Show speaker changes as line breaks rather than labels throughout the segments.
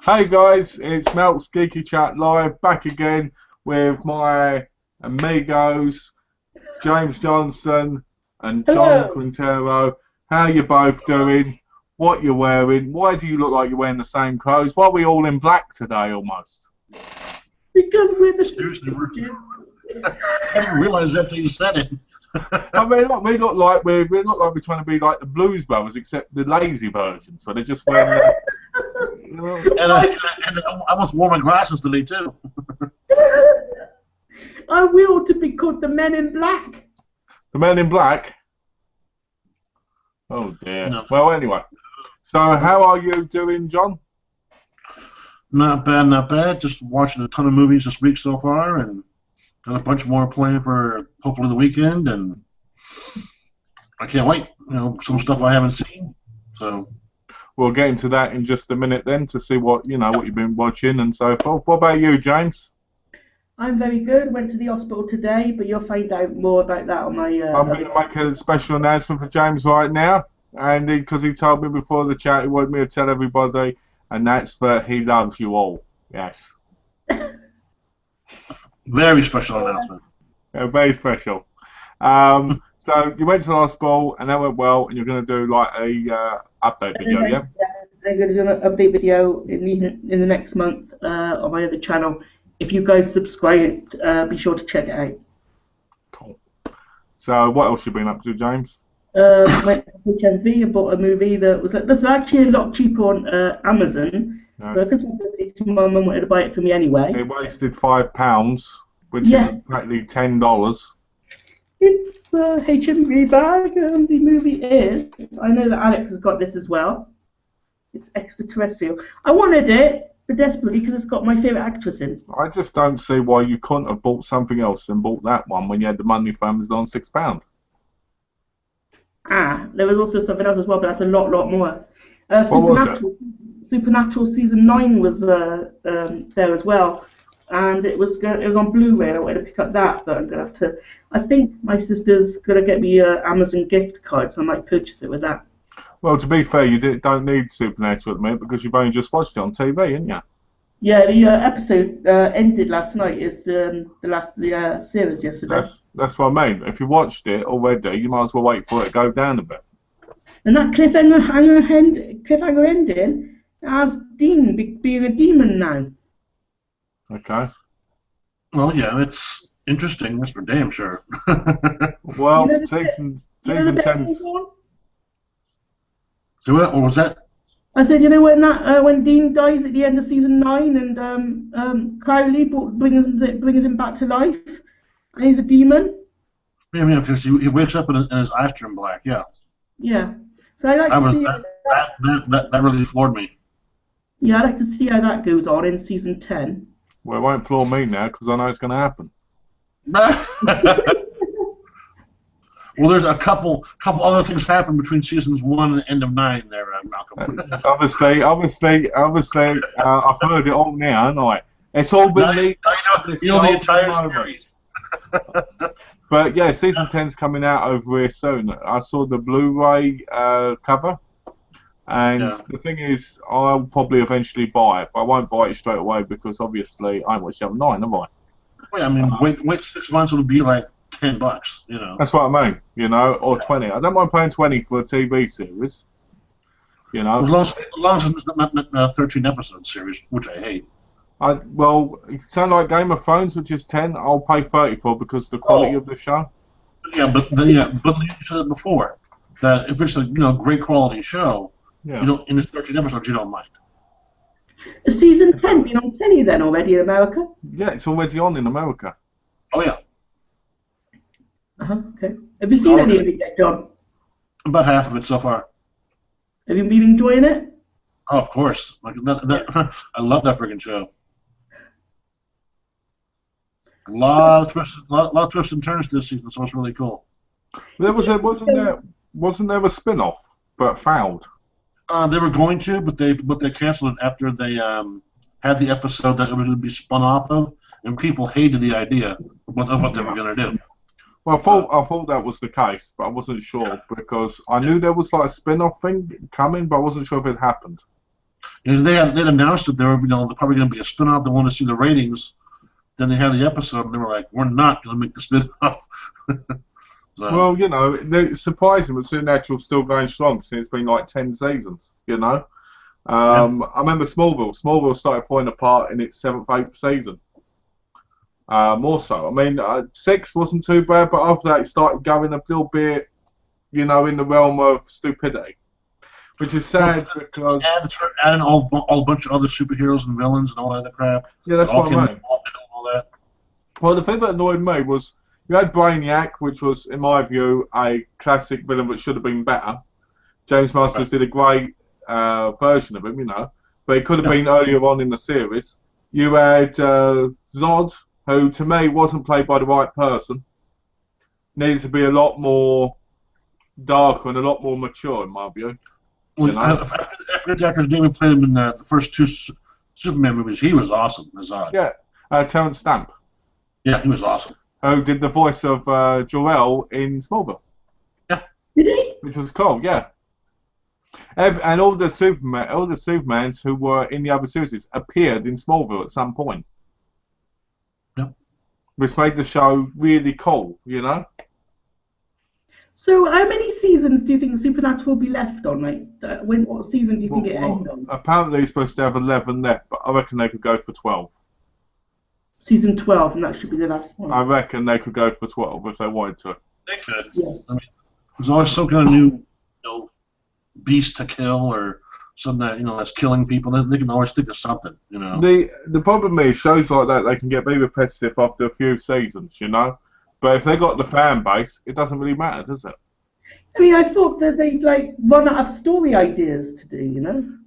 Hey guys, it's Malc's Geeky-Chat live, back again with my amigos, James Johnson and John
Hello.
Quintero. How you both doing? What you're wearing? Why do you look like you're wearing the same clothes? Why are we all in black today almost?
Because we're the
Seriously,
stooges.
I didn't realize that till you said it.
I mean, look, we look like we're trying to be like the Blues Brothers, except the lazy versions, where they're just wearing you know,
And I almost wore my glasses today too.
I will to be called the Men in Black.
the Men in Black. Oh dear.
No,
Well, anyway. So, how are you doing, John?
not bad, not bad. Just watching a ton of movies this week so far, and got a bunch more planned for hopefully the weekend. And I can't wait. Some stuff I haven't seen. So
We'll get into that in just a minute then to see what what you've been watching and so forth. What about you, James?
I'm very good. Went to the hospital today, but you'll find out more about that on my.
I'm going to make a special announcement for James right now, and because he told me before the chat he wanted me to tell everybody, and that's that he loves you all. Yes,
very special announcement.
very special. So you went to the hospital and that went well, and you're going to do like a update video, yeah?
I'm going to do an update video in the next month on my other channel. If you guys subscribe, be sure to check it out.
Cool. So what else you been up to, James?
Went to HMV and bought a movie that was actually a lot cheaper on Amazon.
Yes.
Because my mum wanted to buy it for me anyway.
They wasted £5, which
Yeah.
is practically $10.
It's a HMV bag, and the movie is. I know that Alex has got this as well. It's extraterrestrial. I wanted it, but desperately because it's got my favourite actress in.
I just don't see why you couldn't have bought something else and bought that one when you had the money for Amazon on £6.
There was also something else as well, but that's a lot more.
What was it?
Supernatural season 9 was there as well, and it was on Blu-ray. I wanted to pick up that, but I'm gonna have to. I think my sister's gonna get me an Amazon gift card, so I might purchase it with that.
Well, to be fair, you don't need Supernatural at the minute because you've only just watched it on TV, haven't you?
Yeah, the episode ended last night. It's the last of the series yesterday.
That's what I mean. If you watched it already, you might as well wait for it to go down a bit.
And that cliffhanger ending has Dean being a demon now.
Okay.
Well, yeah, it's interesting. That's for damn sure.
Well,
You know the
season
You know the bit
10.
So what was that?
I said, you know when Dean dies at the end of season 9, and Crowley brings him back to life, and he's a demon.
Yeah, because he wakes up and his eyes turn black. Yeah,
Yeah. So I like to see.
that really floored me.
Yeah, I like to see how that goes on in season 10.
Well, it won't floor me now because I know it's going to happen.
Well, there's a couple other things happen between seasons 1 and the end of 9 there, Malcolm.
Obviously, I've heard it all now, haven't I? It's all been leaked.
You know the entire series.
But yeah, season 10's coming out over here soon. I saw the Blu-ray cover, and
Yeah.
the thing is, I'll probably eventually buy it, but I won't buy it straight away because obviously I haven't watched Channel 9, have I?
Well, I mean, wait 6 months, it'll be like $10, you know.
That's what I mean, or 20. I don't mind paying 20 for a TV series,
As long as it's not a 13-episode series, which I hate.
Well, it sounds like Game of Thrones, which is 10. I'll pay 30 for because the quality of the show.
Yeah, but you said it before that if it's a great quality show,
Yeah.
in its 13 episodes, you don't mind.
Has season 10 been on telly then already in America?
Yeah, it's already on in America.
Oh yeah,
Okay. Have you seen any of it yet, John?
about half of it so far.
Have you been enjoying it?
Oh, of course. Like I love that freaking show. A lot of twists and turns this season, so it's really cool.
Wasn't there a spin-off but failed?
They were going to, but they canceled it after they had the episode that it was going to be spun off of, and people hated the idea of what they were going to do.
Well, I thought that was the case, but I wasn't sure because I knew there was like a spin-off thing coming, but I wasn't sure if it happened.
They'd announced that there were, they're probably going to be a spin-off. They wanted to see the ratings. Then they had the episode, and they were like, "We're not going to make the spin-off." So,
Well, it's surprising that Supernatural's still going strong since it's been like 10 seasons,
yeah.
I remember Smallville. Smallville started falling apart in its 7th, 8th season. More so. I mean, 6 wasn't too bad, but after that it started going a little bit, in the realm of stupidity. Which is sad because...
Add a whole bunch of other superheroes and villains and all that other crap.
Yeah, that's what I mean.
All that.
Well, the thing that annoyed me was you had Brainiac, which was, in my view, a classic villain that should have been better. James Masters did a great version of him, but it could have been earlier on in the series. You had Zod, who to me wasn't played by the right person. Needed to be a lot more darker and a lot more mature, in my view.
Well, I forget the actor's name who played him in the first 2 Superman movies. He was awesome as Zod.
Yeah, Terrence Stamp.
Yeah, he was awesome.
Who did the voice of Jor-El in Smallville.
Yeah.
Did he?
Which was cool, yeah. And all the Supermans who were in the other series appeared in Smallville at some point.
Yep.
Which made the show really cool,
So, how many seasons do you think Supernatural will be left on? What season do you think it ends on?
Apparently, it's supposed to have 11 left, but I reckon they could go for 12.
Season 12, and that should be the last one.
I reckon they could go for 12 if they wanted to.
They could.
Yeah.
I mean, there's always some kind of new, beast to kill or something that that's killing people. They can always think of something,
The problem is shows like that they can get very repetitive after a few seasons, But if they got the fan base, it doesn't really matter, does it?
I mean, I thought that they'd run out of story ideas to do,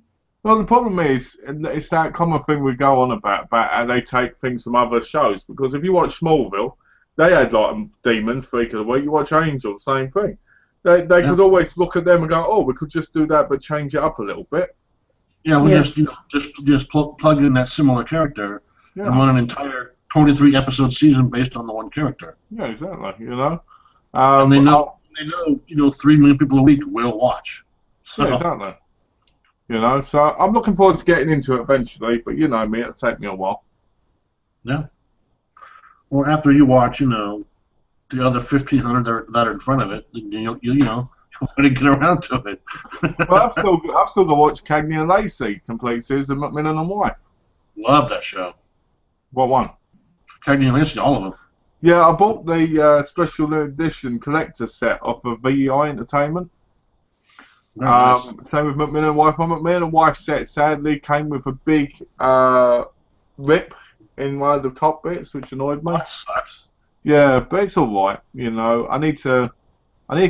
Well, the problem is, it's that common thing we go on about how they take things from other shows. Because if you watch Smallville, they had like a demon freak of the week. You watch Angel, same thing. They could always look at them and go, oh, we could just do that, but change it up a little bit.
Yeah, we just plug in that similar character and run an entire 23 episode season based on the one character.
Yeah, exactly.
And they know 3 million people a week will watch. So.
Yeah, exactly. So I'm looking forward to getting into it eventually, but me, it'll take me a while.
Yeah. Well, after you watch, the other 1,500 that are in front of it, you'll want to get around to it.
Well, I've still got to watch Cagney and Lacey complete season, McMillan and Wife.
Love that show.
What one?
Cagney and Lacey, all of them.
Yeah, I bought the special edition collector set off of VEI Entertainment.
Nice.
Same with McMillan and Wife. My McMillan and Wife set sadly came with a big rip in one of the top bits, which annoyed me.
That sucks.
Yeah, but it's all right. I need to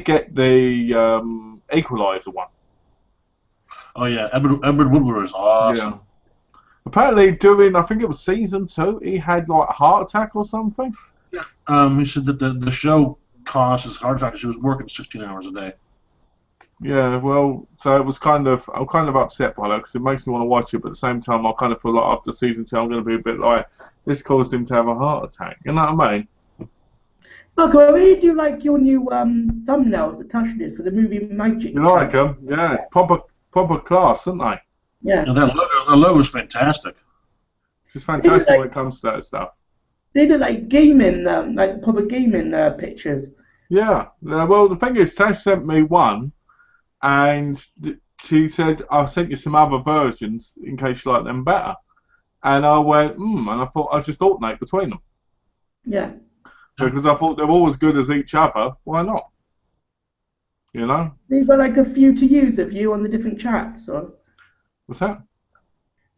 get the Equalizer one.
Oh yeah, Edward Woodward is awesome.
Yeah. Apparently, during I think it was season 2, he had like a heart attack or something.
Yeah. He said that the show caused his heart attack because he was working 16 hours a day.
Yeah, well, so I'm kind of upset by that because it makes me want to watch it, but at the same time, I kind of feel like after season 2, I'm going to be a bit like, this caused him to have a heart attack. You know what I mean?
Marco, I really do like your new thumbnails that Tash did for the movie Magic.
You like them? Yeah, proper class, aren't they?
Yeah.
That logo is fantastic.
It's fantastic when it comes to that stuff.
They did like gaming, proper gaming pictures.
Yeah. Well, the thing is, Tash sent me one. And she said, I sent you some other versions in case you like them better. And I went, and I thought I'd just alternate between them.
Yeah.
Because I thought they're all as good as each other. Why not?
They've got like a few to use, have you, on the different chats? Or
What's that?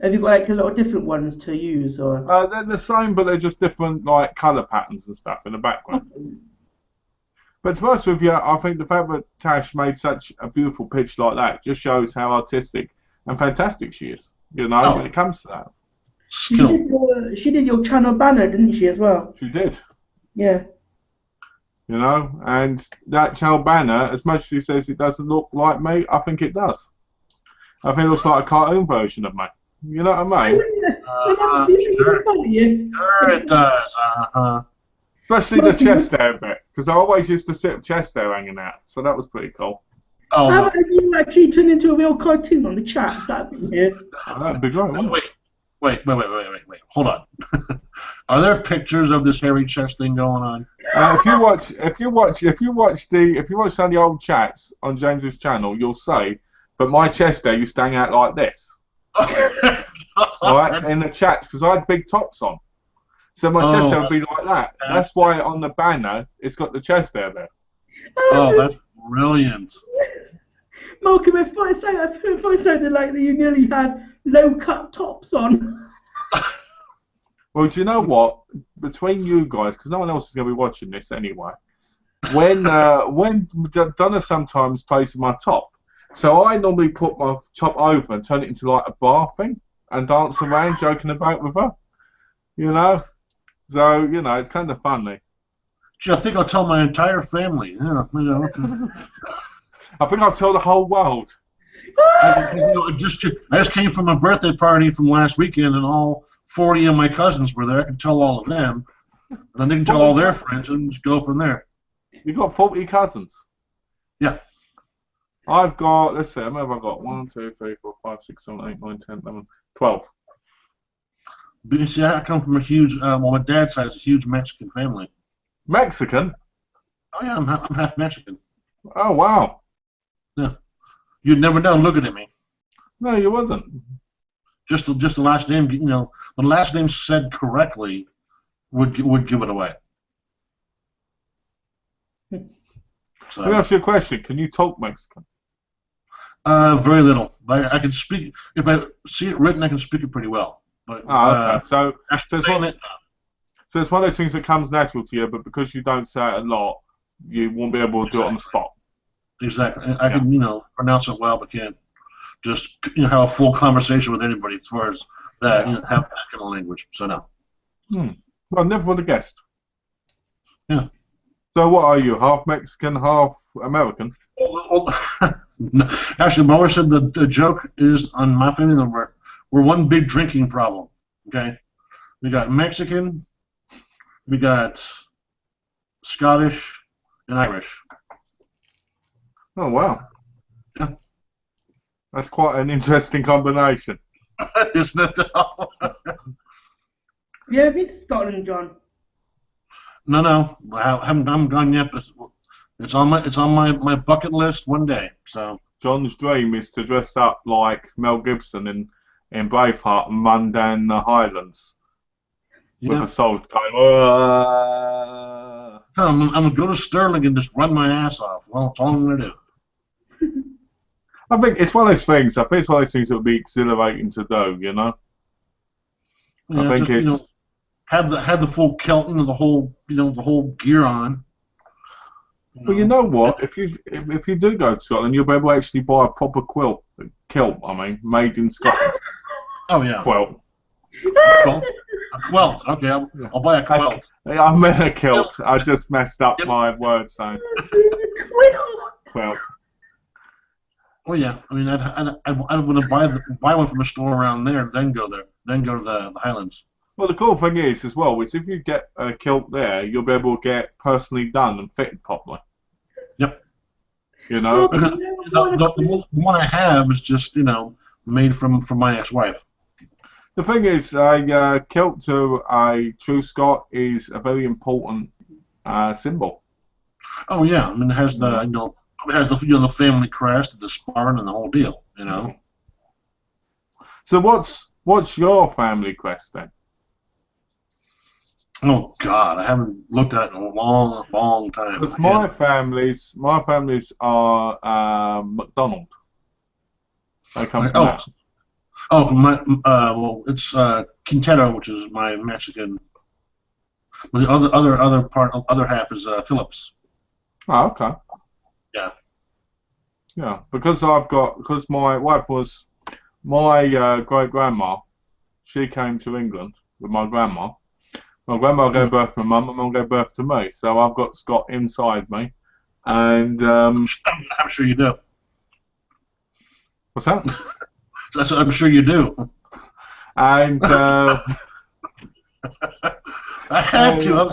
have you got like a lot of different ones to use? Or
They're the same, but they're just different like colour patterns and stuff in the background. But to be honest with you, I think the fact that Tash made such a beautiful pitch like that just shows how artistic and fantastic she is, when it comes to that.
She did your channel banner, didn't she, as well?
She did.
Yeah.
And that channel banner, as much as she says it doesn't look like me, I think it does. I think it looks like a cartoon version of me. You know what I mean?
Sure it does.
Especially the chest hair bit, because I always used to sit with chest hair hanging out, so that was pretty cool.
Oh,
How
no.
about if you actually turn into a real cartoon on the chat? That'd be weird.
That'd be great, wouldn't it?
Wait. Hold on. Are there pictures of this hairy chest thing going on?
If you watch some of the old chats on James's channel, you'll see that my chest there used to hang out like this, right, in the chats, because I had big tops on. So my chest there would be like that. That's why on the banner it's got the chest there.
Oh, that's brilliant.
Malcolm, if I sounded like that you nearly had low-cut tops on.
Well, do you know what? Between you guys, because no one else is going to be watching this anyway, when Donna sometimes plays with my top, so I normally put my top over and turn it into like a bar thing and dance around joking about with her, you know? So, you know, it's kind of funny.
Gee, I think I'll tell my entire family. Yeah, you know.
I think I'll tell the whole world.
I just came from a birthday party from last weekend, and all 40 of my cousins were there. I can tell all of them. Then they can tell all their friends and just go from there.
You've got 40 cousins?
Yeah.
I've got, let's see, how many have I got? 1, 2, 3, 4, 5, 6, 7, 8, 9, 10, 11, 12.
But you see, I come from a huge, well, my dad's side is a huge Mexican family.
Mexican?
Oh, yeah, I'm half Mexican.
Oh, wow.
Yeah. You'd never know looking at me.
No, you wouldn't.
Just the last name, you know, the last name said correctly would give it away. So,
Let me ask you a question. Can you talk Mexican?
very little. I can speak, if I see it written, I can speak it pretty well. But,
Okay. So it's
it's
one of those things that comes natural to you, but because you don't say it a lot, you won't be able to do it on the spot.
Exactly. I can, you know, pronounce it well, but can't just, you know, have a full conversation with anybody as far as that, you know, have that kind of language. So, no.
Well, never would have guessed.
Yeah.
So what are you, half Mexican, half American?
Well, no. Actually, Mower said the joke is on my family that we're one big drinking problem. Okay? We got Mexican, we got Scottish, and Irish.
Oh, wow.
Yeah.
That's quite an interesting combination.
Isn't it?
Yeah, I've been to Scotland, John.
No. I haven't gone yet, but it's on my bucket list one day. So
John's dream is to dress up like Mel Gibson in Braveheart and run down the Highlands with a sword going.
I'm gonna go to Stirling and just run my ass off. Well, that's all I'm gonna do.
I think it's one of those things. I think it's one of those things that would be exhilarating to do. You know.
Yeah,
I think
just,
it's.
you know, have the full kilt, you know, the whole gear on.
Well, you know what? If you do go to Scotland, you'll be able to actually buy a proper kilt. I mean, made in Scotland.
Oh yeah.
Quilt.
A quilt. Okay, I'll buy a quilt.
I meant a kilt. I just messed up my word saying quilt.
Oh yeah. I mean, I'd want to buy one from a store around there, then go to the Highlands.
Well, the cool thing is, as well, is if you get a kilt there, you'll be able to get personally done and fitted properly.
Yep.
You know?
Because the one I have is just, you know, made from my ex-wife.
The thing is, a kilt to a true Scot is a very important symbol.
Oh yeah, I mean, it has the, you know, the family crest, the sparn, and the whole deal, you know.
So what's your family crest then?
Oh God, I haven't looked at it in a long, long time.
Because my families are McDonald. They come from that.
Oh, well, it's Quintero, which is my Mexican. But the other half is Phillips.
Oh, okay.
Yeah.
Yeah, because my wife was my great grandma. She came to England with my grandma. My grandma gave birth to my mum, and mum gave birth to me. So I've got Scott inside me, and
I'm sure you do.
What's that?
I'm sure you do.
And
I had to. I'm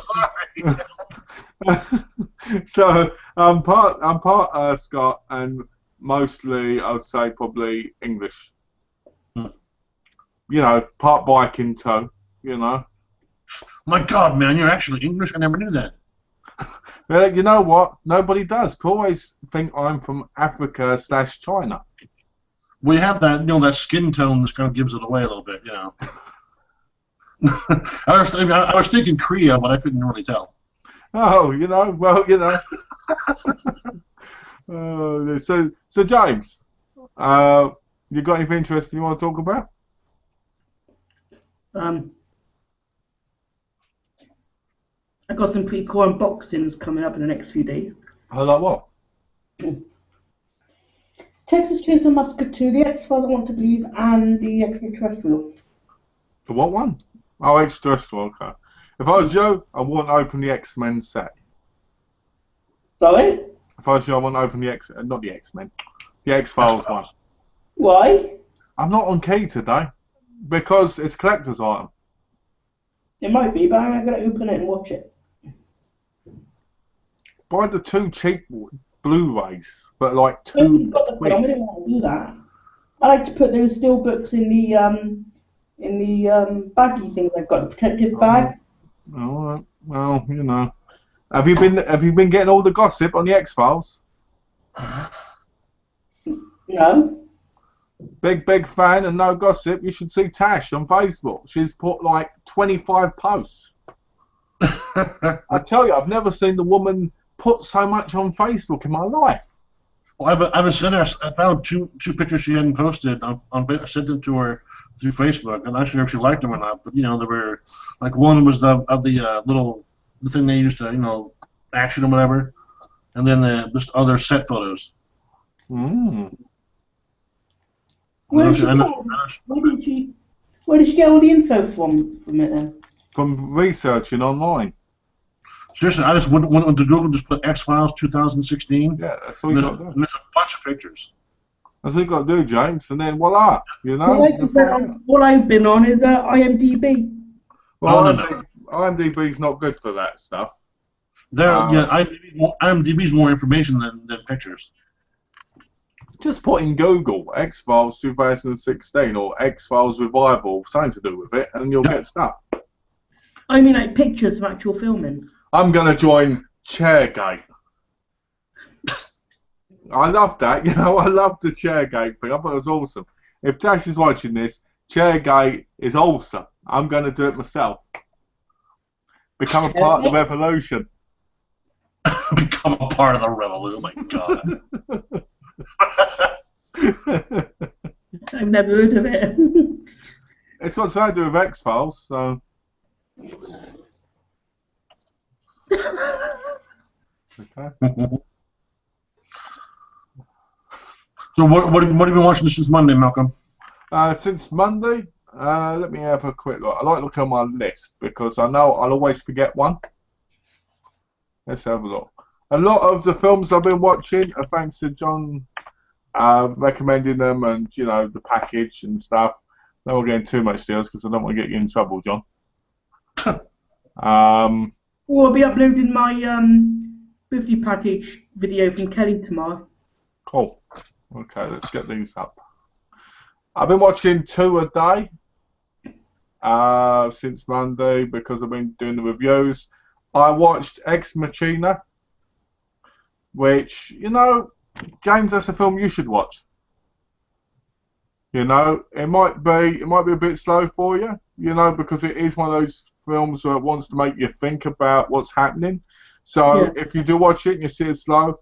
sorry.
So I'm part Scott, and mostly, I would say, probably English.
Hmm.
You know, part Viking too. You know.
My God, man, you're actually English? I never knew that.
Well, you know what? Nobody does. People always think I'm from Africa/China.
We have that, that skin tone that kind of gives it away a little bit, I was thinking Korea, but I couldn't really tell.
Oh, well, so James, you got anything interesting you want to talk about?
I got some pretty cool unboxings coming up in the next few days.
Oh, like what?
Texas Chainsaw Massacre 2, The X-Files I Want to Believe, and The Extraterrestrial.
The what one? Oh, Extraterrestrial, okay. If I was you, I wouldn't open the X-Men set.
Sorry?
If I was you, I wouldn't open not the X-Men, the X-Files one.
Why?
I'm not on key today, because it's a collector's item.
It might be, but I'm going to open it and watch it.
Buy the 2 cheap Blu-rays, but like
I
£2.
didn't want to do that. I like to put those steelbooks in the baggy things I've got, the protective bag.
All right. Well, Have you been getting all the gossip on the X-Files?
No.
Big fan and no gossip. You should see Tash on Facebook. She's put like 25 posts. I tell you, I've never seen the woman put so much on Facebook in my life.
Well, I've been sending her. I found two pictures she hadn't posted I sent them to her through Facebook. I'm not sure if she liked them or not, but they were like one was the thing they used to action or whatever, and then just other set photos.
Mm.
Where did she get all the info from it then?
From researching online.
Seriously, I just went to Google, just put X-Files 2016.
Yeah, that's all you got to do.
And there's a bunch of pictures.
That's all you got to do, James, and then voila,
What I've been on is IMDb.
Well, no. IMDb's not good for that stuff.
IMDb's more information than pictures.
Just put in Google X-Files 2016 or X-Files Revival, something to do with it, and you'll get stuff.
I mean, like pictures of actual filming.
I'm going to join Chairgate. I love that. I love the Chairgate thing. I thought it was awesome. If Tash is watching this, Chairgate is awesome. I'm going to do it myself. Become a part of the revolution.
Become a part of the revolution. Oh, my God.
I've never heard of it.
It's got something to do with X-Files, so... Okay.
So what have you been watching since Monday, Malcolm?
Since Monday, let me have a quick look. I like to look on my list because I know I'll always forget one. Let's have a look. A lot of the films I've been watching are thanks to John recommending them and, the package and stuff. No more getting too much deals because I don't want to get you in trouble, John.
I'll be uploading my 50 package video from Kelly tomorrow.
Cool. Okay, let's get these up. I've been watching 2 a day since Monday because I've been doing the reviews. I watched Ex Machina, which, James, that's a film you should watch. It might be a bit slow for you, because it is one of those films where it wants to make you think about what's happening. So if you do watch it and you see it slow,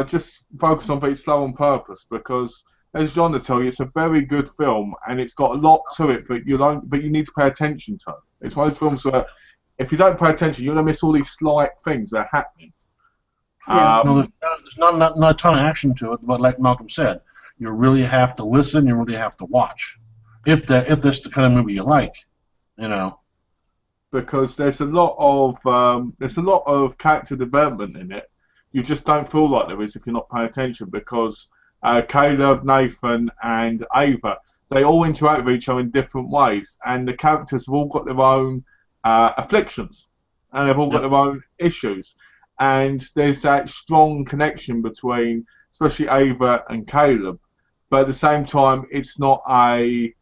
just focus on being slow on purpose because, as John will tell you, it's a very good film and it's got a lot to it, but you need to pay attention to it. It's one of those films where if you don't pay attention, you're going to miss all these slight things that are happening.
No, there's not a ton of action to it, but like Malcolm said, you really have to listen. You really have to watch, if that's the kind of movie you like,
Because there's a lot of character development in it. You just don't feel like there is if you're not paying attention. Because Caleb, Nathan, and Ava, they all interact with each other in different ways, and the characters have all got their own afflictions, and they've all got their own issues. and there's that strong connection between, especially Ava and Caleb. But at the same time, it's not a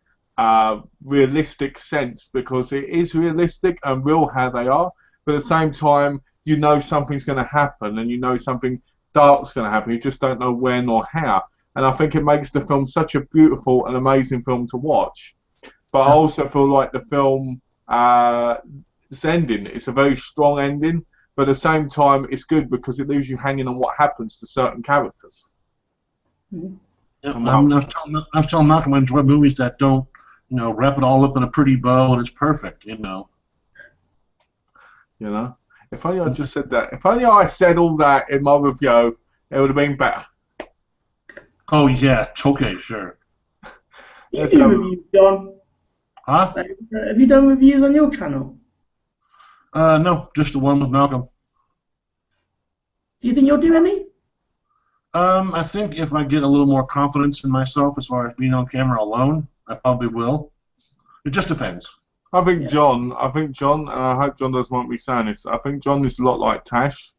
realistic sense, because it is realistic and real how they are. But at the same time, you know something's going to happen, and you know something dark's going to happen. You just don't know when or how. And I think it makes the film such a beautiful and amazing film to watch. But I also feel like the film, its ending, it's a very strong ending, but at the same time, it's good because it leaves you hanging on what happens to certain characters.
Yeah, I've telling Malcolm I enjoy movies that don't, wrap it all up in a pretty bow and it's perfect,
You know? If only I just said that. If only I said all that in my review, it would have been better.
Oh, yeah. Okay, sure.
You do reviews, John.
Huh?
Have you done reviews on your channel?
No, just the one with Malcolm.
Do you think you'll do any?
I think if I get a little more confidence in myself as far as being on camera alone, I probably will. It just depends.
I think John, and I hope John doesn't want me saying this, I think John is a lot like Tash,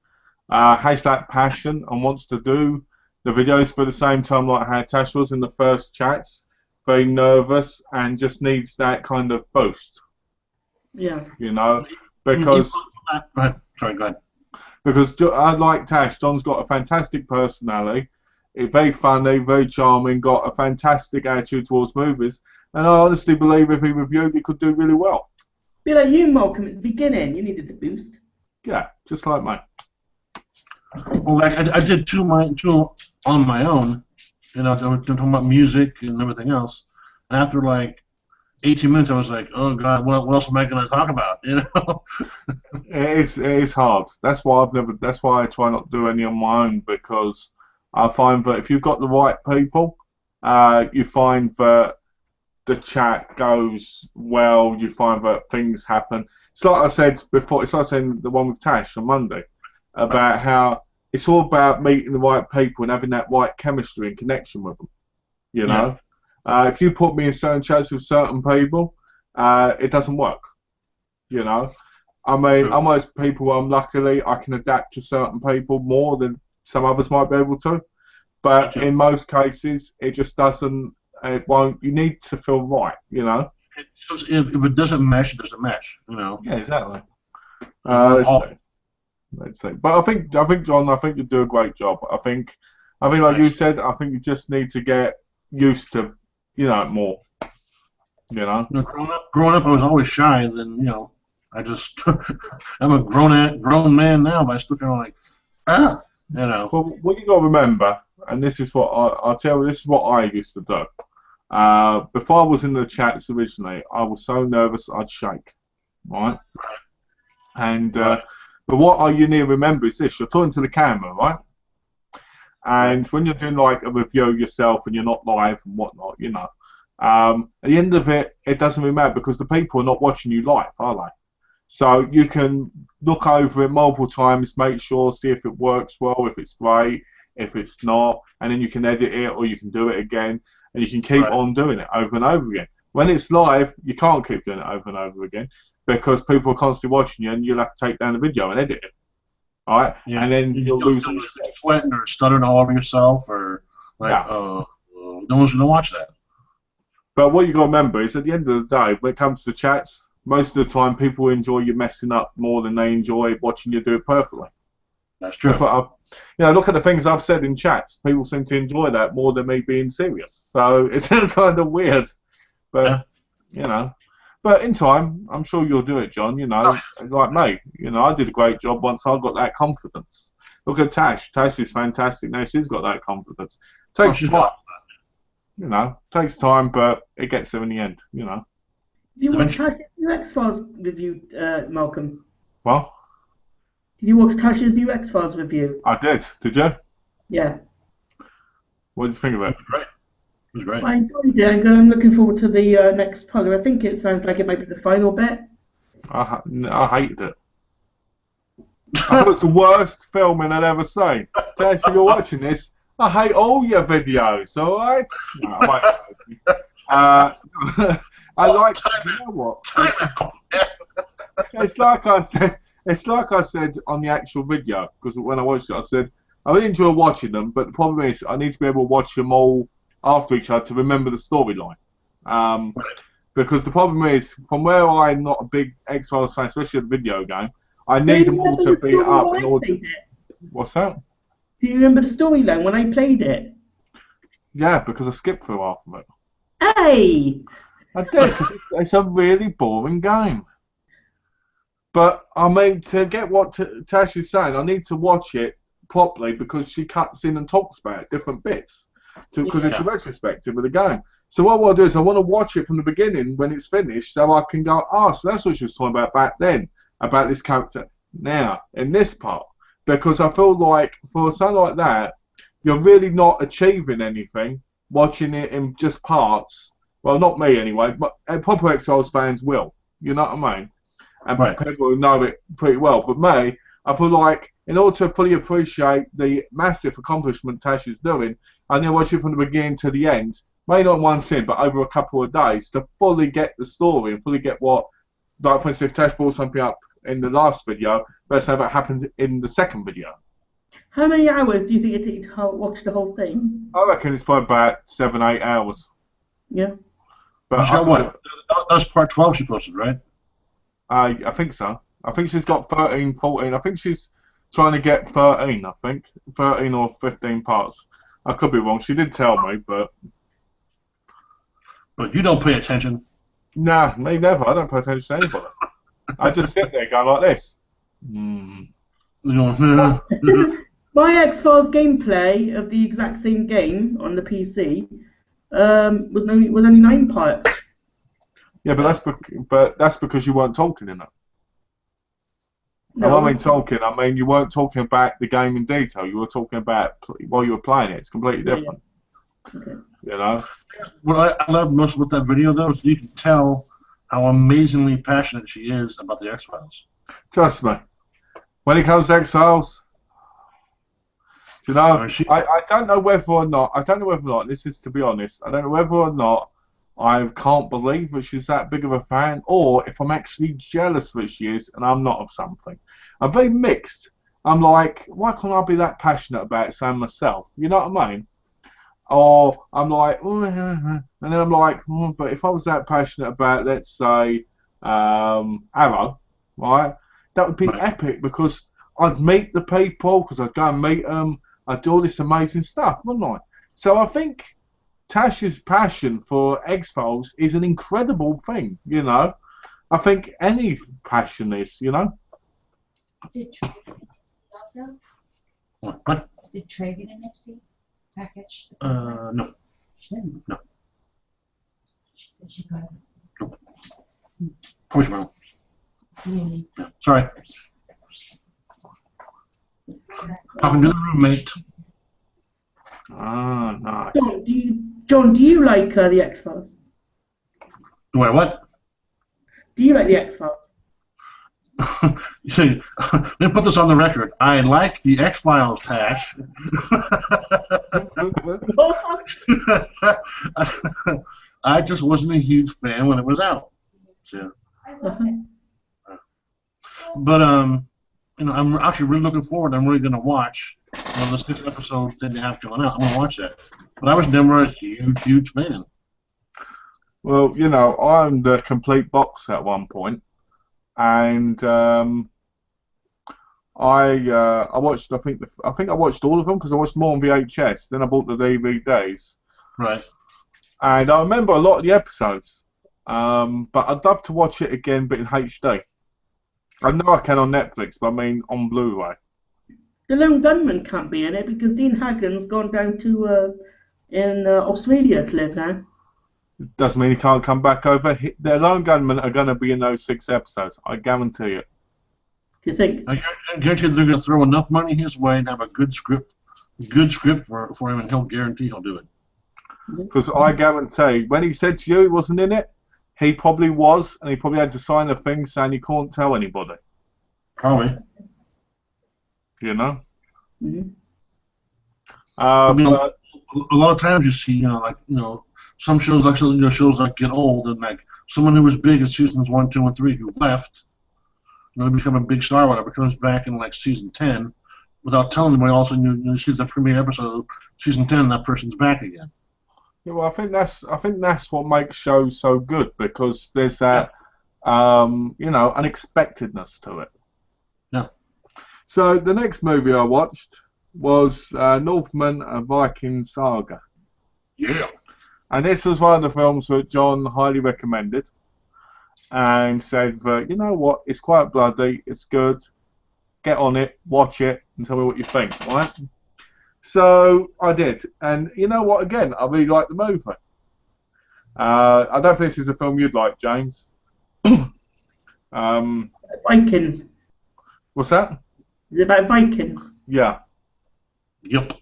has that passion and wants to do the videos, but at the same time, like how Tash was in the first chats, very nervous and just needs that kind of boost.
Yeah.
Because...
Go ahead. Sorry, go ahead.
Because I like Tash, John's got a fantastic personality, very funny, very charming, got a fantastic attitude towards movies, and I honestly believe if he reviewed, he could do really well.
Be like you, Malcolm, at the beginning, you needed the boost.
Yeah, just like me.
Well, like I did two on my own, talking about music and everything else, and after like 18 minutes, I was like, oh God, what else am I going to talk about?
It is hard. That's why I try not to do any on my own, because I find that if you've got the right people, you find that the chat goes well. You find that things happen. It's like I said before. It's like saying the one with Tash on Monday about how it's all about meeting the right people and having that right chemistry and connection with them.
Yeah.
If you put me in certain chats with certain people, it doesn't work. I mean,
True.
I'm those people luckily I can adapt to certain people more than some others might be able to. But in most cases, it just doesn't. It won't. You need to feel right.
If it doesn't mesh, it doesn't mesh.
Yeah, exactly. Let's see. But I think John, I think you do a great job. I think like you said, I think you just need to get used to, more.
Growing up, I was always shy, and then I just I'm a grown man now, but I still kind of like
Well, what you got to remember, and this is what I'll tell you, this is what I used to do. Before I was in the chats originally, I was so nervous I'd shake, right? And but what you need to remember is this: you're talking to the camera, right? And when you're doing like a review yourself and you're not live and whatnot, at the end of it, it doesn't really matter because the people are not watching you live, are they? So you can look over it multiple times, make sure, see if it works well, if it's great, if it's not, and then you can edit it or you can do it again, and you can keep on doing it over and over again. When it's live, you can't keep doing it over and over again because people are constantly watching you, and you'll have to take down the video and edit it. All right, and then you'll lose all the
sweating or stuttering all over yourself, or like, no one's gonna watch that.
But what you got to remember is, at the end of the day, when it comes to chats, most of the time people enjoy you messing up more than they enjoy watching you do it perfectly.
That's true.
That's what look at the things I've said in chats. People seem to enjoy that more than me being serious. So it's kind of weird, but But in time, I'm sure you'll do it, John. Like me. I did a great job once I got that confidence. Look at Tash. Tash is fantastic now. She's got that confidence. Takes time. Takes time, but it gets there in the end.
You watched Tash's new X-Files review, Malcolm?
What?
Did you watch Tash's new X-Files review?
I did. Did you?
Yeah.
What did you think of it?
It was great.
I enjoyed it, and I'm looking forward to the next part. I think it sounds like it might be the final bit.
I hated it. I thought it's the worst filming I'd ever seen. Tash, if you're watching this, I hate all your videos, alright? No, I like, you know what? It's like I said, it's like I said on the actual video, because when I watched it, I said I really enjoy watching them, but the problem is I need to be able to watch them all after each other to remember the storyline. Because the problem is, from where I'm not a big X-Files fan, especially the video game, I need them all to be up in order to... What's that?
Do you remember the storyline when I played it?
Yeah, because I skipped through half of it.
Hey!
I did, because it's a really boring game. But, I mean, to get what Tash is saying, I need to watch it properly because she cuts in and talks about different bits. Because it's a retrospective of the game. So what I want to do is I want to watch it from the beginning when it's finished so I can go, so that's what she was talking about back then, about this character now, in this part. Because I feel like, for something like that, you're really not achieving anything watching it in just parts. Well, not me anyway, but proper X-Files fans will. You know what I mean? And people who know it pretty well. But me, I feel like in order to fully appreciate the massive accomplishment Tash is doing, I need to watch it from the beginning to the end, maybe not one scene, but over a couple of days to fully get the story and fully get what, like for instance, if Tash brought something up in the last video, let's say that happened in the second video.
How many hours do you think it takes to watch the whole thing?
I reckon it's probably about 7-8 hours.
Yeah.
But she's got what? That's part 12 she posted, right?
I think so. I think she's got 13, 14. I think she's trying to get 13, I think. 13 or 15 parts. I could be wrong. She did tell me, but...
But you don't pay attention.
Nah, me never. I don't pay attention to anybody. I just sit there going like this.
My X-Files gameplay of the exact same game on the PC was only 9 parts.
Yeah, but that's because you weren't talking in it. No, I mean talking. I mean you weren't talking about the game in detail. You were talking about while you were playing it. It's completely different.
Yeah. Okay.
You know.
What I love most about that video, though, is you can tell how amazingly passionate she is about the X-Files.
Trust me. When it comes to X-Files, you know, I don't know whether or not. This is to be honest. I don't know whether or not I can't believe that she's that big of a fan, or if I'm actually jealous that she is and I'm not of something. I'm very mixed. I'm like, why can't I be that passionate about something myself? You know what I mean? Or I'm like, and then I'm like, but if I was that passionate about, let's say, Arrow, right? That would be epic because I'd meet the people, because I'd go and meet them. I'd do all this amazing stuff, wouldn't I? So I think Tash's passion for X-Files is an incredible thing, you know. I think any passion is, you know.
Did Trey also?
What?
Did Trey get a Nipsey package?
No.
She didn't.
No.
She said she got it.
No. Push me.
Really?
Yeah. Sorry. Talking to the roommate.
Ah, nice.
John, do you like the X-Files?
Do I what?
Do you like the X-Files?
See, let me put this on the record. I like the X-Files, Tash. I just wasn't a huge fan when it was out. So. But you know, I'm actually really looking forward. I'm really going to watch the 6 episodes that they have going out. I'm going to watch that. But I was never a huge fan.
Well, you know, I owned the complete box at one point, and I watched. I think I watched all of them because I watched more on VHS. Then I bought the DVDs.
Right.
And I remember a lot of the episodes, but I'd love to watch it again, but in HD. I know I can on Netflix, but I mean on Blu-ray.
The Lone Gunman can't be in it because Dean Hagen's gone down to in Australia to live now.
Doesn't mean he can't come back over. The Lone Gunmen are going to be in those 6 episodes. I guarantee it.
Do you think?
I guarantee they're going to throw enough money his way and have a good script for him, and he'll guarantee he'll do it.
Because I guarantee, when he said to you he wasn't in it, he probably was, and he probably had to sign a thing saying he can't tell anybody.
Probably.
You know?
Mm-hmm.
I mean, a lot of times you see, some shows shows that get old, and like someone who was big in seasons 1, 2, and 3 who left, become a big star, whatever, comes back in like season 10, without telling anybody. All of a sudden, you see the premiere episode of season 10, and that person's back again.
Yeah, well, I think that's what makes shows so good, because there's that unexpectedness to it.
Yeah.
So the next movie I watched was Northman: A Viking Saga.
Yeah.
And this was one of the films that John highly recommended and said that, you know what, it's quite bloody, it's good, get on it, watch it, and tell me what you think, right? So I did. And you know what, again, I really liked the movie. I don't think this is a film you'd like, James.
Vikings.
What's that?
Is it about Vikings?
Yeah.
Yep.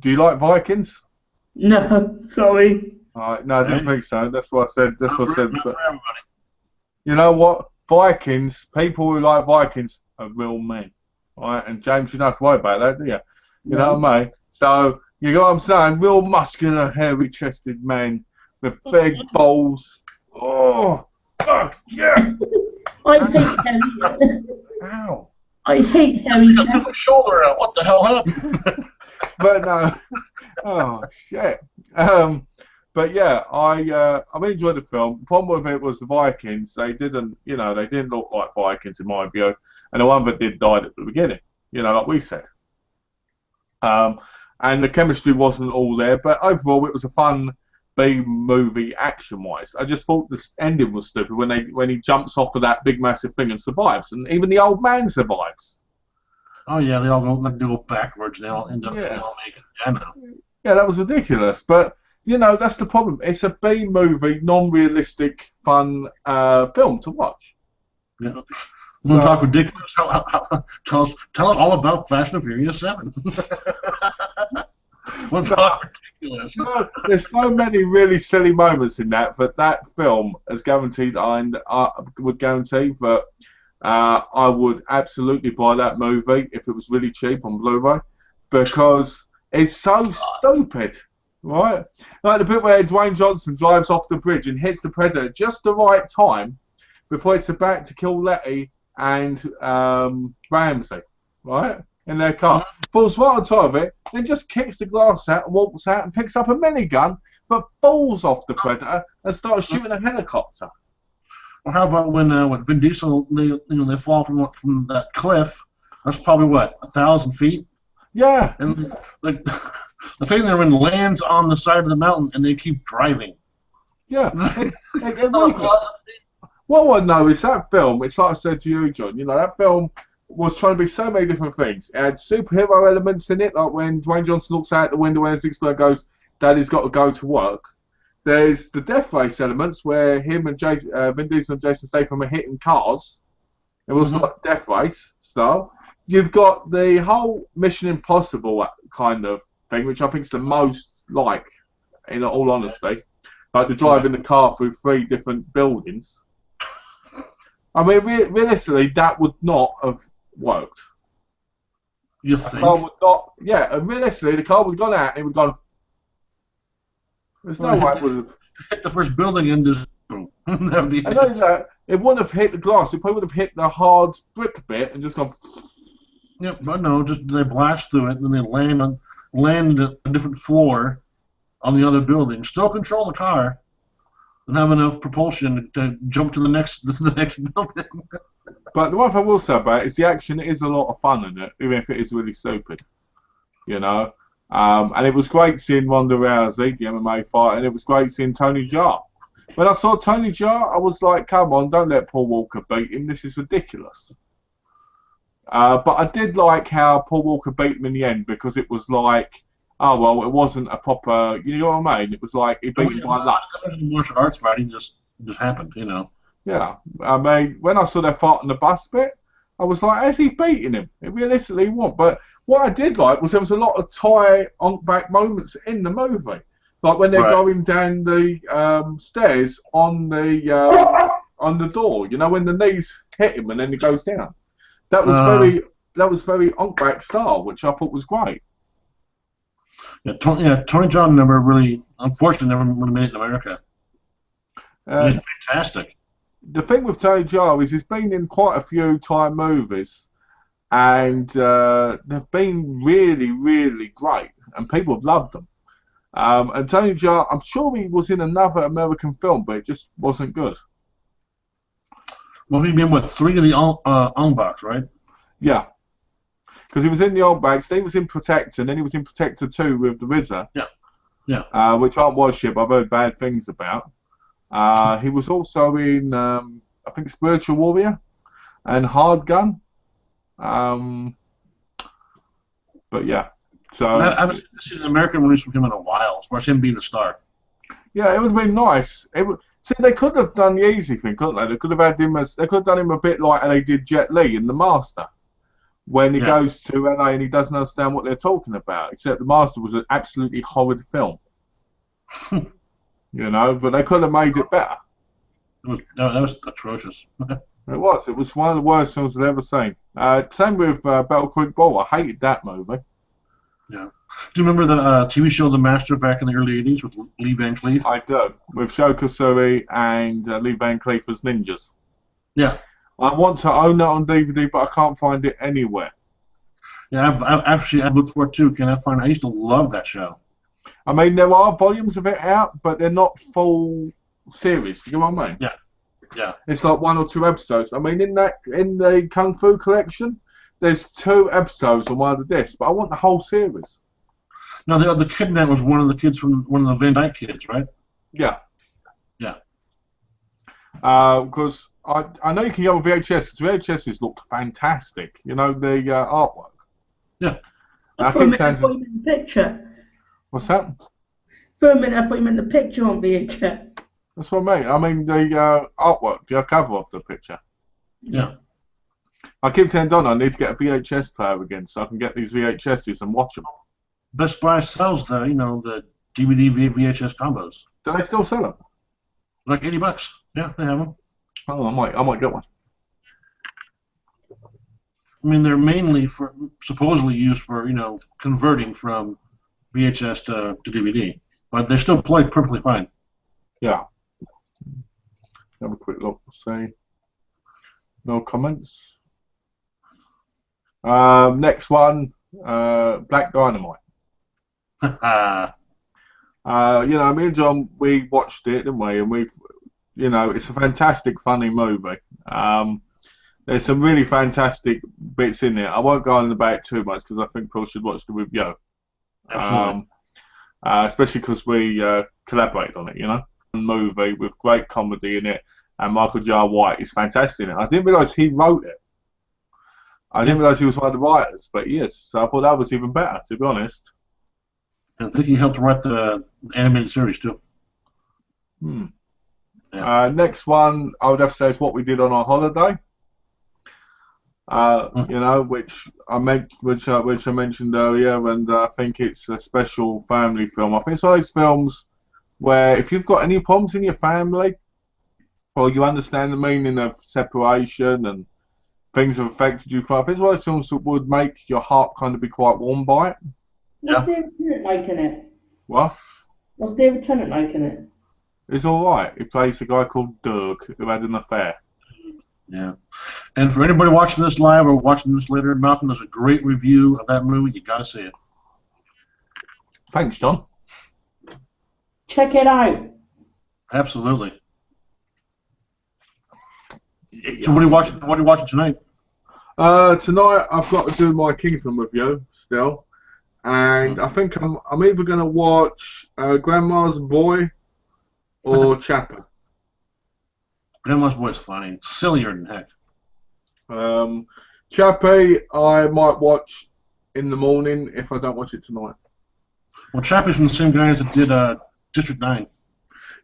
Do you like Vikings?
No, sorry.
No, I didn't think so. That's what I said. That's what I said.
Not
But
for everybody.
you know what? Vikings, people who like Vikings are real men. Right? And James, you don't have to worry about that, do you? You know what I mean? So, you know what I'm saying? Real muscular, hairy-chested men with big balls. Oh, fuck, yeah!
I hate hairy.
Ow.
I hate
He
hairy.
got through his shoulder out. What the hell happened?
But no. Oh, shit. But yeah, I really enjoyed the film. The problem with it was the Vikings. They didn't look like Vikings in my view, and the one that did died at the beginning. Like we said. And the chemistry wasn't all there, but overall it was a fun B-movie action-wise. I just thought the ending was stupid when he jumps off of that big massive thing and survives, and even the old man survives.
Oh yeah, they go backwards. They all end up.
Yeah.
They all make it. I know.
Yeah, that was ridiculous. But that's the problem. It's a B-movie, non-realistic, fun film to watch.
Yeah. We'll talk ridiculous. Tell us all about Fast and Furious 7. We'll talk ridiculous.
There's so many really silly moments in that film is guaranteed, and I would guarantee that I would absolutely buy that movie if it was really cheap on Blu-ray, because it's so stupid, right? Like the bit where Dwayne Johnson drives off the bridge and hits the Predator just the right time before it's about to kill Letty and Ramsey, right? In their car. Falls right on top of it, then just kicks the glass out and walks out and picks up a minigun, but falls off the Predator and starts shooting a helicopter.
Well, how about when Vin Diesel they fall from that cliff? That's probably what, 1,000 feet.
Yeah.
And like the thing they're in lands on the side of the mountain and they keep driving.
Yeah. What I know is that film, it's like I said to you, John, that film was trying to be so many different things. It had superhero elements in it, like when Dwayne Johnson looks out the window and Zigzberg goes, Daddy's got to go to work. There's the death race elements where him and Vin Diesel and Jason Statham are hitting cars. It was like death race style. You've got the whole Mission Impossible kind of thing, which I think is the most in all honesty. Like the driving the car through 3 different buildings. I mean, realistically, that would not have worked.
You
The
think?
car would not. Yeah, and realistically, the car would have gone out and it would have gone. There's no way it would have.
Hit the first building and just boom. That'd be
I know that it wouldn't have hit the glass. It probably would have hit the hard brick bit and just gone.
Yep, but no, just they blast through it and they land at a different floor on the other building. Still control the car and have enough propulsion to jump to the next building.
But the one thing I will say about it is the action is a lot of fun in it, even if it is really stupid. And it was great seeing Ronda Rousey, the MMA fight, and it was great seeing Tony Jaa. When I saw Tony Jaa, I was like, come on, don't let Paul Walker beat him. This is ridiculous. But I did like how Paul Walker beat him in the end, because it was like, oh, well, it wasn't a proper, you know what I mean? It was like he beat him by luck.
Martial arts fighting just happened,
Yeah. I mean, when I saw their fight on the bus bit, I was like, how's he beating him? It realistically won't. But what I did like was there was a lot of Thai on-back moments in the movie. Like when they're going down the stairs on the door, when the knees hit him and then he goes down. That was very on-back style, which I thought was great.
Tony Jaa unfortunately never really made it in America. He's fantastic.
the thing with Tony Jaa is he's been in quite a few Thai movies, and they've been really, really great, and people have loved them. And Tony Jaa, I'm sure he was in another American film, but it just wasn't good.
Well, he'd been with 3 of the Ong Baks, right?
Yeah. Because he was in the Old Bags, then he was in Protector, and then he was in Protector 2 with the RZA.
Yeah.
Which I haven't watched yet, but I've heard bad things about. He was also in, I think, Spiritual Warrior and Hard Gun. But yeah. So
I haven't seen an American release from him in a while, as far as him being the star.
yeah, it would have been nice. See, they could have done the easy thing, couldn't they? They could have had him as they could have done him a bit like how they did Jet Li in The Master, when he goes to LA and he doesn't understand what they're talking about. Except The Master was an absolutely horrid film, you know. But they could have made it better.
That was atrocious.
It was. It was one of the worst films I've ever seen. Same with Battle Creek Ball. I hated that movie.
Yeah. Do you remember the TV show The Master back in the early 80s with Lee Van Cleef?
I do. With Shoko Suri and Lee Van Cleef as ninjas.
Yeah.
I want to own that on DVD, but I can't find it anywhere.
Yeah, I've looked for it too. I used to love that show.
I mean, there are volumes of it out, but they're not full series. Do you know what I mean?
Yeah. Yeah.
It's like 1 or 2 episodes. I mean, in the Kung Fu collection, there's 2 episodes on one of the discs, but I want the whole series.
Now, the kid in that was one of the kids from one of the Van Dyke kids, right?
Yeah.
Yeah.
Because I know you can get on VHS. VHSs look fantastic. You know, the artwork.
Yeah.
I
For a minute, I
keep
thought
saying...
you meant the picture.
What's that?
For a minute, I thought you meant the picture on VHS.
That's what I mean. I mean, the artwork, the cover of the picture.
Yeah.
I keep telling Don I need to get a VHS player again so I can get these VHSs and watch them.
Best Buy sells the DVD VHS combos.
Do they still sell them?
Like $80. Yeah, they have them.
Oh, I might get one.
I mean, they're mainly supposedly used for converting from VHS to DVD, but they still play perfectly fine.
Yeah. Have a quick look. See. No comments. Next one, Black Dynamite. Me and John, we watched it, didn't we? And it's a fantastic, funny movie. There's some really fantastic bits in it. I won't go on about it too much because I think people should watch the review.
Absolutely.
Especially because we collaborated on it, A movie with great comedy in it, and Michael J. White is fantastic in it. I didn't realise he wrote it. I didn't realise he was one of the writers, but yes, so I thought that was even better, to be honest.
I think he helped write the animated series too.
Yeah. Next one, I would have to say, is What We Did on Our Holiday. Which I mentioned earlier, and I think it's a special family film. I think it's one of those films where if you've got any problems in your family, or you understand the meaning of separation and things have affected you, I think it's one of those films that would make your heart kind of be quite warm by it.
What's David Tennant like in it?
What?
What's David Tennant like in it?
It's alright. He plays a guy called Doug who had an affair.
Yeah. And for anybody watching this live or watching this later, Malcolm does a great review of that movie. You got to see it.
Thanks, John.
Check it out.
Absolutely. So what are you watching? What are you watching tonight?
Tonight I've got to do my Kingsman review still, and I think I'm either going to watch Grandma's Boy or Chapper.
Grandma's Boy's funny. Sillier than heck.
Chappie I might watch in the morning if I don't watch it tonight.
Well, Chappie's from the same guys that did District 9.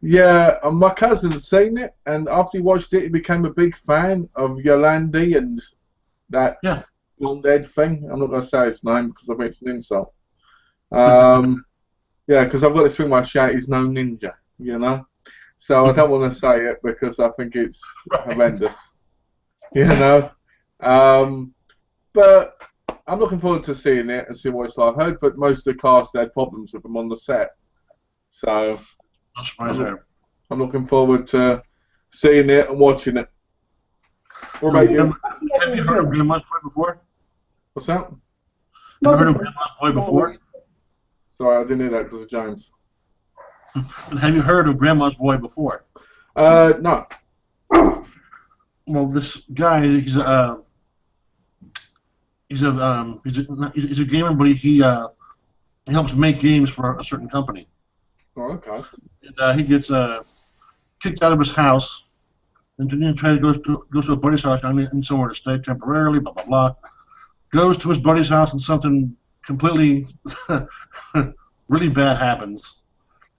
Yeah, my cousin had seen it, and after he watched it, he became a big fan of Yolandi and that blonde-head thing. I'm not going to say his name because I think it's an insult. Yeah, because I've got this thing where I shout he's no ninja, So I don't want to say it because I think it's horrendous, But I'm looking forward to seeing it and seeing what it's like. I heard that most of the cast had problems with them on the set, so
No surprise there.
I'm looking forward to seeing it and watching it. What about you?
Have you heard of Grandma's Boy before?
What's that?
Have you heard of Grandma's Boy before?
Sorry, I didn't hear that because of James.
Have you heard of Grandma's Boy before?
No.
Well, this guy, he's a gamer, but he helps make games for a certain company.
Oh, okay.
And he gets kicked out of his house, and then tries to goes to a buddy's house. I need somewhere to stay temporarily. Blah blah blah. Goes to his buddy's house, and something completely really bad happens.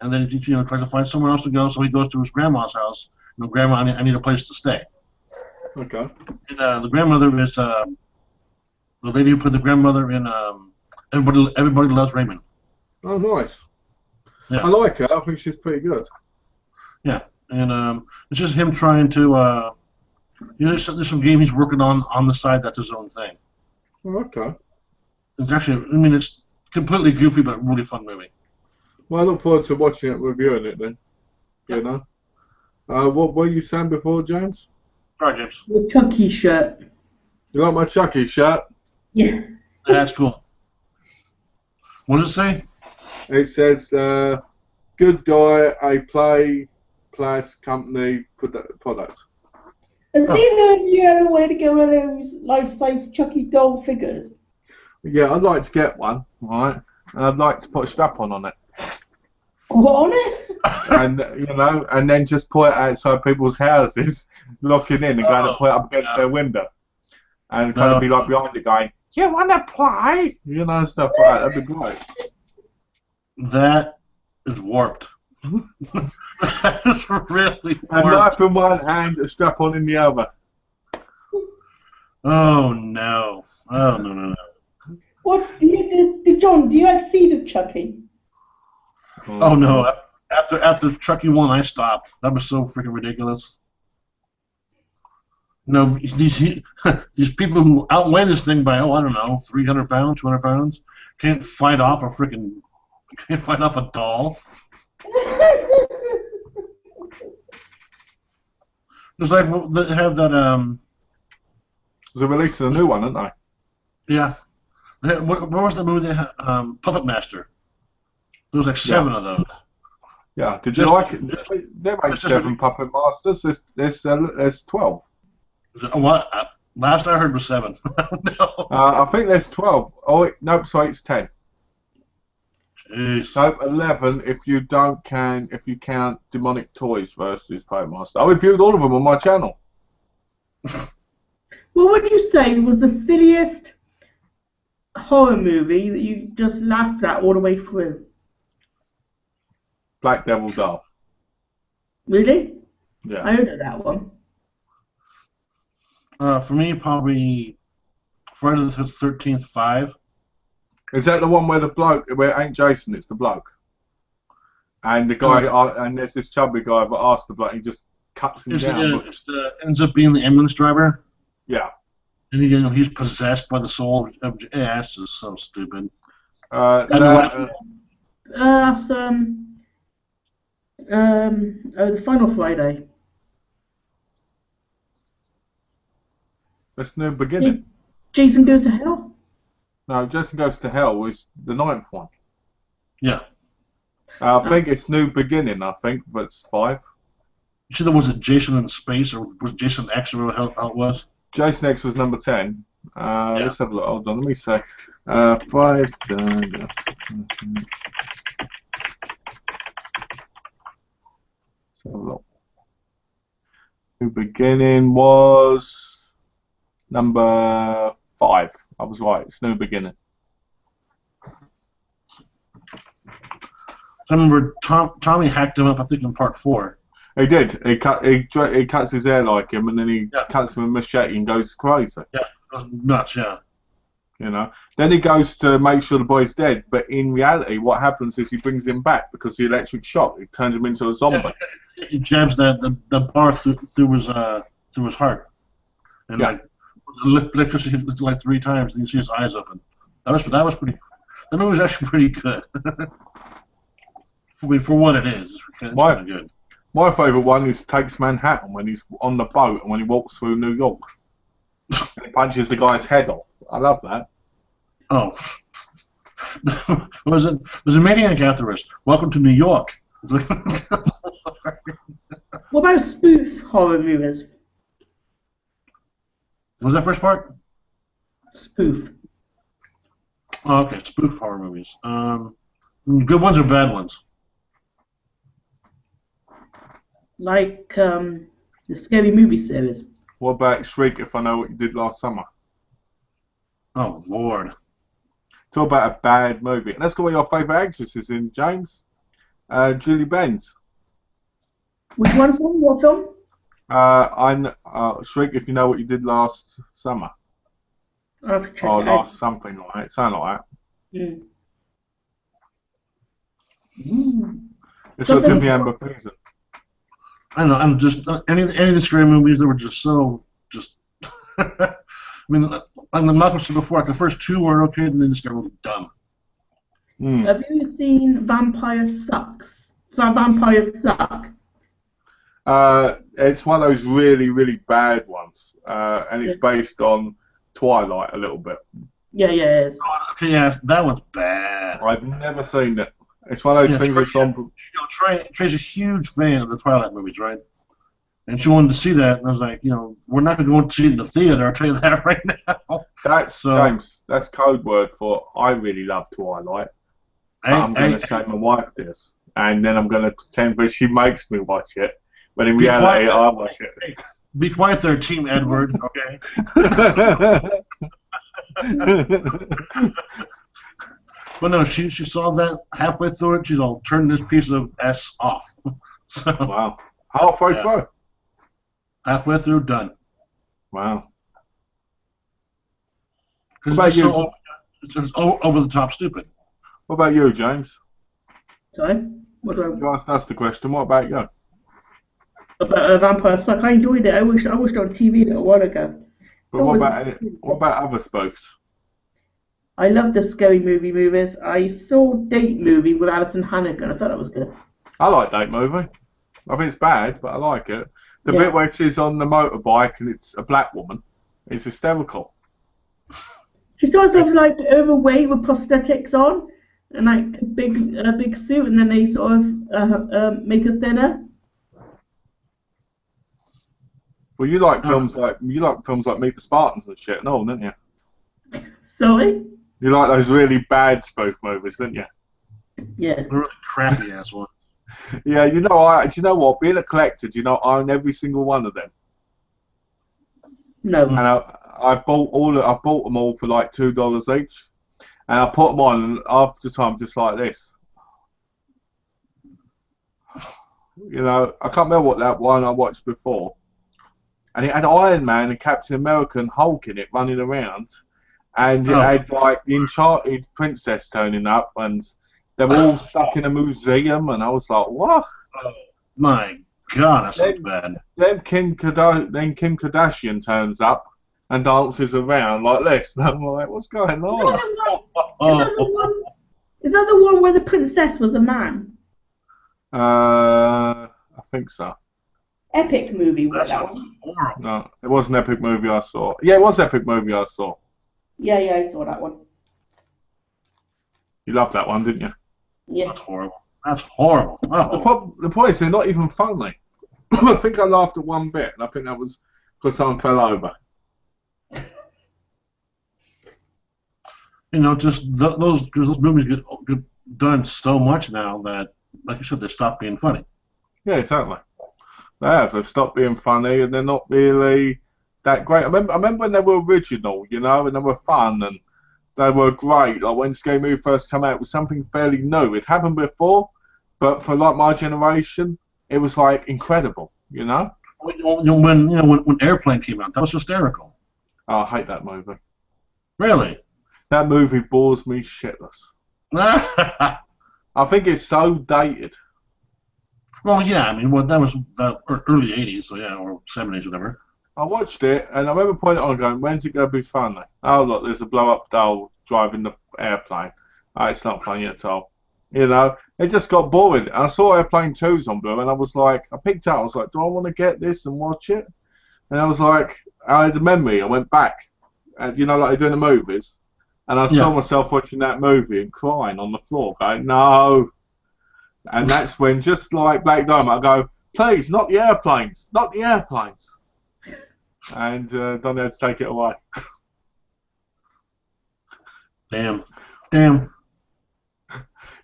And then tries to find somewhere else to go. So he goes to his grandma's house. Grandma, I need a place to stay.
Okay.
And the grandmother is the lady who put the grandmother in Everybody Loves Raymond.
Oh, nice.
Yeah.
I like her. I think she's pretty good.
Yeah, and it's just him trying to. There's some game he's working on the side that's his own thing.
Oh, okay.
It's actually, it's completely goofy but really fun movie.
Well, I look forward to watching it, reviewing it then. You know. What were you saying before, James?
Sorry, James.
The Chucky shirt.
You like my Chucky shirt?
Yeah.
That's cool. What does it say?
It says, "Good guy, a play, plus company product."
Has either of you ever wanted to get one of those life-size Chucky doll figures?
Yeah, I'd like to get one, right? And I'd like to put a strap on it.
What on it?
And and then just put it outside people's houses, locking in and going to put it up against their window, and kind of be like behind it, going, "You want to play?" Stuff like that. That'd be great.
That is warped. That is really warped.
A knife in one hand, a strap on in the other.
Oh no! Oh no!
What? John, do you like Seed of Chucky?
Oh no! After Chucky 1, I stopped. That was so freaking ridiculous. These people who outweigh this thing by 300 pounds, 200 pounds, can't fight off a doll. It's like they have that.
They're releasing a new one, aren't they?
Yeah. What was the movie they had? Puppet Master. There was like 7 of those.
Yeah. Did you like it? There ain't 7 Puppet Masters. There's 12.
What? Last I heard was 7. No.
I think there's 12. Oh, nope. Sorry, it's 10.
Jeez.
Nope, 11 if you count Demonic Toys versus Puppet Master. I reviewed all of them on my channel.
What would you say was the silliest horror movie that you just laughed at all the way through?
Black Devil Doll.
Really?
Yeah.
I don't know that one.
For me, probably Friday the 13th 5.
Is that the one where it ain't Jason, it's the bloke? And the guy, and there's this chubby guy that asks the bloke, he just cuts him down.
Ends up being the ambulance driver.
Yeah.
And he's possessed by the soul of. Yeah, it's just so stupid.
That's the Final Friday.
That's New Beginning.
Jason Goes to Hell?
No, Jason Goes to Hell was the 9th one.
Yeah.
I think it's New Beginning, that's 5.
You said there was a Jason in Space, or was Jason X, or how it was?
Jason X was number 10. Let's have a look. Hold on, let me say. 5. Let's have a look. New Beginning was number 5. I was right. It's New Beginning.
I remember Tommy hacked him up, I think, in part 4.
He did. He cuts his hair like him, and then he cuts him with a machete and goes crazy.
Yeah, it was nuts. Yeah.
Then he goes to make sure the boy's dead, but in reality, what happens is he brings him back because the electric shock. It turns him into a zombie.
Yeah, he jabs the bar through his heart, and like electricity hits like 3 times, and you see his eyes open. That was pretty. That movie was actually pretty good. For what it is, it's kind of good.
My favourite one is Takes Manhattan when he's on the boat and when he walks through New York. And he punches the guy's head off. I love that.
Oh. was it Maniac afterwards? Welcome to New York.
What about spoof horror movies?
What was that first part?
Spoof.
Oh, okay, spoof horror movies. Good ones or bad ones?
Like the Scary Movie series.
What about Shriek If I Know What You Did Last Summer?
Oh, Lord.
Talk about a bad movie. And let's go where your favourite actress is in, James. Julie Benz.
Which one's on? What film?
Shriek If You Know What You Did Last Summer.
I'll have to check
Or
it out.
last something like that. Sound like that.
Mm.
It's got
Something-
Timmy Amber Thiessen.
I don't know. I'm just any of the scary movies that were just so just. I mean, I'm not said before. Like the first two were okay, then they just got really dumb.
Mm.
Have you seen Vampires Sucks? Vampires Suck.
It's one of those really, really bad ones, and it's based on Twilight a little bit.
Yeah, it is.
Okay, yeah, that one's bad.
I've never seen it. It's one of those things that's on.
Trey's a huge fan of the Twilight movies, right? And she wanted to see that, and I was like, we're not going to go and see it in the theater. I'll tell you that right now.
That's James. That's code word for I really love Twilight. But I'm going to say my wife this, and then I'm going to pretend that she makes me watch it. But in reality, I watch it.
Be quiet there, Team Edward. Okay. But no, she saw that halfway through it. She's all turned this piece of S off. So
Wow. Halfway through.
halfway through, done.
Wow.
Because
What
it's
about
just so it's over the top stupid.
What about you, James?
Sorry? What do
You asked us the question. What about you?
about Vampire Suck? I enjoyed it. I watched it on TV a little while ago.
But what about other spoofs?
I love the Scary Movie movies. I saw Date Movie with Alison Hannigan. I thought that was good.
I like Date Movie. I think it's bad, but I like it. The
Yeah.
bit where she's on the motorbike and it's a black woman is hysterical.
She starts off like overweight with prosthetics on and like a big suit, and then they sort of make her thinner.
Well, you like films like Meet the Spartans and shit, no, didn't you?
Sorry?
You like those really bad spoof movies, didn't you?
Yeah.
A really crappy ass one.
Yeah, do you know what? Being a collector, I own every single one of them.
No.
And I bought them all for like $2 each, and I put them on, and after time just like this. I can't remember what that one I watched before, and it had Iron Man and Captain America and Hulk in it running around, and it had like the Enchanted Princess turning up, and they were all stuck in a museum, and I was like, what?
Oh, my God, that sounds bad.
Then Kim Kardashian turns up and dances around like this, and I'm like, what's going on?
Is that the one where the princess was a man?
I think so.
Epic movie,
That
was that
sounds
one?
horrible.
No, it was an epic movie I saw. Yeah, it was an epic movie I saw.
Yeah, I saw that one.
You loved that one, didn't you?
Yeah.
That's horrible. That's horrible.
The point is, they're not even funny. I think I laughed at one bit, and I think that was because someone fell over.
Just those movies get done so much now that, like you said, they stop being funny.
Yeah, exactly. They've stopped being funny, and they're not really that great. I remember when they were original, and they were fun, and they were great. Like when Scary Movie first came out, it was something fairly new. It happened before, but for like my generation, it was like incredible.
When Airplane came out, that was hysterical.
Oh, I hate that movie.
Really?
That movie bores me shitless. I think it's so dated.
Well, yeah. I mean, that was the early '80s, so yeah, or '70s, whatever.
I watched it, and I remember pointing on going, when's it going to be funny? Oh, look, there's a blow-up doll driving the airplane. Oh, it's not funny at all. You know, it just got boring. And I saw Airplane 2's on Blue, and I was like, I picked out. I was like, do I want to get this and watch it? And I was like, I had a memory. I went back, and you know, like they do in the movies, and I saw myself watching that movie and crying on the floor, going, no. And that's when, just like Black Diamond, I go, please, not the airplanes, not the airplanes. And Donnie had to take it away.
Damn.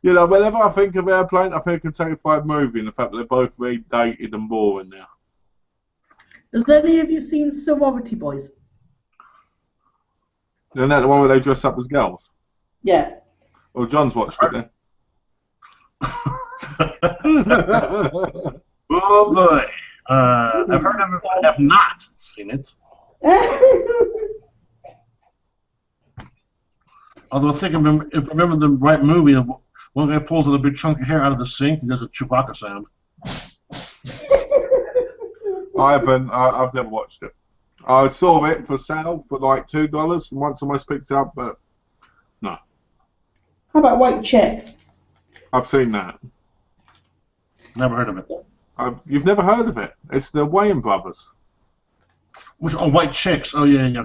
You know, whenever I think of Airplane, I think of Terrified movie, and the fact that they're both really dated and boring now.
Has any of you seen Sorority Boys?
Isn't that the one where they dress up as girls?
Yeah.
Well, John's watched it then.
Oh boy. I've heard of it, but I have not seen it. Although I think if I remember the right movie, one guy pulls out a big chunk of hair out of the sink and does a Chewbacca sound.
I've never watched it. I saw it for sale for like $2 and once almost picked it up, but no.
How about White Chicks?
I've seen that.
Never heard of it.
You've never heard of it? It's the Wayans brothers.
Which White Chicks? Oh yeah.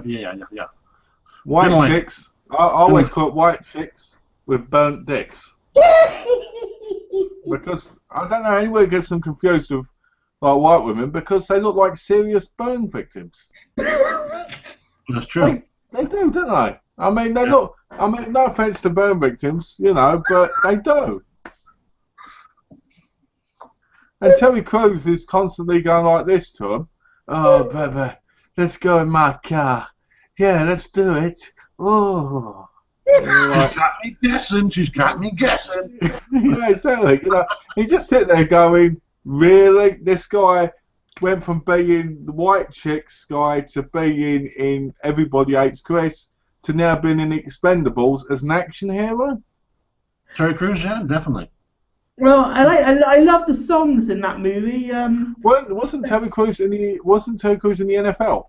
White Chicks. I always call it White Chicks with burnt dicks. Because I don't know, anyone gets them confused with like white women because they look like serious burn victims.
That's true.
They do, don't they? I mean, they look. I mean, no offense to burn victims, you know, but they do. And Terry Crews is constantly going like this to them. Oh, baby, let's go in my car. Yeah, let's do it. Oh.
She's got me guessing.
Yeah, exactly. You know, he just sit there going, really? This guy went from being the White Chicks guy to being in Everybody Hates Chris to now being in Expendables as an action hero?
Terry Crews, yeah, definitely.
Well, I love the songs in that movie.
Wasn't Terry Crews in the NFL?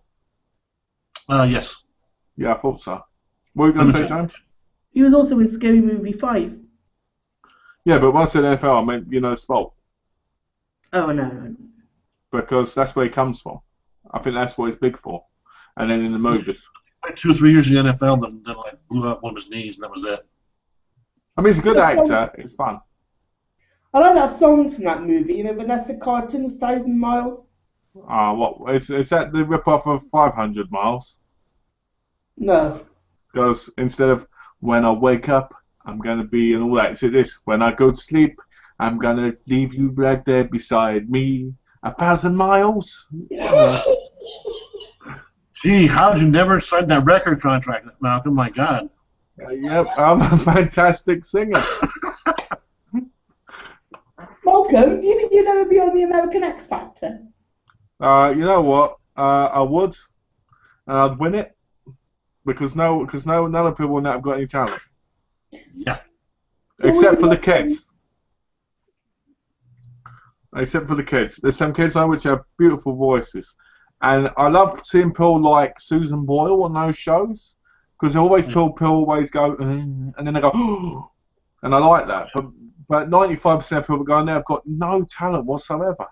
Yes.
Yeah, I thought so. What were you going to say, James?
He was also in Scary Movie 5.
Yeah, but when I said NFL, I meant, you know, sport.
Oh, no.
Because that's where he comes from. I think that's what he's big for. And then in the movies.
Like 2 or 3 years in the NFL, then like blew out one of his knees, and that was it.
I mean, he's a good actor. It's fun.
I like that song from that movie, you know, Vanessa Carlton's 1,000 Miles.
What? Is that the rip-off of 500 Miles?
No.
Because instead of when I wake up, I'm going to be and all that. So this, when I go to sleep, I'm going to leave you right there beside me. 1,000 miles? Yeah.
Gee, how did you never sign that record contract, Malcolm? My God.
Yep, I'm a fantastic singer.
Malcolm, do you think you'd ever be on the American X Factor?
You know what? I would. And I'd win it. Because none of the people now have got any talent.
Yeah.
Except for the kids. Except for the kids. There's some kids which have beautiful voices. And I love seeing people like Susan Boyle on those shows. Because people always go, and then they go, oh, and I like that. But 95% of people going there have got no talent whatsoever.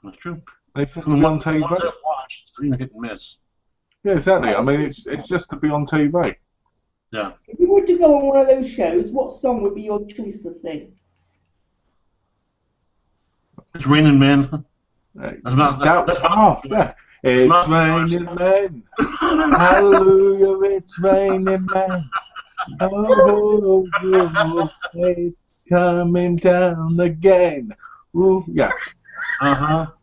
That's true.
And it's just to be on TV.
Watched, so you hit and miss.
Yeah, exactly. I mean, it's just to be on TV.
Yeah.
If you were to go on one of those shows, what song would be your choice to sing?
It's Raining Men.
Yeah.
It's
raining men. Hallelujah, it's raining men. Oh, it's coming down again. Ooh, yeah.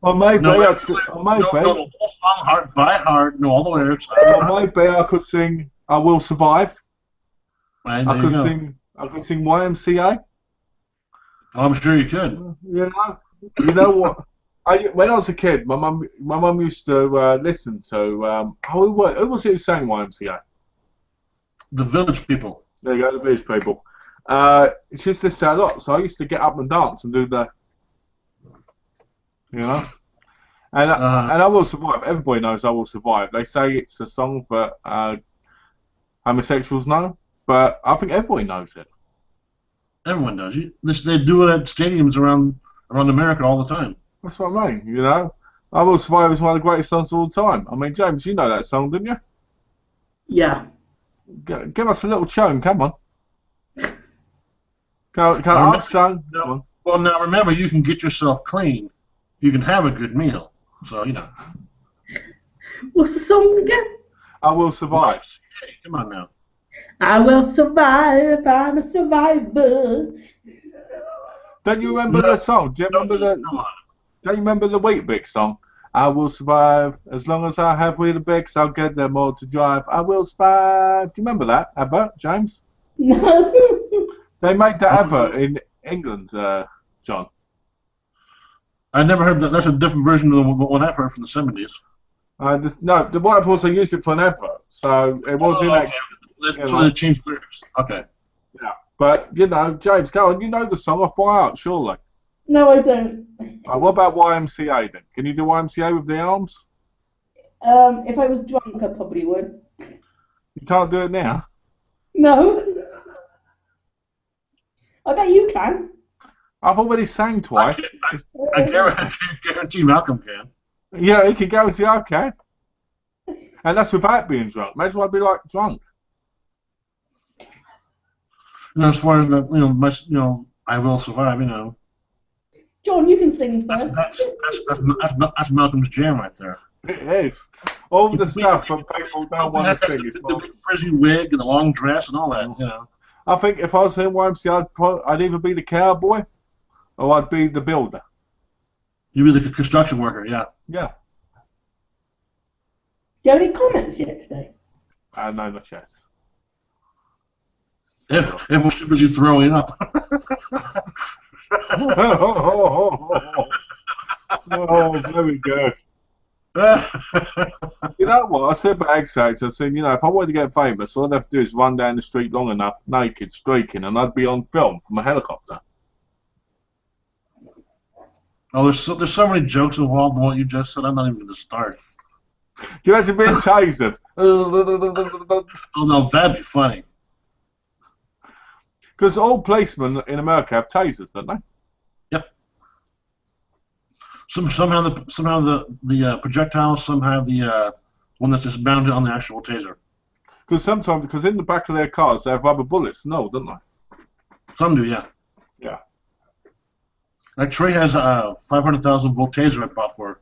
Or maybe
the whole song heart by heart, know all the lyrics.
Or maybe I could sing "I Will Survive."
I
could sing YMCA.
I'm sure you could.
You know what? When I was a kid, my mum used to listen to who was it who sang YMCA?
The Village People.
There you go, the Village People. She used to listen to a lot, so I used to get up and dance and do the. You know, and I Will Survive. Everybody knows I Will Survive. They say it's a song that homosexuals know, but I think everybody knows it.
Everyone does. They do it at stadiums around America all the time.
That's what I mean, you know. I Will Survive is one of the greatest songs of all time. I mean, James, you know that song, didn't you?
Yeah.
Give us a little tune, come on. I've sung. Come on.
Well, now remember, you can get yourself clean. You can have a good meal. So, you know.
What's the song again?
I Will Survive.
Hey, come on now.
I will survive. I'm a survivor.
Don't you remember the song? Do you remember
Come on.
Don't you remember the Weet-Bix song? I will survive as long as I have Weet-Bix. I'll get them all to drive. I will survive. Do you remember that, Albert, James?
No.
They made that advert in England, John.
I never heard that. That's a different version of the one I've heard from the 70s.
No, the White Horse, they used it for an advert, so it was in that.
So they changed lyrics. Okay.
Yeah, but you know, James, go on. You know the song off by heart, surely.
No, I don't.
What about YMCA then? Can you do YMCA with the arms?
If I was drunk, I probably would.
You can't do it now.
No. I bet you can.
I've already sang twice.
I guarantee Malcolm can.
Yeah, he can go and say, okay. And that's without being drunk. Imagine what I'd be like drunk.
You know, as far as the, I Will Survive. You know.
John, you can sing first.
That's Malcolm's jam right there.
It is. All the stuff that people don't want to sing is
the big frizzy wig and the long dress and all that. You know.
I think if I was in YMCA, I'd either be the cowboy or I'd be the builder.
You'd be the construction worker, yeah.
Yeah.
Do you have any comments yet today?
No, not yet.
If we're too busy throwing up.
Oh, very good. You know what? I said about excites. I said, if I wanted to get famous, all I'd have to do is run down the street long enough, naked, streaking, and I'd be on film from a helicopter.
Oh, there's so many jokes involved in what you just said. I'm not even going to start.
Do you imagine being tasered?
Oh no, that'd be funny.
Because all policemen in America have tasers, don't they?
Yep. Somehow the projectiles, somehow the one that's just mounted on the actual taser.
Because in the back of their cars they have rubber bullets, don't they?
Some do, yeah.
Yeah.
Like Trey has a 500,000 volt taser I bought for her.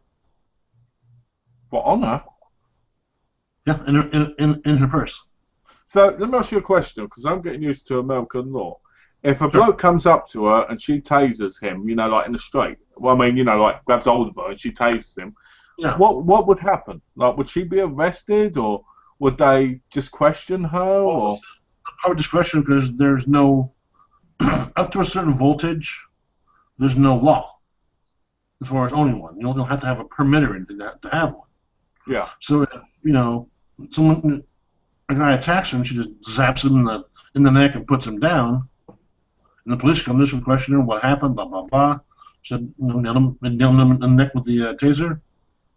What, on her?
Yeah, in her purse.
So let me ask you a question, because I'm getting used to American law. If a bloke comes up to her and she tasers him, like in the street, well, I mean, like grabs hold of her and she tasers him,
yeah.
What would happen? Like, would she be arrested, or would they just question her? Or
I would just question because there's no up to a certain voltage. There's no law as far as owning one. You don't have to have a permit or anything to have one.
Yeah.
So if a guy attacks him, she just zaps him in the neck and puts him down. And the police come to question her, what happened, blah blah blah. Said, nailed him in the neck with the taser.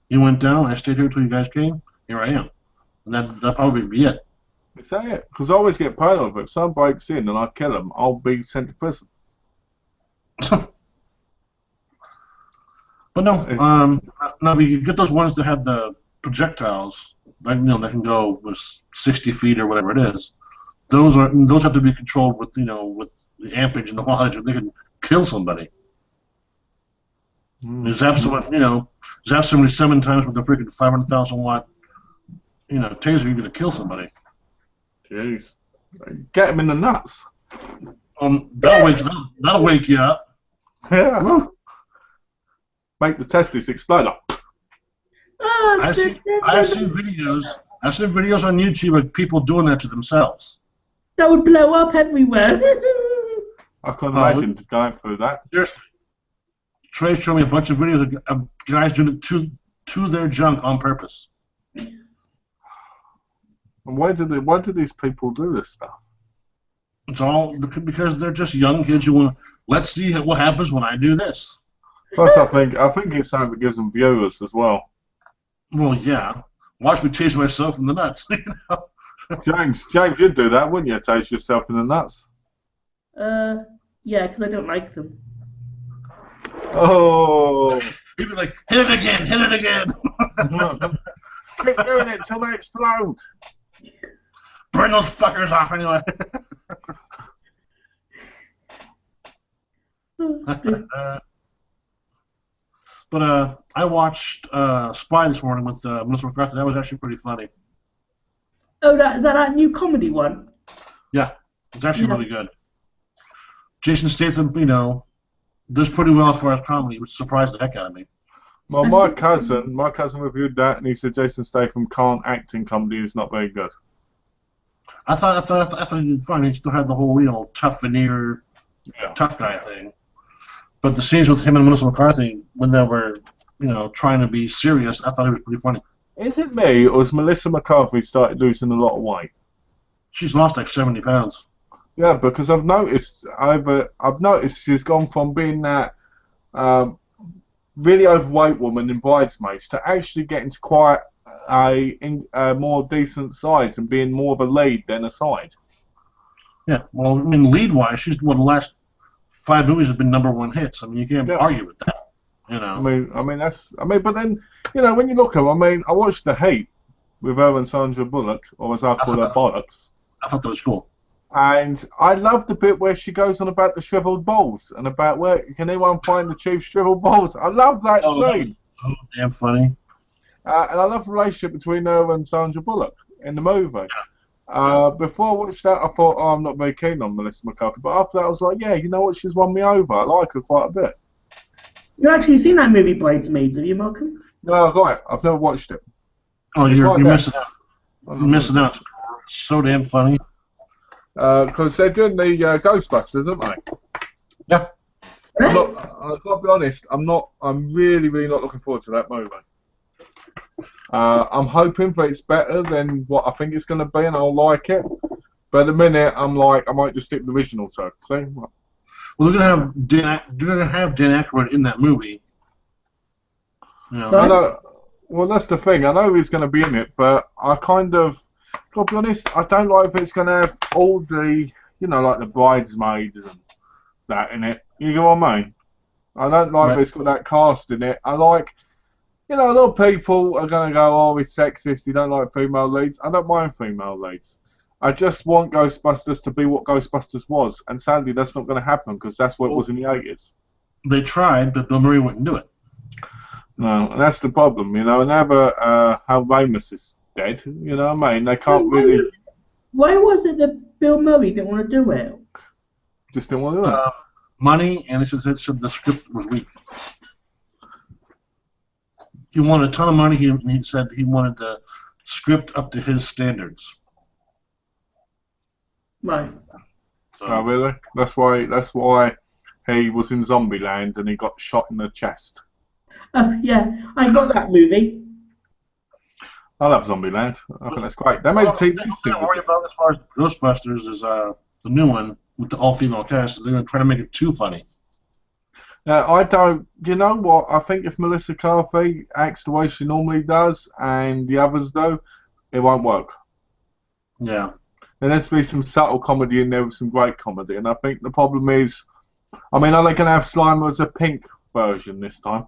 He went down. I stayed here until you guys came. Here I am. And that'll probably be it.
Is that it? Because I always get paranoid. If someone breaks in and I kill them, I'll be sent to prison.
But no, if you get those ones that have the projectiles, that can go with 60 feet or whatever it is. Those have to be controlled with with the ampage and the wattage. They can kill somebody. Zap somebody 7 times with a freaking 500,000 watt taser. You're gonna kill somebody.
Jeez, get him in the nuts.
That'll wake you up.
Yeah.
Woo.
Make the testes explode.
I've seen videos on YouTube of people doing that to themselves.
That would blow up everywhere.
I can't imagine going through that.
Seriously. Trey showed me a bunch of videos of guys doing it to their junk on purpose.
And why do these people do this stuff?
It's all because they're just young kids who want to, let's see what happens when I do this.
Plus, I think it's something that gives them viewers as well.
Well, yeah. Watch me tase myself in the nuts.
James, you'd do that, wouldn't you? Tase yourself in the nuts.
Yeah, because I don't like them.
Oh.
People are like, hit it again, hit it again.
Keep doing it till they explode.
Burn those fuckers off anyway. But I watched Spy this morning with Melissa McCarthy. That was actually pretty funny.
Oh, is that new comedy one?
Yeah, it's actually really good. Jason Statham, does pretty well as far as comedy, which surprised the heck out of me.
Well, my cousin reviewed that, and he said Jason Statham can't act in comedy. He's not very good.
I thought he did fine. He still had the whole tough veneer, tough guy thing. But the scenes with him and Melissa McCarthy, when they were, trying to be serious, I thought it was pretty funny.
Is it me, or has Melissa McCarthy started losing a lot of weight?
She's lost like 70 pounds.
Yeah, because I've noticed she's gone from being that really overweight woman in Bridesmaids to actually getting to quite a more decent size and being more of a lead than a side.
Yeah, well, I mean, lead-wise, she's one of the last 5 movies have been #1 hits. I mean, you can't argue with that.
But then, when you look at her, I watched The Heat with her and Sandra Bullock, or as I call her, Bollocks.
I thought that was cool.
And I love the bit where she goes on about the shriveled balls and about where can anyone find the chief shriveled balls. I love that scene.
Oh, damn funny.
And I love the relationship between her and Sandra Bullock in the movie. Before I watched that, I thought, I'm not very keen on Melissa McCarthy. But after that, I was like, yeah, you know what? She's won me over. I like her quite a bit.
You've actually seen that movie Bridesmaids, have you, Malcolm?
No, right. I've never watched it.
Oh, you're missing out. You're missing out. It's so damn funny.
Because they're doing the Ghostbusters, aren't they?
Yeah.
I've got to be honest, I'm really, really not looking forward to that movie. I'm hoping that it's better than what I think it's going to be, and I'll like it. But at the minute, I'm like, I might just stick with the original. So, see.
Well, they're gonna have Dan Aykroyd in that movie.
I know. Well, that's the thing. I know he's going to be in it, but I kind of, to be honest, I don't like if it's going to have all the, like the bridesmaids and that in it. You know what I mean? I don't like if it's got that cast in it. I like, a lot of people are going to go, oh, he's sexist, you don't like female leads. I don't mind female leads. I just want Ghostbusters to be what Ghostbusters was, and sadly that's not going to happen because that's what it was in the 80s.
They tried, but Bill Murray wouldn't do it.
No, and that's the problem, Now how Ramus is dead, you know what I mean? They can't really...
Why was it that Bill Murray didn't want to do it?
Just didn't want to do it.
Money, and it said the script was weak. He wanted a ton of money, he said he wanted the script up to his standards.
Right.
So,
oh, really? That's why he was in Zombieland and he got shot in the chest.
Oh, yeah. I got that movie.
I love Zombieland. I think that's great. They made a TV series.
What I'm worried about as far as Ghostbusters is the new one with the all-female cast. They're going to try to make it too funny.
I don't... You know what? I think if Melissa McCarthy acts the way she normally does and the others do, it won't work.
Yeah.
There needs to be some subtle comedy in there with some great comedy. And I think the problem is... are they going to have Slimer as a pink version this time?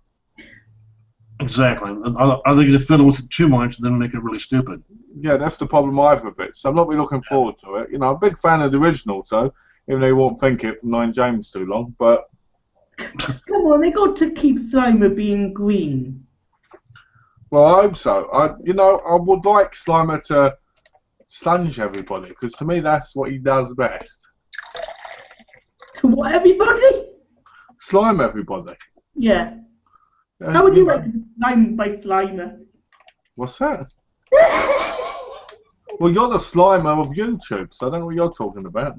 Exactly. Are they going to fiddle with it too much and then make it really stupid?
Yeah, that's the problem I have with it. So I'm not really looking forward to it. I'm a big fan of the original, so even though you won't think it from Nine James too long, but...
Come on, they got to keep Slimer being green.
Well, I hope so. I would like Slimer to slunge everybody, because to me that's what he does best.
To what, everybody?
Slime everybody.
Yeah. How would you like to be slimed by Slimer?
What's that? Well, you're the Slimer of YouTube, so I don't know what you're talking about.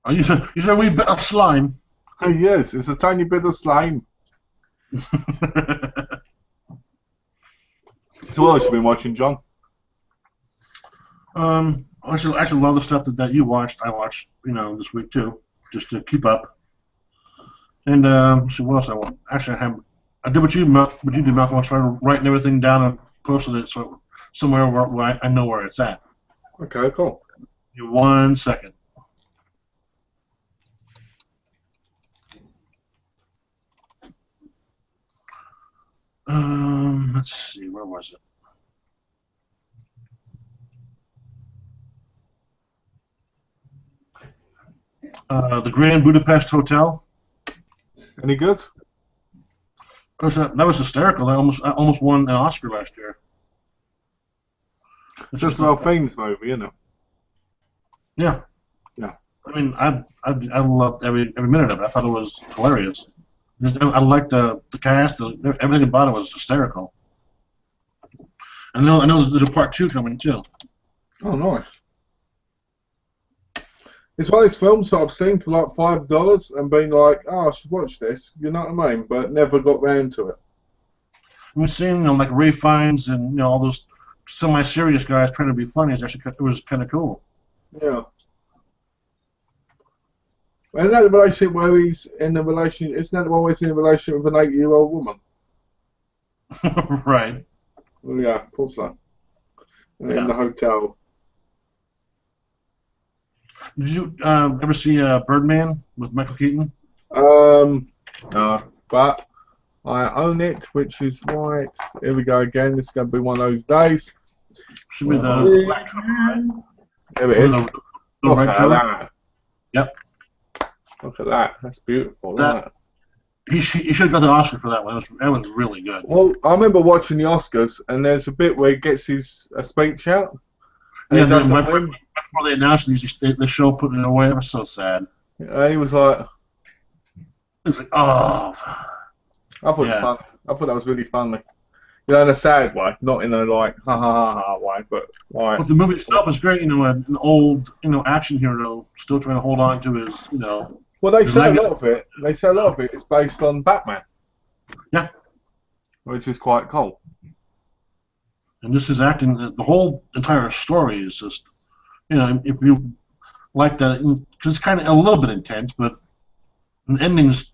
You said a wee bit of slime?
Yes, it's a tiny bit of slime. So what else you been watching, John?
I actually love the stuff that you watched. I watched, this week too, just to keep up. And let's see what else I want. Actually, I did what you did, Malcolm. I started writing everything down and posted it somewhere where I know where it's at.
Okay, cool.
Give me 1 second. Let's see, where was it? The Grand Budapest Hotel.
Any good?
Of course, that was hysterical. That almost won an Oscar last year.
It's just an famous movie, isn't it?
Yeah.
Yeah.
I mean, I loved every minute of it. I thought it was hilarious. I liked the cast. Everything about it was hysterical. I know there's a part 2 coming too.
Oh, nice. It's one of those films that I've seen for like $5 and been like, oh, I should watch this. You know what I mean? But never got round to it.
We've seen, like Ray Fiennes and all those semi-serious guys trying to be funny. It was kind of cool.
Yeah. Isn't that the relationship where he's in a relationship? Isn't that the one where he's in a relationship with an 80-year-old woman?
Right.
Well, yeah, of course so. In
Yeah.
the hotel.
Did you ever see Birdman with Michael Keaton?
No, but I own it, which is right. Here we go again. This is going to be one of those days.
Should be the black cover, right?
There it is.
The
Look
red
at
cover?
that.
Yep.
Look at that. That's beautiful.
That- He should have got the Oscar for that one. That was really good.
Well, I remember watching the Oscars, and there's a bit where he gets his speech out. And
Yeah,
he doesn't
right
win.
before they announced the show putting it away, that was so sad.
And he was like,
It was like, oh.
I thought it was
Yeah.
funny. I thought that was really funny. You know, in a sad way, not in a like ha ha ha ha way, but like.
But the movie itself is great. An old action hero still trying to hold on to his
Well, they
his
say a
legacy.
lot of it. They say a lot of it is based on Batman.
Yeah.
Which is quite cool.
And just his acting, the whole entire story is just, if you like that, because it's kind of a little bit intense, but the ending's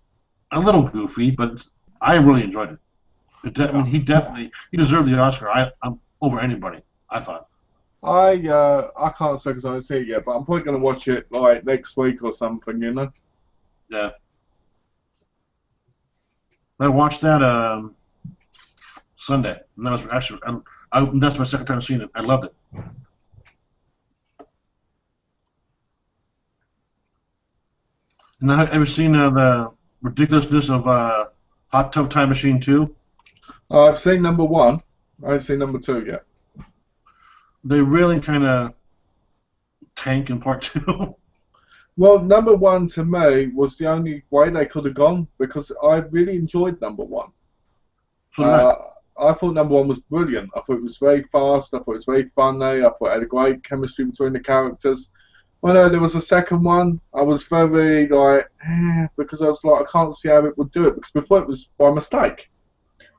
a little goofy, but I really enjoyed it. I mean, he deserved the Oscar. I'm over anybody, I thought.
I can't say because I haven't seen it yet, but I'm probably going to watch it like next week or something, you know.
Yeah. I watched that Sunday, and that was actually that's my second time seeing it. I loved it. And have you ever seen the ridiculousness of Hot Tub Time Machine 2?
I've seen number 1. I haven't seen number 2 yet.
They really kind of tank in part 2.
Well, number 1 to me was the only way they could have gone because I really enjoyed number 1.
So
I thought number 1 was brilliant. I thought it was very fast. I thought it was very funny. I thought it had a great chemistry between the characters. When there was a second one, I was very like, because I was like, I can't see how it would do it because before it was by mistake.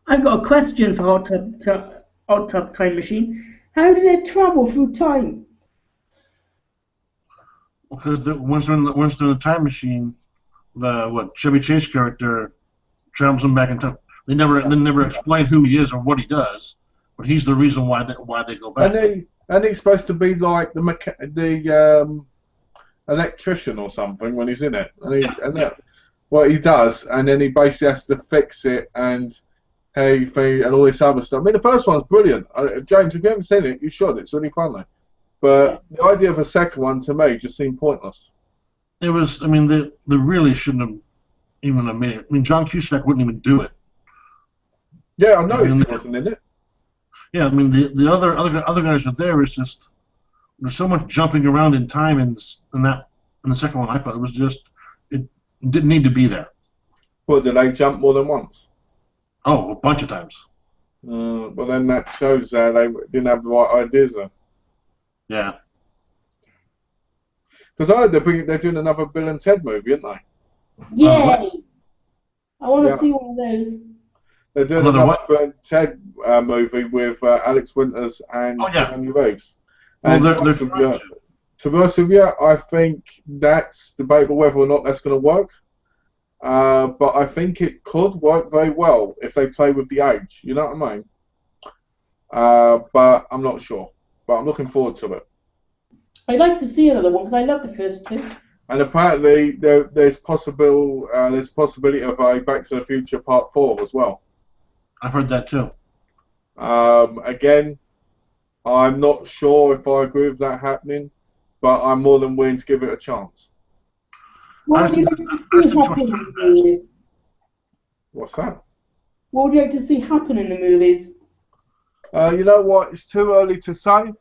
I've got a question for Hot Tub Time Machine. How do they travel through time?
because once they're in the time machine, Chevy Chase character travels them back in time. They never explain who he is or what he does, but he's the reason why they go back.
And he's supposed to be like the electrician or something when he's in it, what he does, and then he basically has to fix it and and all this other stuff. I mean, the first one's brilliant. James, if you haven't seen it, you should. It's really funny. But the idea of a second one to me just seemed pointless.
It was. I mean, they really shouldn't have even have made it. I mean, John Cusack wouldn't even do it.
Yeah, I noticed he wasn't in it.
Yeah, I mean, the other guys are there. It's just there's so much jumping around in time in the second one. I thought it didn't need to be there.
Well, did they jump more than once?
Oh, a bunch of times.
But then that shows they didn't have the right ideas then.
Yeah.
Because I heard they're doing another Bill and Ted movie, aren't they?
Yay! I want to
Yeah.
see one of those.
They're doing
Another
another
what?
Bill and Ted movie with Alex Winters and
Oh, yeah.
Keanu Reeves.
Well,
And
they're
to
trying to.
be honest with you, I think that's debatable whether or not that's going to work. But I think it could work very well if they play with the age. You know what I mean? But I'm not sure. But I'm looking forward to it.
I'd like to see another one because I love the first two.
And apparently there's possibility of a Back to the Future Part 4 as well.
I've heard that too.
Again, I'm not sure if I agree with that happening, but I'm more than willing to give it a chance.
What would you like to see happen in the movies?
What's that?
What would you like to see happen in the movies?
You know what? It's too early to say.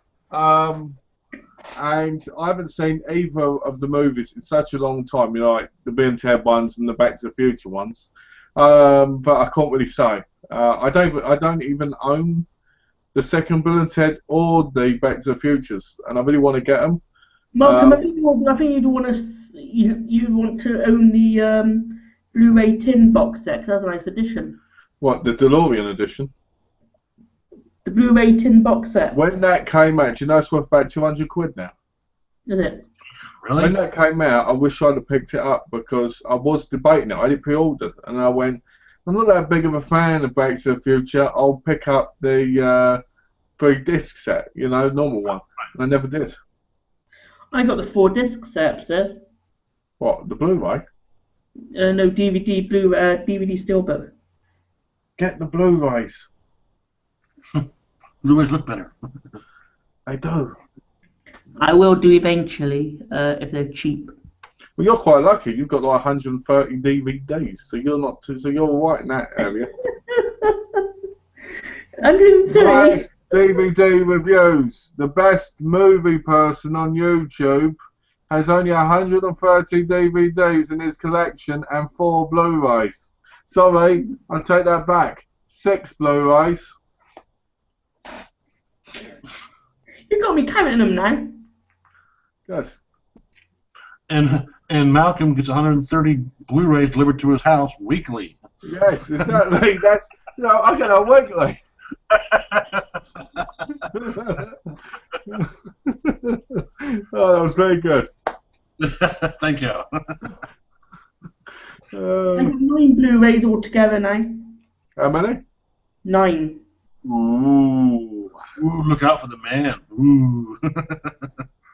And I haven't seen either of the movies in such a long time. You know, like the Bill and Ted ones and the Back to the Future ones. But I can't really say. I don't even own the second Bill and Ted or the Back to the Futures, and I really want to get them.
Malcolm, I think you'd want to you want to own the Blu-ray tin box set. 'Cause that's a nice edition.
What, the DeLorean edition?
The Blu-ray tin box set.
When that came out, do you know it's worth about 200 quid now?
Is it?
Really?
When that came out, I wish I'd have picked it up because I was debating it. I had it pre-ordered, and I went, I'm not that big of a fan of Back to the Future. I'll pick up the 3-disc set, you know, normal one. And I never did.
I got the 4-disc set upstairs.
What, the Blu-ray?
No, DVD, DVD Steelbook.
Get the Blu-rays.
Blu-rays look better.
They do.
I will do eventually if they're cheap.
Well, you're quite lucky. You've got like 130 DVDs, so you're not. So you're all right in that area.
130.
Right, DVD reviews. The best movie person on YouTube has only 130 DVDs in his collection and 4 Blu-rays. Sorry, I take that back. 6 Blu-rays.
You got me counting them now.
Good.
And Malcolm gets 130 Blu-rays delivered to his house weekly.
Yes, exactly. That's, you know, I get a weekly. Oh, that was very good.
Thank you.
I have 9 Blu-rays altogether now.
How many?
9.
Ooh.
Ooh, look out for the man. Ooh.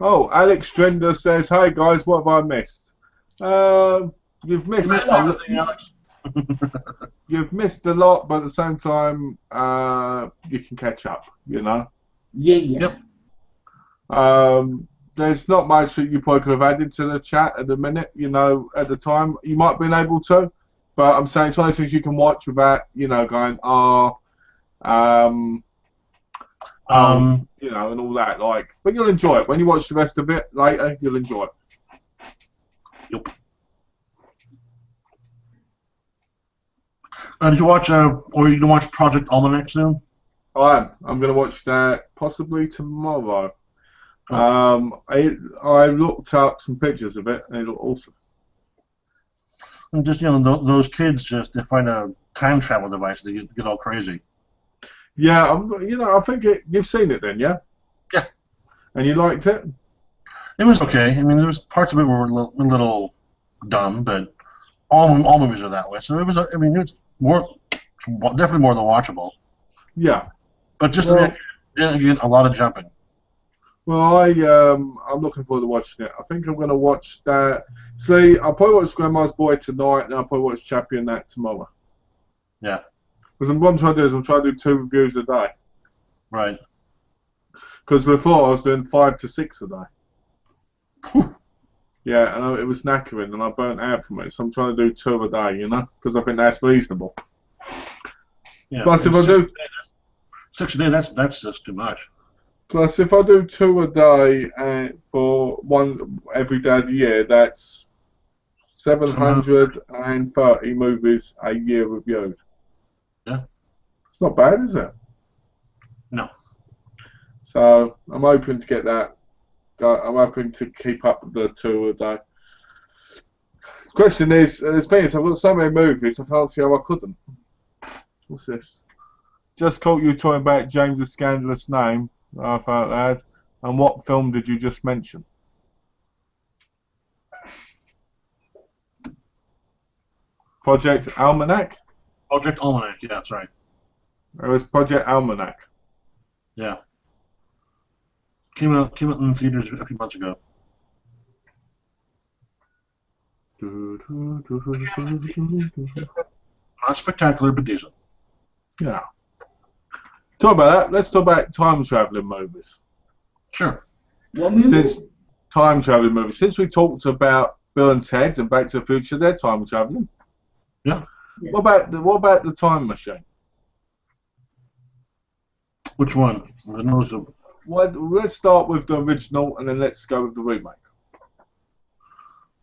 Oh, Alex Strinder says, "Hey guys, what have I missed? You've missed
everything, Alex.
You've missed a lot, but at the same time, you can catch up. You know.
Yeah.
Yep.
There's not much that you probably could have added to the chat at the minute. You know, at the time, you might have been able to, but I'm saying it's one of those things you can watch without, you know, going, you know, and all that. Like, but you'll enjoy it when you watch the rest of it later. You'll enjoy it.
Yep. Did you watch, or are you gonna watch Project Almanac soon?
I am. I'm going to watch that possibly tomorrow. I looked up some pictures of it, and they look awesome.
And just, you know, those kids they find a time travel device, they get all crazy.
Yeah, you know, I think you've seen it then, yeah?
Yeah.
And you liked it?
It was okay. I mean, there was parts of it were a little dumb, but all movies are that way. So it was. I mean, it was definitely more than watchable.
Yeah.
But just
Well,
again, a lot of jumping.
Well, I'm looking forward to watching it. I think I'm going to watch that. See, I'll probably watch Grandma's Boy tonight, and I'll probably watch Chappie and that tomorrow.
Yeah.
Because what I'm trying to do is I'm trying to do 2 reviews a day.
Right.
Because before I was doing 5 to 6 a day.
Whew.
Yeah, and it was knackering, and I burnt out from it. So I'm trying to do 2 a day, you know, because I think that's reasonable.
Yeah.
Plus, if I do
6 a day, that's just too much.
Plus, if I do 2 a day for 1 every day of the year, that's 730 movies a year reviewed.
Yeah.
It's not bad, is it?
No.
So I'm hoping to get that. I'm hoping to keep up with the 2 a day. The question is, the thing is, I've got so many movies, I can't see how I couldn't. What's this? Just caught you talking about James's scandalous name. Laugh out loud. And what film did you just mention? Project Almanac?
Project Almanac, yeah, that's right.
It was Project Almanac.
Yeah. Came out in theaters a few months ago. Not spectacular, but decent.
Yeah. Talk about that. Let's talk about time traveling movies.
Sure.
What movie?
Since time traveling movies, since we talked about Bill and Ted and Back to the Future, they're time traveling.
Yeah.
Yeah.
What about the time machine?
Which one? I know it's a-
Well, let's start with the original and then let's go with the remake.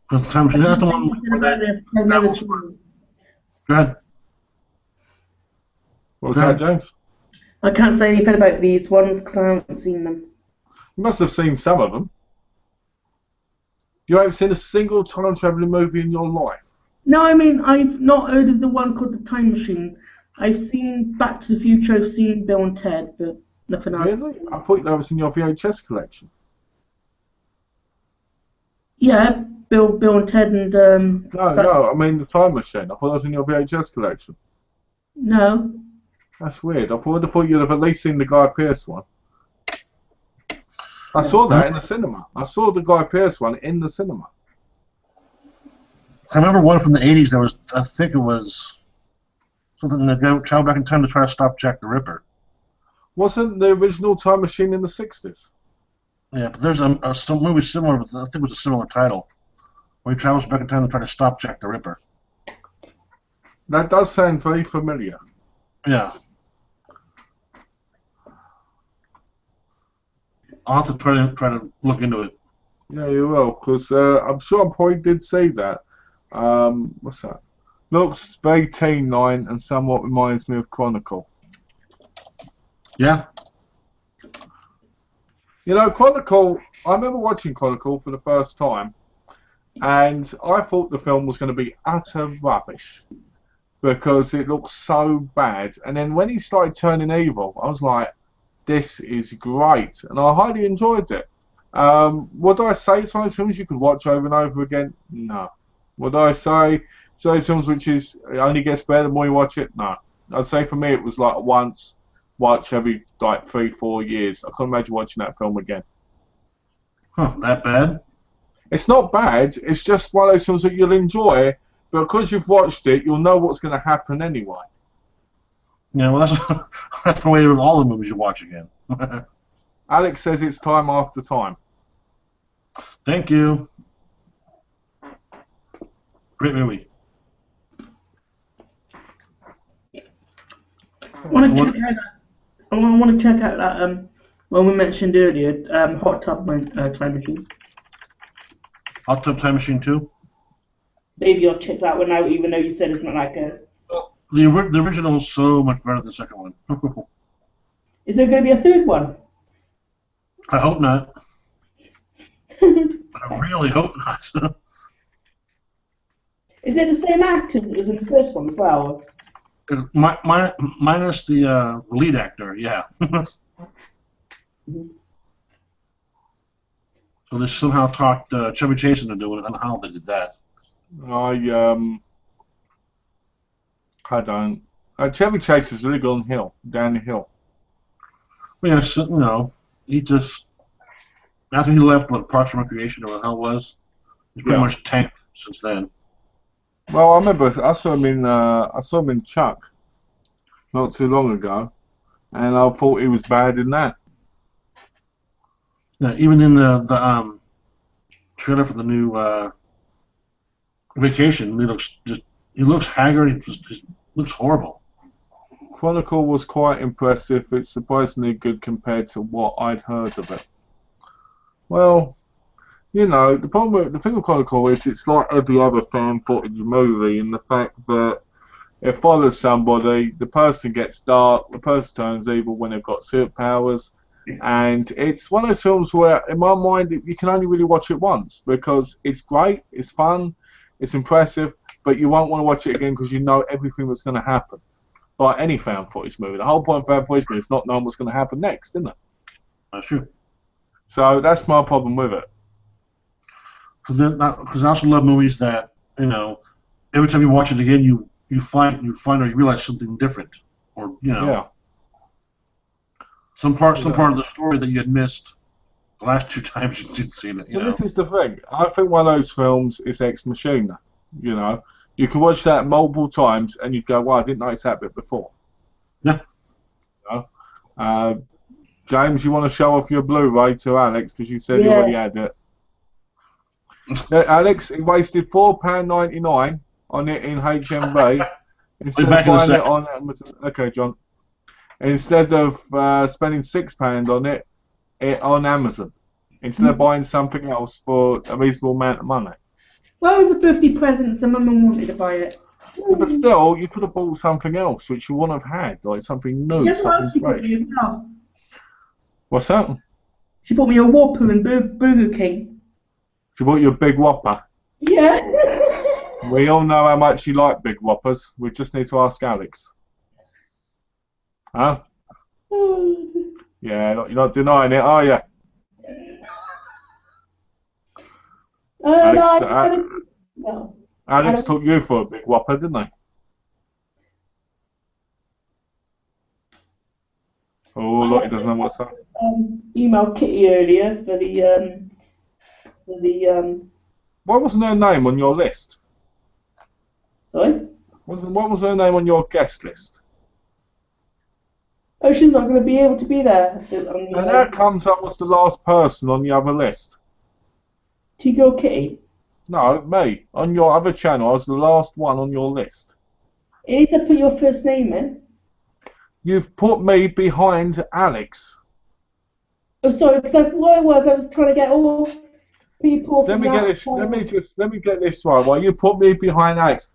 the time machine. That's the one.
I've never seen it.
Go ahead.
What was that, James?
I can't say anything about these ones because I haven't seen them.
You must have seen some of them. You haven't seen a single time traveling movie in your life.
No, I mean, I've not heard of the one called The Time Machine. I've seen Back to the Future, I've seen Bill and Ted, but nothing else.
Really? I thought that was in your VHS collection.
Yeah, Bill and Ted and...
No, I mean the time machine. I thought that was in your VHS collection.
No.
That's weird. I would have thought you'd have at least seen the Guy Pearce one. I saw that in the cinema. I saw the Guy Pearce one in the cinema.
I remember one from the 80s that was, I think it was something that go travel back in time to try to stop Jack the Ripper.
Wasn't the original time machine in the 60s?
Yeah, but there's some movie similar, I think it was a similar title, where he travels back in time to try to stop Jack the Ripper.
That does sound very familiar.
Yeah. I'll have to try to look into it.
Yeah, you will, because I'm sure I probably did see that. What's that? Looks very teen-line and somewhat reminds me of Chronicle.
Yeah.
You know, Chronicle, I remember watching Chronicle for the first time, and I thought the film was going to be utter rubbish because it looked so bad. And then when he started turning evil, I was like, this is great, and I highly enjoyed it. Would I say it's one of those films you could watch over and over again? No. Would I say it's one of those films which is it only gets better the more you watch it? No. I'd say for me it was like a once watch every like 3-4 years. I couldn't imagine watching that film again.
Huh, that bad?
It's not bad, it's just one of those films that you'll enjoy, but because you've watched it, you'll know what's going to happen anyway.
Yeah, well, that's the way with all the movies you watch again.
Alex says it's time after time.
Thank you. Great movie.
I want to check out that one we mentioned earlier, Hot Tub Time Machine.
Hot Tub Time Machine 2?
Maybe I'll check that one out, even though you said it's not like a...
The original is so much better than the second one.
Is there going to be a third one?
I hope not. But I really hope not.
Is it the same actor as in the first one as well?
Minus the lead actor, yeah. So they somehow talked Chevy Chase into doing it. I don't know how they did that.
I don't. Chevy Chase is really gone down the hill.
Well, yeah, so, you know, he just after he left Parks and Recreation or what the hell it was, he's pretty much tanked since then.
Well, I remember I saw him in Chuck not too long ago, and I thought he was bad in that.
Yeah, even in the trailer for the new Vacation, he looks haggard. He looks horrible.
Chronicle was quite impressive. It's surprisingly good compared to what I'd heard of it. Well, you know, the thing with Chronicle is it's like every other found footage movie in the fact that it follows somebody, the person gets dark, the person turns evil when they've got superpowers, and it's one of those films where, in my mind, you can only really watch it once because it's great, it's fun, it's impressive, but you won't want to watch it again because you know everything that's going to happen. Like any found footage movie. The whole point of found footage movie is not knowing what's going to happen next, isn't it?
That's true.
So that's my problem with it.
Because I also love movies that, you know, every time you watch it again, you find or you realize something different, or you know, some part of the story that you had missed the last 2 times you've seen it. You
But
know.
this is the thing. I think one of those films is Ex Machina. You know, you can watch that multiple times and you'd go, "Well, I didn't notice that bit before."
Yeah.
You know? James, you want to show off your Blu-ray to Alex because you said you already had it. Now, Alex, he wasted £4.99 on it in HMV instead of buying it on Amazon. Okay, John. Instead of spending £6 on it on Amazon, instead of buying something else for a reasonable amount of money.
Well, it was a birthday present, so my mum wanted to buy it.
Yeah, but still, you could have bought something else which you wouldn't have had, like something new, something fresh. What's that?
She bought me a Whopper in Burger King.
She bought you a big Whopper.
Yeah.
We all know how much you like big Whoppers. We just need to ask Alex. Huh? Yeah, you're not denying it, are you? Alex took you for a big Whopper, didn't he? Oh, look, he doesn't know what's up.
Emailed Kitty earlier for the
What wasn't her name on your list?
Sorry?
What was her name on your guest list?
Oh, she's not going to be able to be there.
And that comes up as the last person on the other list.
T-Girl Kitty?
No, me. On your other channel, I was the last one on your list.
You need to put your first name in.
You've put me behind Alex.
Oh, sorry, because what I was trying to get all people.
Let me get this right. Well, you put me behind Alex.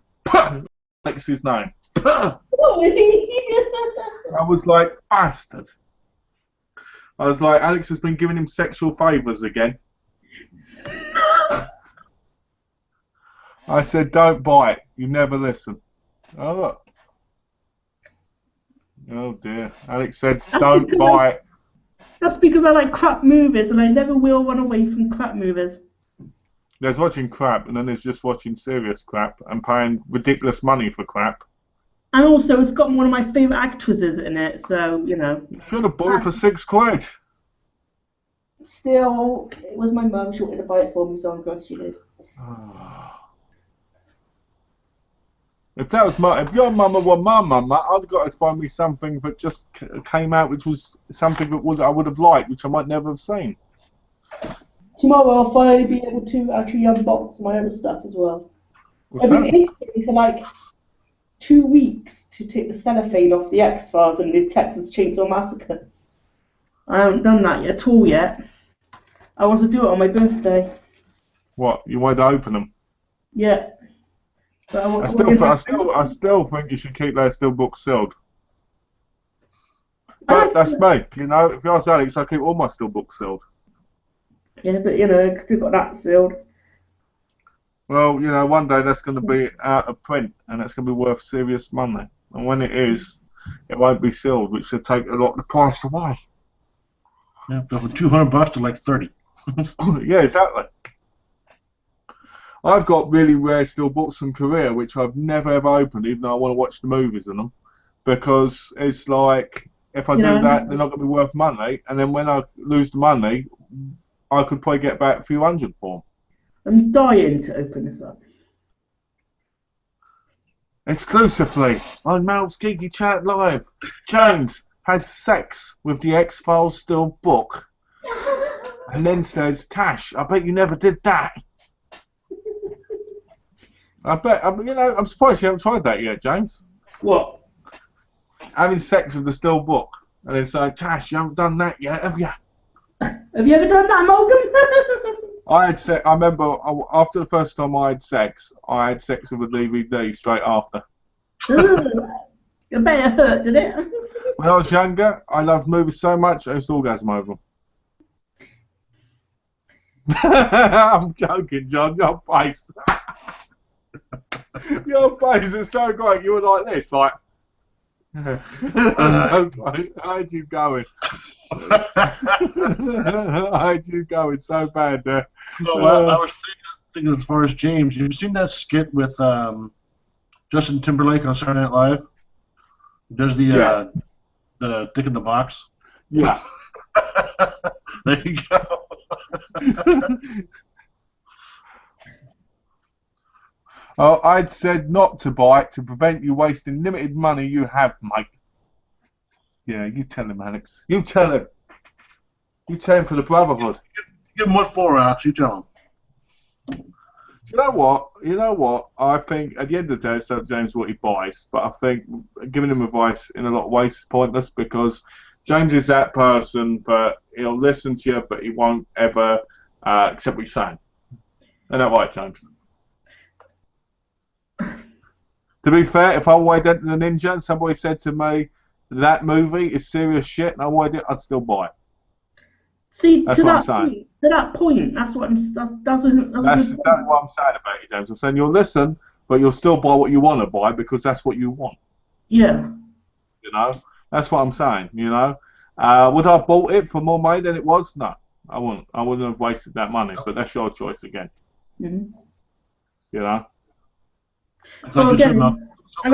Alex's name. I was like, bastard. I was like, Alex has been giving him sexual favours again. I said, don't buy it. You never listen. Oh, look. Oh, dear. Alex said, don't buy it.
That's because I like crap movies, and I never will run away from crap movies.
There's watching crap, and then there's just watching serious crap and paying ridiculous money for crap.
And also, it's got one of my favourite actresses in it, so, you know.
You should have bought it for £6.
Still, it was my mum. She wanted to buy it for me, so I'm glad she did.
If your mum were my mum, I'd have got her to buy me something that just came out, which was something that I would have liked, which I might never have seen.
Tomorrow I'll finally be able to actually unbox my other stuff as well.
What's
I've been itching for like 2 weeks to take the cellophane off the X-Files and the Texas Chainsaw Massacre. I haven't done that at all yet. I want to do it on my birthday.
What? You wanted to open them?
Yeah. But
I still think you should keep their steelbooks sealed. But that's me. You know, if you ask Alex, I keep all my steelbooks sealed.
Yeah, but you know, still got that sealed.
Well, you know, one day that's going to be out of print, and that's going to be worth serious money. And when it is, it won't be sealed, which should take a lot of the price away.
Yeah, go from $200 to like 30.
Yeah, exactly. I've got really rare steelbooks from Korea, which I've never ever opened, even though I want to watch the movies in them, because it's like if I do that, they're not going to be worth money, and then when I lose the money, I could probably get back a few hundred for them.
I'm dying to open this up.
Exclusively on Malc's Geeky-Chat Live, James has sex with the X-Files steelbook, and then says, "Tash, I bet you never did that." I'm surprised you haven't tried that yet, James.
What?
Having sex with the steelbook, and then saying, "Tash, you haven't done that yet, have you?"
Have you ever done that, Morgan?
I remember after the first time I had sex with a DVD straight after.
I bet it hurt, did it?
When I was younger, I loved movies so much, I used to orgasm over them. I'm joking, John. Your face. Your face is so great. You were like this, like. So great. How'd you going? How'd you going so bad there?
Well, I was thinking as far as James. You've seen that skit with Justin Timberlake on Saturday Night Live? He does the dick in the box.
Yeah.
There you go.
Oh, I'd said not to buy it to prevent you wasting limited money you have, mate. Yeah, you tell him, Alex. You tell him. You tell him for the Brotherhood.
Give him what for, Alex. You tell him.
You know what? You know what? I think at the end of the day, it's up to James what he buys. But I think giving him advice in a lot of ways is pointless because James is that person that he'll listen to you, but he won't ever accept what you're saying. Isn't that right, James? To be fair, if I went into the Ninja and somebody said to me that movie is serious shit and I wanted it, I'd still buy it.
See,
That's
to
what I'm
that
saying.
point, to that point, that's what I'm. That's a
That's
good point.
exactly what I'm saying about you, James. I'm saying you'll listen, but you'll still buy what you want to buy because that's what you want.
Yeah.
You know, that's what I'm saying. You know, would I have bought it for more money than it was? No, I wouldn't. I wouldn't have wasted that money. But that's your choice again.
Mm-hmm.
You know.
So
Like you said,
again,
Malc,
I've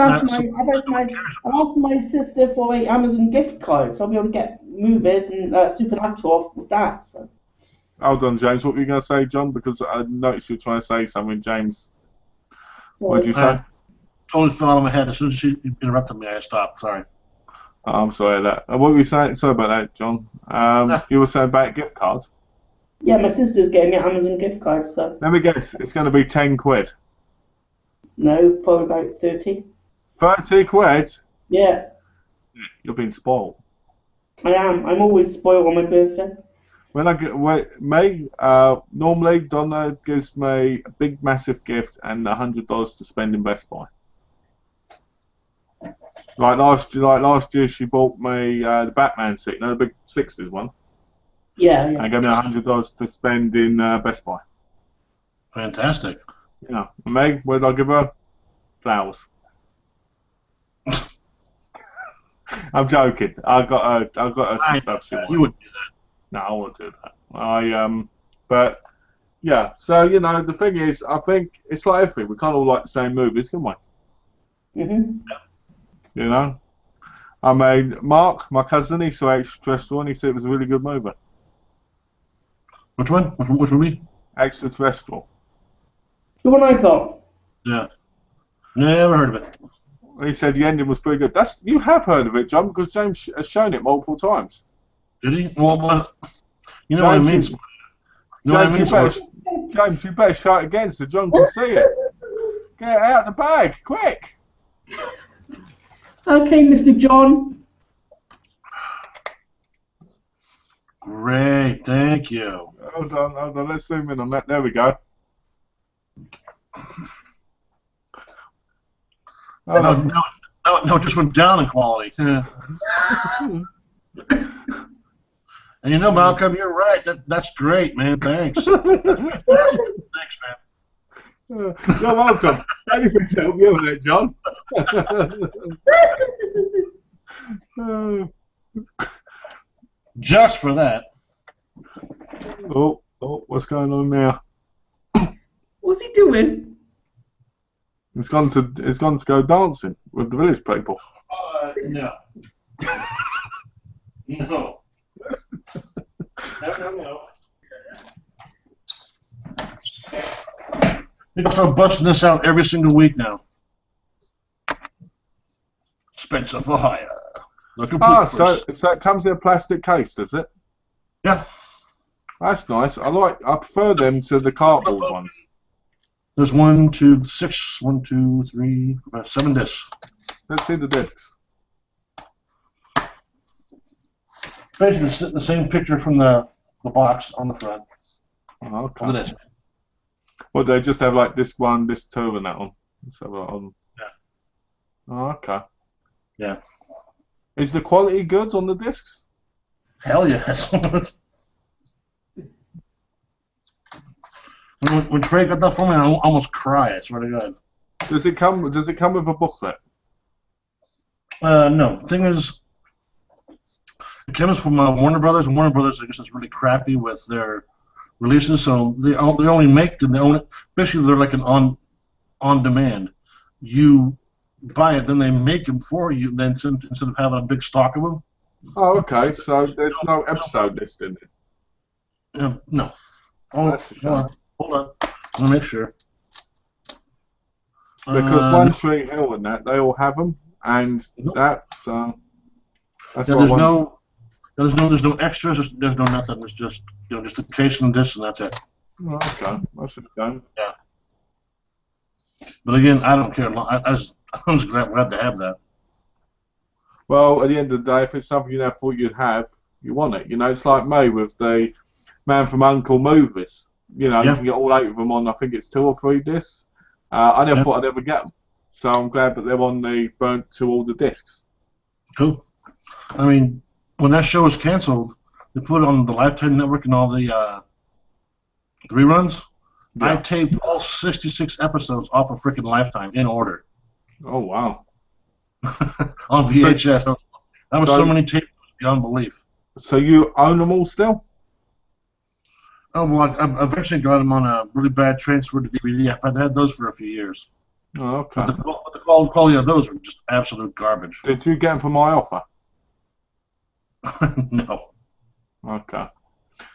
asked my sister for a Amazon gift card, so I'll be able to get movies and Supernatural off with that. So.
Hold on, James. What were you going to say, John? Because I noticed you were trying to say something, James. What did you say?
totally fell out of my head. As soon as she interrupted me, I stopped. Sorry.
Oh, I'm sorry about that. What were you saying? Sorry about that, John. You were saying about gift cards.
Yeah, my sister's getting me an Amazon gift card, so.
Let me guess. It's going to be 10 quid.
No, probably about 30.
30 quid?
Yeah,
You're being spoiled.
I am. I'm always spoiled on my birthday.
When I get normally Donna gives me a big massive gift and $100 to spend in Best Buy. Like last year she bought me the Batman seat, the big 60s one.
Yeah.
And gave me $100 to spend in Best Buy.
Fantastic.
Yeah. And Meg, what did I give her? Flowers. I'm joking. I got her some stuff she wanted.
You wouldn't do that.
No, I won't do that. But yeah. So the thing is, I think it's like everything. We can't all like the same movies, can we?
Mhm.
I mean, Mark, my cousin, he saw Extraterrestrial and he said it was a really good movie.
Which one? Which movie?
Extraterrestrial.
The one I got.
Yeah. Never heard of it.
He said the ending was pretty good. You have heard of it, John, because James has shown it multiple times.
Did he? Well, you know what I mean.
James, you better shout again so John can see it. Get it out of the bag, quick!
Okay, Mr. John.
Great, thank you.
Hold on, let's zoom in on that. There we go.
No, it just went down in quality. And Malcolm, you're right. That's great, man. Thanks. That's fantastic. Thanks, man.
You're welcome. Anything to help you with it, John.
Just for that.
Oh, what's going on now?
What's he doing?
It's gone to go dancing with the village people.
No. No. No. They're gonna start busting this out every single week now. Spencer for hire.
So it comes in a plastic case, does it?
Yeah.
That's nice. I prefer them to the cardboard ones.
There's 1, 2, 6, 1, 2, 3, 7 discs.
Let's see the discs.
Basically, the same picture from the box on the front.
Oh, okay.
On the disc.
Well, they just have like disc 1, disc 2, and that one. Let's have that on.
Yeah.
Oh, okay.
Yeah.
Is the quality good on the discs?
Hell yes. When Trey got that for me, I almost cried. I swear to God.
Does it come with a booklet?
No. The thing is, it comes from Warner Brothers, and Warner Brothers, I guess, is really crappy with their releases. So they only make them. They own it. Basically, they're like an on demand. You buy it, then they make them for you. Then instead of having a big stock of them.
Oh, okay. So there's no episode list in it.
No. Oh,
That's a shame.
hold on. Let me make sure.
Because One Tree Hill and that, they all have them, and
Nope.
that, so that's
Yeah,
what I wondered.
there's no extras. There's no nothing. It's just just a case and this and that's it.
Oh, okay, that's a shame.
But again, I don't care. I'm just glad to have that.
Well, at the end of the day, if it's something you never thought you'd have, you want it. You know, it's like me with the Man from U.N.C.L.E. movies. You know, you
Yeah.
can get all 8 of them on, I think it's 2 or 3 discs. I never
Yeah.
thought I'd ever get them. So I'm glad that they're on the burnt to all the discs.
Cool. I mean, when that show was canceled, they put it on the Lifetime Network and all the reruns. I
Yeah.
taped all 66 episodes off of freaking Lifetime in order
Oh, wow.
on VHS. That was so
So-
many tapes, it was beyond belief.
So you own them all still?
Oh, well, I eventually got them on a really bad transfer to DVD. I've had those for a few years.
Oh, okay.
But the quality of those were just absolute garbage.
Did you get them for my offer?
No.
Okay.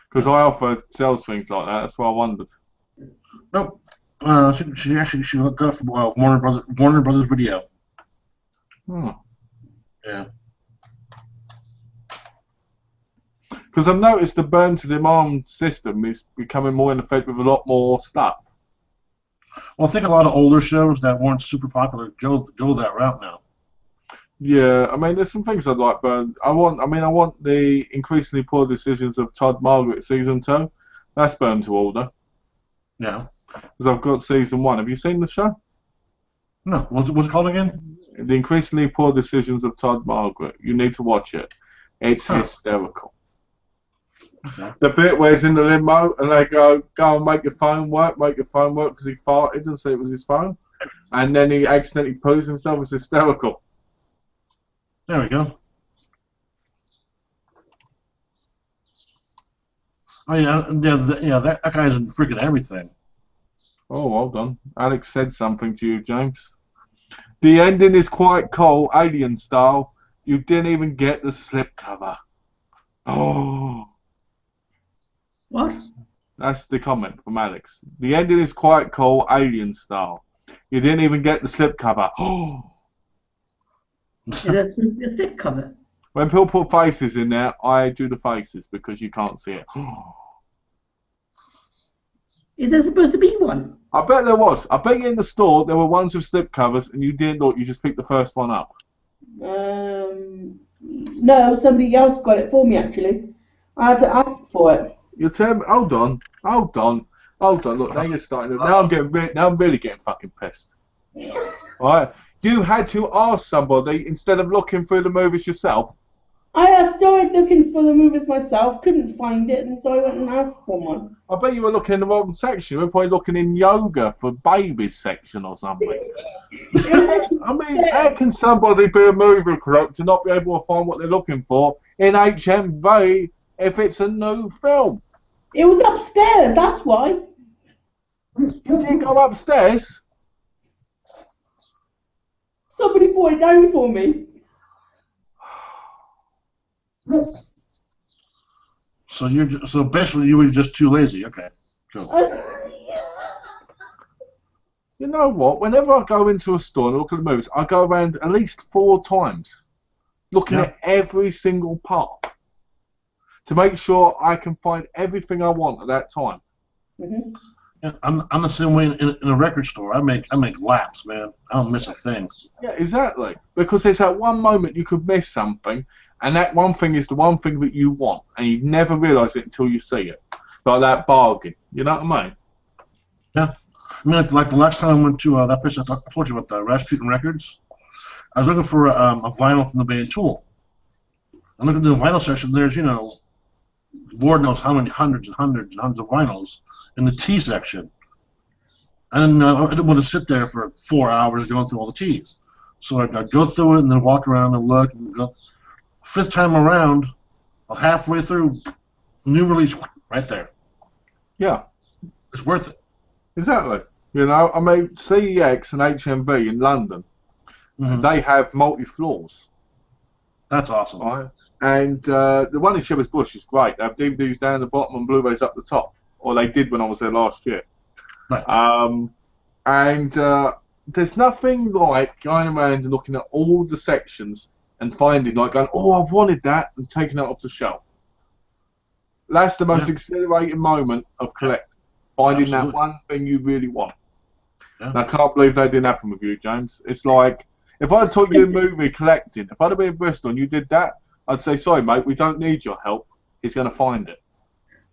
Because I offer sales things like that. That's why I wondered.
Nope. She got it from Warner Brothers Video.
Hmm.
Yeah.
Because I've noticed the burn to demand system is becoming more in effect with a lot more stuff.
Well, I think a lot of older shows that weren't super popular go that route now.
Yeah, I mean, there's some things I'd like burned. I want the increasingly poor decisions of Todd Margaret season 2. That's burned to order.
Yeah.
Because I've got season 1. Have you seen the show?
No. What's it called again?
The increasingly poor decisions of Todd Margaret. You need to watch it. It's hysterical.
Okay.
The bit where he's in the limo and they go and make your phone work because he farted and said it was his phone, and then he accidentally poos himself. It's hysterical.
There we go. Oh yeah, that guy's in freaking everything.
Oh, well done. Alex said something to you, James. The ending is quite cool, Alien style. You didn't even get the slipcover. Oh.
What?
That's the comment from Alex. The ending is quite cool, Alien style. You didn't even get the slipcover. Oh.
Is there a slip cover?
When people put faces in there, I do the faces because you can't see it.
Is there supposed to be one?
I bet there was. I bet you in the store there were ones with slipcovers and you didn't look, you just picked the first one up.
No, somebody else got it for me actually. I had to ask for it.
You tell me, hold on. Look, now you're starting to, now I'm really getting fucking pissed. Alright? You had to ask somebody instead of looking through the movies yourself.
I started looking for the movies myself, couldn't find it, and so I went and asked someone.
I bet you were looking in the wrong section. You were probably looking in yoga for babies section or something. I mean, how can somebody be a movie critic to not be able to find what they're looking for in HMV if it's a new film?
It was upstairs, that's why.
You didn't go upstairs?
Somebody brought it down for me.
So basically you were just too lazy. Okay. Cool.
You know what? Whenever I go into a store and look at the movies, I go around at least 4 times looking at every single part to make sure I can find everything I want at that time.
Mm-hmm.
Yeah, I'm the same way in a record store. I make laps, man. I don't miss a thing.
Yeah, exactly. Because there's that one moment you could miss something, and that one thing is the one thing that you want, and you never realise it until you see it. Like that bargain. You know what I mean?
Yeah. I mean, like the last time I went to that place I told you about, the Rasputin Records, I was looking for a vinyl from the band Tool. I'm looking at the vinyl section. There's, Lord knows how many hundreds and hundreds and hundreds of vinyls in the T section. And I didn't want to sit there for 4 hours going through all the T's. So I'd go through it and then walk around and look. And go. 5th time around, about halfway through, new release right there.
Yeah.
It's worth it.
Exactly. You know, I mean, CEX and HMV in London,
Mm-hmm.
they have multi-floors.
That's awesome.
Right? And the one in Shepherd's Bush is great. They have DVDs down the bottom and Blu-rays up the top, or they did when I was there last year.
Right.
And there's nothing like going around and looking at all the sections and finding, like, going, oh, I've wanted that, and taking it off the shelf. That's the most exhilarating moment of collecting, finding that one thing you really want.
Yeah.
And I can't believe that didn't happen with you, James. It's like, if I taught you a movie collecting, if I'd have been in Bristol and you did that, I'd say, sorry, mate, we don't need your help. He's going to find it.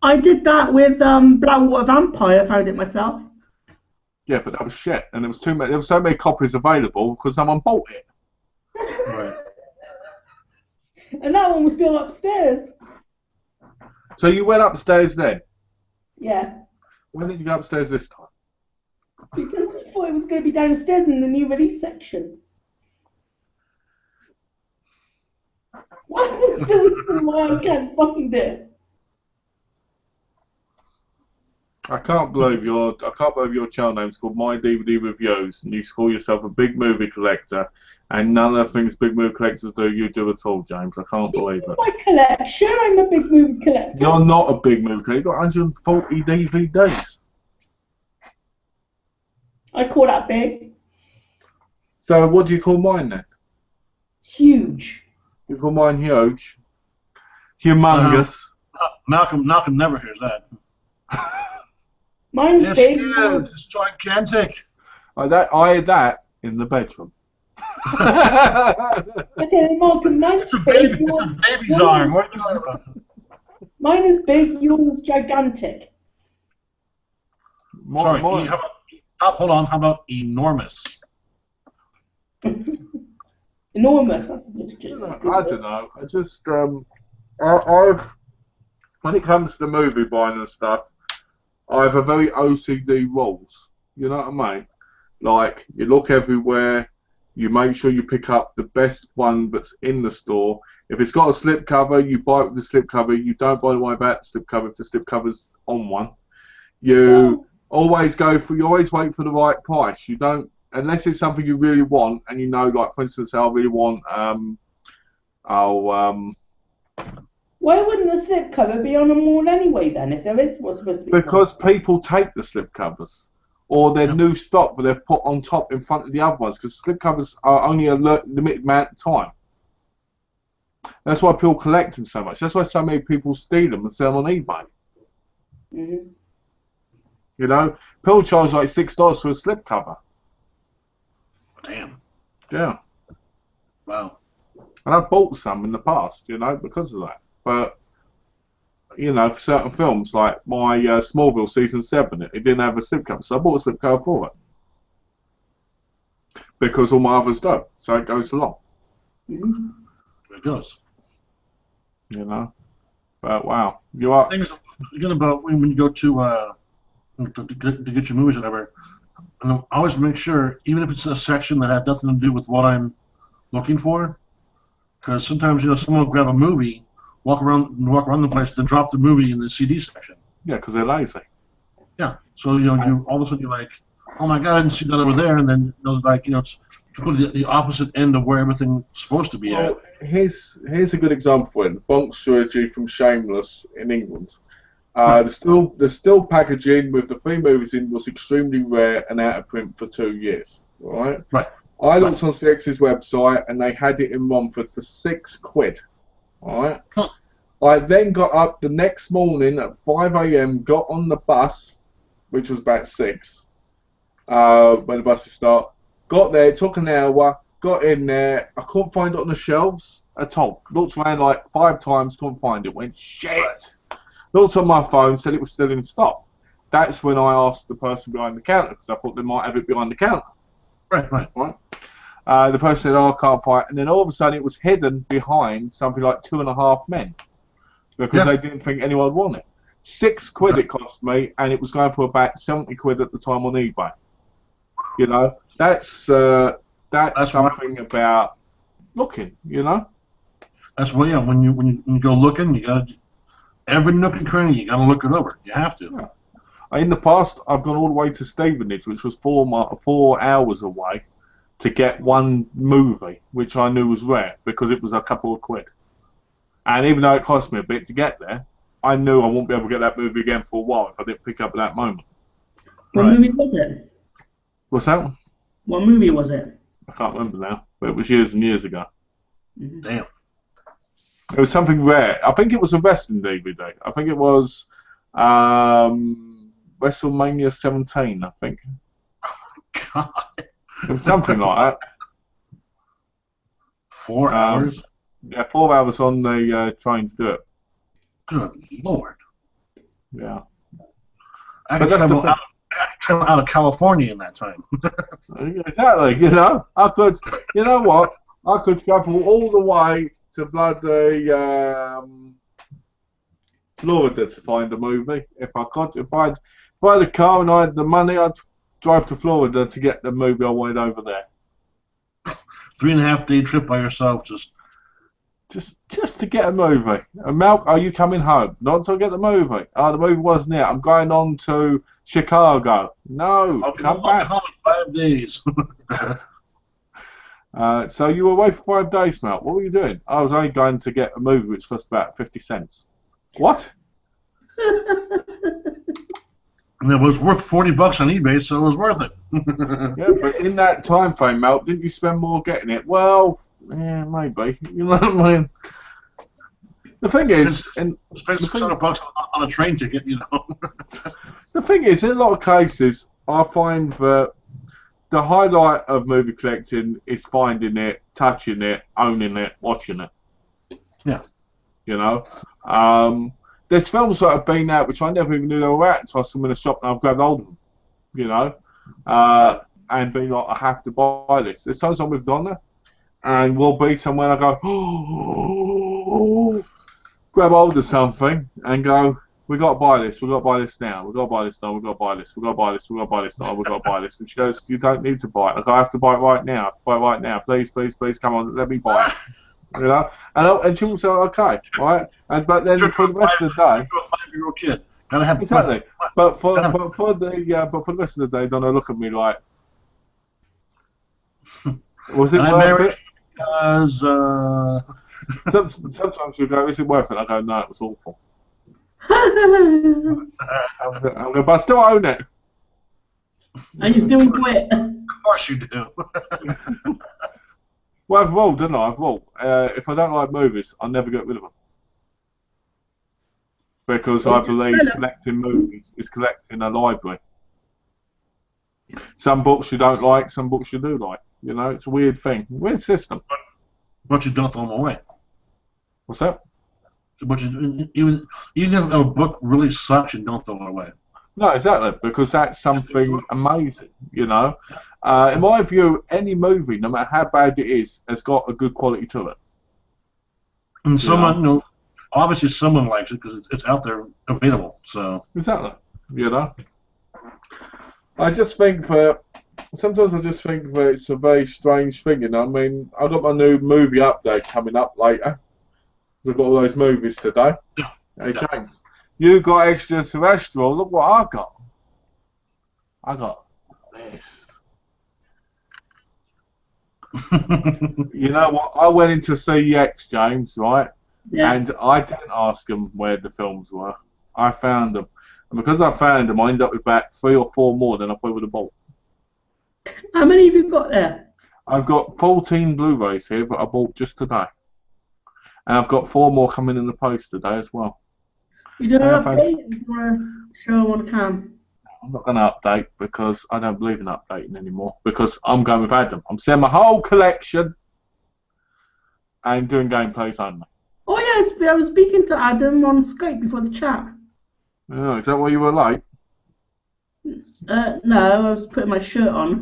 I did that with Blackwater Vampire. I found it myself.
Yeah, but that was shit, and there was too many. There were so many copies available because someone bought it.
Right.
And that one was still upstairs.
So you went upstairs then?
Yeah.
When did you go upstairs this time?
Because I thought it was going to be downstairs in the new release section. Why I can't find it?
I can't believe your channel name's called My DVD Reviews, and you call yourself a big movie collector, and none of the things big movie collectors do you do at all, James. I can't believe it.
My collection. I'm a big movie collector.
You're not a big movie collector. You've got 140 DVDs.
I call that big.
So what do you call mine then?
Huge.
You call mine huge? Humongous?
Malcolm never hears that.
Mine's
It's
big.
huge. It's gigantic.
I had that in the bedroom.
Okay, Malcolm, mine's
It's a
big.
baby. It's a baby's arm. What are you talking about?
Mine is big. Yours is gigantic.
Sorry. Hold on. How about enormous?
Enormous. That's a good
I don't know. I just I've when it comes to movie buying and stuff, I have a very OCD rules. You know what I mean? Like, you look everywhere, you make sure you pick up the best one that's in the store. If it's got a slipcover, you buy it with the slipcover. You don't bother worry about the slipcover if the slipcover's on one. You always wait for the right price. You don't, unless it's something you really want, and you know, like, for instance, I really want
Why wouldn't the slipcover be on them all anyway then, if there is what's supposed to be?
because people take the slipcovers, or they're new stock but they're put on top in front of the other ones, because slipcovers are only a limited amount of time. That's why people collect them so much. That's why so many people steal them and sell them on eBay.
Mm-hmm.
You know, people charge like $6 for a slipcover.
Damn.
Yeah.
Wow.
And I've bought some in the past, you know, because of that. But, you know, for certain films, like my Smallville Season 7, it didn't have a slipcover, so I bought a slipcover for it. Because all my others don't, so it goes along.
Mm-hmm.
It goes.
You know? But, wow. You are...
Things again about when you go to get your movies or whatever, and I always make sure, even if it's a section that has nothing to do with what I'm looking for, because sometimes, you know, someone will grab a movie, walk around the place, then drop the movie in the CD section.
Yeah, because they're lazy.
Yeah. So, you know, you all of a sudden you're like, oh my God, I didn't see that over there, and then, you know, like, you know, it's completely the opposite end of where everything's supposed to be at.
Here's a good example for it. The Bonks trilogy from Shameless in England. The still packaging with the 3 movies in was extremely rare and out of print for 2 years. Right?
Right.
I looked on CX's website and they had it in Romford for £6. Alright?
Huh.
I then got up the next morning at 5 AM, got on the bus, which was about 6, when the buses start. Got there, it took an hour, got in there, I couldn't find it on the shelves at all. Looked around like 5 times, couldn't find it. Went, shit! Looked on my phone, said it was still in stock. That's when I asked the person behind the counter, because I thought they might have it behind the counter.
Right.
The person said, oh, I can't find it. And then all of a sudden it was hidden behind something like 2.5 Men, because they didn't think anyone would want it. £6 it cost me, and it was going for about £70 at the time on eBay. You know, that's something about looking, you know?
That's why, yeah, when you go looking, you gotta, every nook and cranny, you gotta look it over. You have to.
Yeah. In the past, I've gone all the way to Stevenage, which was 4 hours away, to get one movie, which I knew was rare because it was a couple of quid. And even though it cost me a bit to get there, I knew I wouldn't be able to get that movie again for a while if I didn't pick up at that moment.
What movie was it?
What's that?
What movie was it?
I can't remember now, but it was years and years ago.
Damn.
It was something rare. I think it was a wrestling DVD. I think it was WrestleMania 17, I think.
God.
It was something like that.
4 hours?
Yeah, 4 hours on the train to do it.
Good Lord.
Yeah.
I could travel out of California in that time.
Exactly, you know. I could, you know what? I could travel all the way to bloody Florida to find a movie. If I could, if I had a car and I had the money, I'd drive to Florida to get the movie I wanted over there.
3.5 day trip by yourself,
just to get a movie. And Malc, are you coming home? Not to get the movie. Oh, the movie wasn't it. I'm going on to Chicago. No, come back.
I'll be home in 5 days.
So you were away for 5 days, Malc. What were you doing? I was only going to get a movie which cost about 50 cents. What?
And it was worth $40 on eBay, so it was worth it.
Yeah, but in that time frame, Malc, didn't you spend more getting it? Well, yeah, maybe. You know what I mean? The thing is,
spend $600 on a train ticket, you know.
The thing is, in a lot of cases, I find that the highlight of movie collecting is finding it, touching it, owning it, watching it.
Yeah.
You know? There's films that have been out which I never even knew they were out until I saw them in a shop and I've grabbed hold of them. You know? And been like, I have to buy this. There's sometimes I'm with Donna and we'll be somewhere and I go, oh, grab hold of something and go, we got to buy this, we got to buy this now, we got to buy this now, we got to buy this, we got to buy this, we got to buy this now, we got to buy this. And she goes, you don't need to buy it. I go, I have to buy it right now, I have to buy it right now. Please, please, please, come on, let me buy it. You know? And she will say, okay, right? But then for the rest of the day,
You're a 5-year-old kid. Gotta have
exactly. But for the rest of the day, Donna look at me like, was it worth it?
Because
Sometimes you go, is it worth it? I go, no, it was awful. I'm going, but I still own it.
And you still enjoy it.
of course you do.
Well, I've rolled, didn't I? I've rolled. If I don't like movies, I'll never get rid of them. Because I believe collecting movies is collecting a library. Some books you don't like, some books you do like. You know, it's a weird thing. Weird system.
But you don't throw them away.
What's that?
But even if a book really sucks, you don't throw it away.
No, exactly, because that's something amazing, you know. In my view, any movie, no matter how bad it is, has got a good quality to it.
And someone, you know, obviously someone likes it because it's out there available. So
exactly, you know. I just think that sometimes it's a very strange thing, you know. I mean, I got my new movie update coming up later. I've got all those movies today.
Yeah.
Hey James, you got extraterrestrial. Look what I got. I got this. You know what? I went into CEX, James, right?
Yeah.
And I didn't ask them where the films were. I found them. And because I found them, I ended up with about 3 or 4 more than I probably would have bought.
How many have you got there?
I've got 14 Blu-rays here that I bought just today. And I've got 4 more coming in the post today as well.
You doing an update? You want to show them on the cam?
I'm not going to update because I don't believe in updating anymore. Because I'm going with Adam. I'm selling my whole collection and doing gameplays only.
Oh yes, I was speaking to Adam on Skype before the chat.
Oh, is that why you were late?
No, I was putting my shirt on.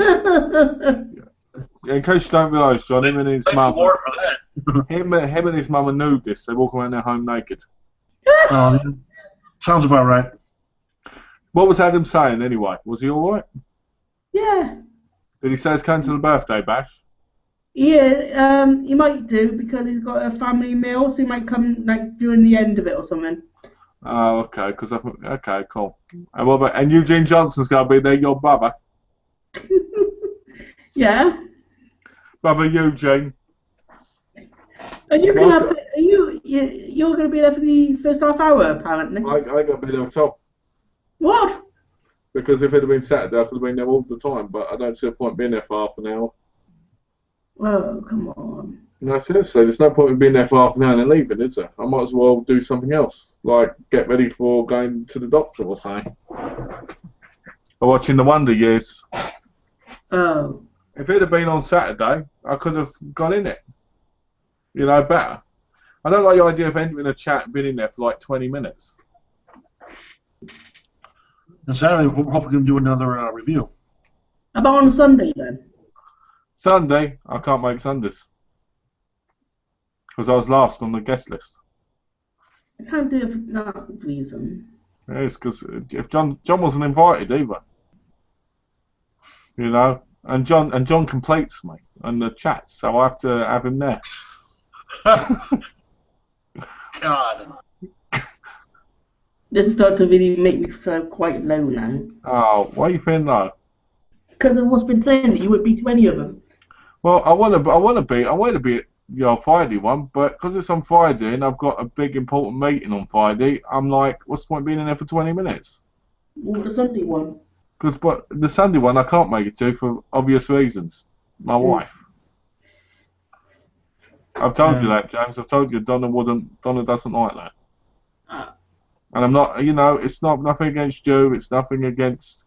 In case you don't realise, John, him and his
thank
mum,
the Lord for that.
him and his mum are nudists. They walk around their home naked.
Sounds about right.
What was Adam saying anyway? Was he all right?
Yeah.
Did he say he's coming to the birthday bash?
Yeah, he might do because he's got a family meal, so he might come like during the end of it or something.
Oh, okay. Okay, cool. And what about? And Eugene Johnson's gonna be there, your brother.
Yeah.
Brother Eugene.
And you can
Well,
have. You're going to be there for the first half hour, apparently.
I got to be there at all.
What?
Because if it had been Saturday, I could have been there all the time, but I don't see a point being there for half an hour.
Oh, come on.
No, seriously, there's no point in being there for half an hour and then leaving, is there? I might as well do something else, like get ready for going to the doctor or something. Or watching The Wonder Years.
Oh.
If it had been on Saturday, I could have got in it. You know, better. I don't like the idea of entering a chat and being in there for like 20 minutes.
And Saturday, we're hopefully going to do another review.
How about on Sunday then?
Sunday, I can't make Sundays. Because I was last on the guest list.
I can't do it for that reason.
It is, because if John wasn't invited either. You know? And John completes me on the chat, so I have to have him there.
God.
This is starting to really make me feel quite low now.
Oh, why are you feeling low?
Because of what's been saying that you wouldn't be to any of them.
Well, I want to be at your Friday one, but because it's on Friday and I've got a big important meeting on Friday, I'm like, what's the point being in there for 20 minutes?
What the Sunday one?
But the Sunday one I can't make it to for obvious reasons. My wife. I've told you that, James. I've told you Donna doesn't like that. And I'm not, you know, it's not nothing against you. It's nothing against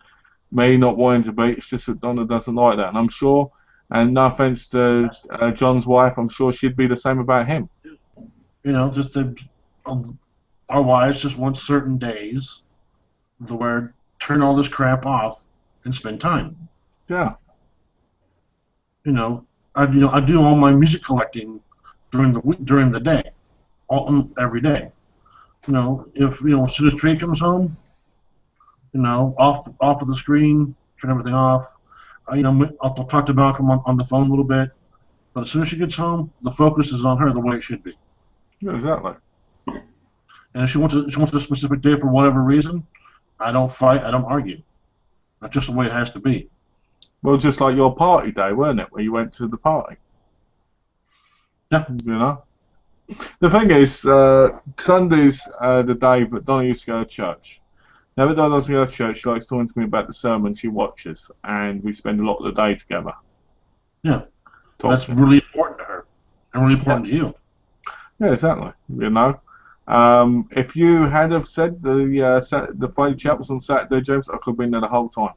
me not wanting to be. It's just that Donna doesn't like that. And I'm sure, and no offense to John's wife, I'm sure she'd be the same about him.
You know, just our wives just want certain days where turn all this crap off and spend time.
Yeah.
You know, I do all my music collecting during the day, every day. You know, if as soon as Trey comes home, off of the screen, turn everything off. I'll talk to Malcolm on the phone a little bit, but as soon as she gets home, the focus is on her the way it should be.
Yeah, exactly.
And if she wants a specific day for whatever reason, I don't fight, I don't argue. That's just the way it has to be.
Well, just like your party day, weren't it, where you went to the party?
Yeah.
You know? The thing is, Sunday's the day that Donna used to go to church. Now that Donna doesn't go to church, she likes talking to me about the sermon she watches, and we spend a lot of the day together.
Yeah. That's really important to her, and really important to you.
Yeah, exactly. You know? If you had have said the Friday chat was on Saturday, James, I could have been there the whole time.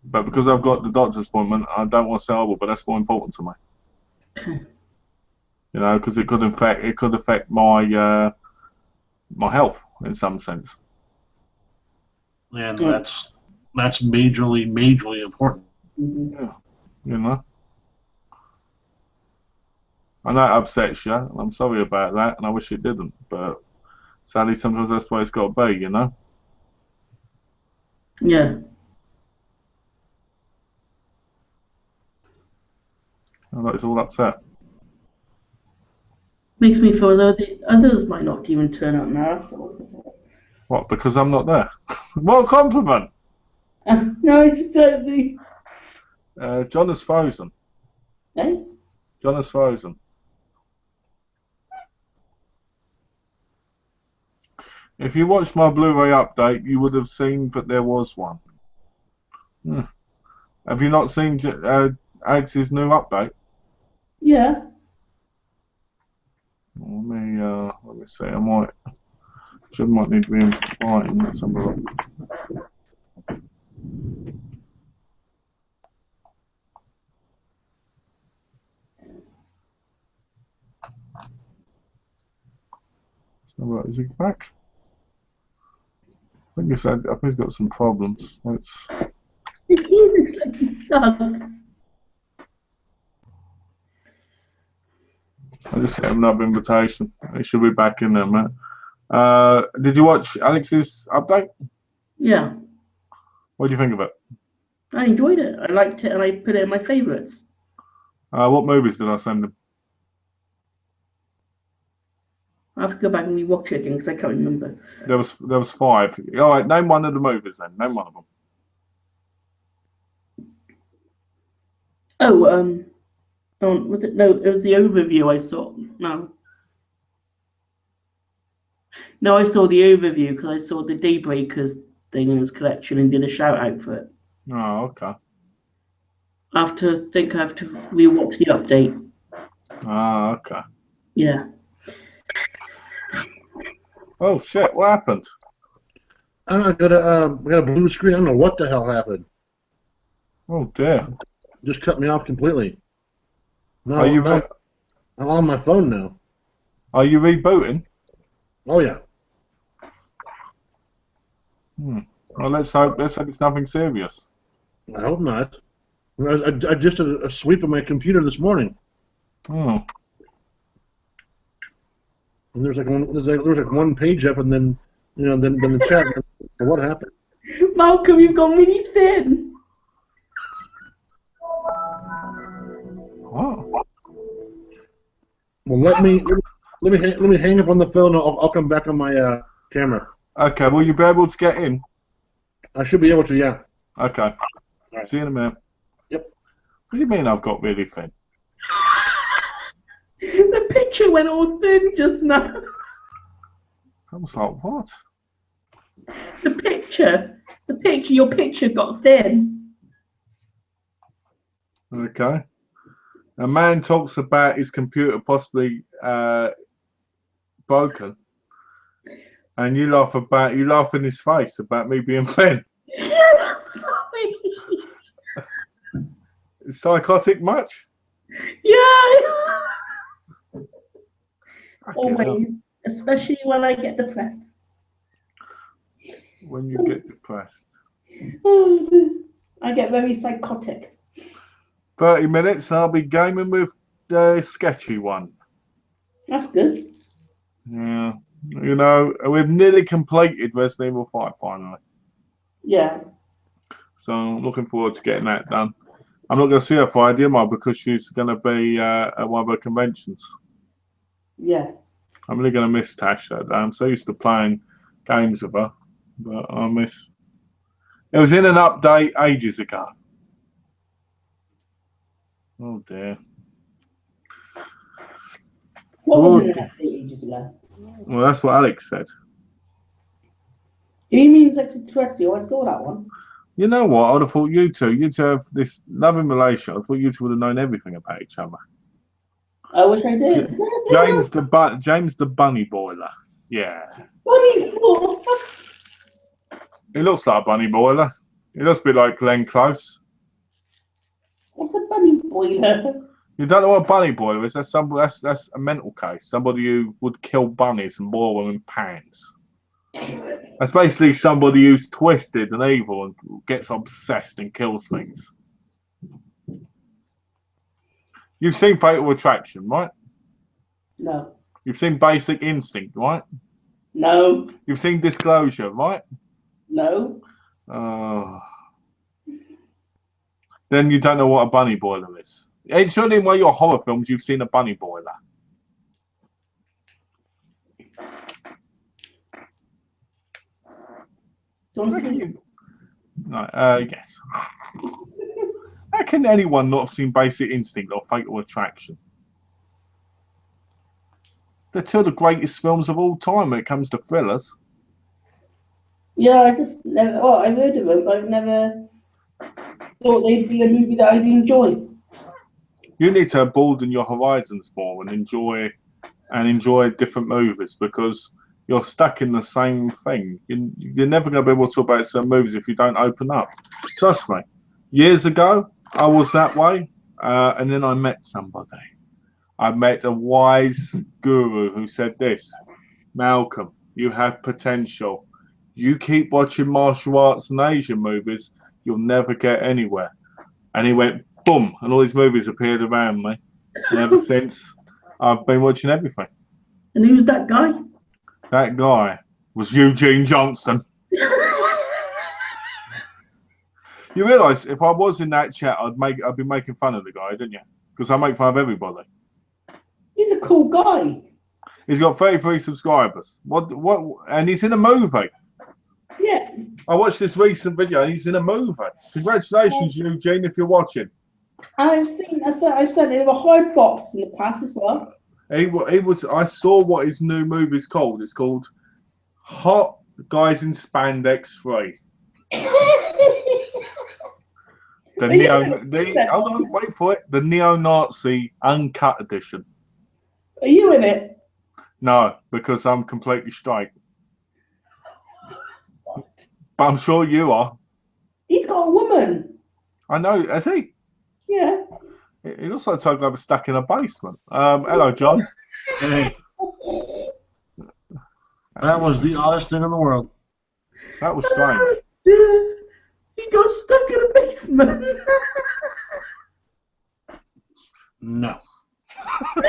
But because I've got the doctor's appointment, I don't want to say but that's more important to me. You know, because it could affect my my health in some sense.
And that's majorly important.
Yeah, you know. I know it upsets you, and I'm sorry about that, and I wish it didn't, but sadly sometimes that's the way it's got to be, you know?
Yeah.
I know it's all upset.
Makes me feel though the others might not even turn up now. So.
What, because I'm not there? What a compliment!
No, it's the...
John is frozen.
Eh?
John is frozen. If you watched my Blu-ray update, you would have seen that there was one. Have you not seen Alex's new update?
Yeah.
Let me see. John might need to be invited. Let's have a look. So, is he back? I think he's got some problems.
He looks like he's stuck.
I just sent him another invitation. He should be back in there, mate. Did you watch Alex's update?
Yeah.
What do you think of it?
I enjoyed it. I liked it, and I put it in my favourites.
What movies did I send him?
I have to go back and rewatch it again because I can't remember.
There was 5. All right, name one of the movies then. Name one of them.
Oh, was it? No, it was the overview I saw. No, I saw the overview because I saw the Daybreakers thing in his collection and did a shout out for it.
Oh, okay.
I have to rewatch the update.
Ah, okay.
Yeah.
Oh shit! What happened?
I got a blue screen. I don't know what the hell happened.
Oh dear.
Just cut me off completely. No,
Are you
no, I'm on my phone now.
are you rebooting?
Oh yeah.
Well, let's hope it's nothing serious.
I hope not. I just did a sweep of my computer this morning,
Oh.
and there's like one page up, and then then the chat. What happened?
Malcolm, you've gone really thin.
Oh.
Well, let me hang up on the phone. I'll come back on my camera.
Okay. Will you be able to get in?
I should be able to. Yeah.
Okay.
Right.
See you in a minute.
Yep.
What do you mean I've got really thin?
The picture went all thin just now.
I was like, what?
Your picture got thin.
Okay. A man talks about his computer possibly broken, and you laugh in his face about me being thin.
Sorry.
Psychotic much?
Yeah.
Fucking hell.
Always, especially when I get depressed.
When you get depressed.
I get very psychotic.
30 minutes and I'll be gaming with the sketchy one.
That's good.
Yeah. You know, we've nearly completed Resident Evil 5 finally.
Yeah.
So I'm looking forward to getting that done. I'm not going to see her Friday, am I? Because she's going to be at one of her conventions.
Yeah.
I'm really going to miss Tash that day. I'm so used to playing games with her. But I miss... It was in an update ages ago. Oh dear.
What was it that ages ago?
Well, that's what Alex said.
You mean Sex Terrestrial? I saw that one.
You know what? I would have thought you two have this loving relation. I thought you two would have known everything about each other.
I wish I did.
James the bunny boiler. Yeah.
Bunny boiler.
He looks like a bunny boiler. He looks a bit like Glenn Close.
What's a bunny boiler?
You don't know what a bunny boiler is? That's a mental case. Somebody who would kill bunnies and boil them in pans. That's basically somebody who's twisted and evil and gets obsessed and kills things. You've seen Fatal Attraction, right?
No.
You've seen Basic Instinct, right?
No.
You've seen Disclosure, right?
No.
Then you don't know what a bunny boiler is. It's surely in one of your horror films you've seen a bunny boiler. Yes. How can anyone not have seen Basic Instinct or Fatal Attraction? They're two of the greatest films of all time when it comes to thrillers.
Yeah, I just never. Oh, I've heard of them, but I've never thought they'd be a movie that I'd enjoy. You
need to broaden your horizons more and enjoy different movies, because you're stuck in the same thing. You're never going to be able to talk about certain movies if you don't open up. Trust me. Years ago, I was that way, and then I met somebody. I met a wise guru who said this: Malcolm, you have potential. You keep watching martial arts and Asian movies, you'll never get anywhere. And he went, boom, and all these movies appeared around me. And ever since, I've been watching everything.
And who's that guy?
That guy was Eugene Johnson. You realise if I was in that chat, I'd be making fun of the guy, didn't you? Because I make fun of everybody.
He's a cool guy.
He's got 33 subscribers. What? And he's in a movie.
Yeah.
I watched this recent video and he's in a movie. Congratulations, Eugene, if you're watching.
I've seen it in a hard box in the past as well.
He was. I saw what his new movie's called. It's called Hot Guys in Spandex 3.
Are you in it?
Hold on, wait for it. The neo-Nazi uncut edition.
Are you in it?
No, because I'm completely straight. But I'm sure you are.
He's got a woman.
I know. Has he?
Yeah.
He looks like I've ever stuck in a basement. Hello, John.
Hey, that was the oddest thing in the world.
That was strange.
He got stuck in a basement.
No.
Look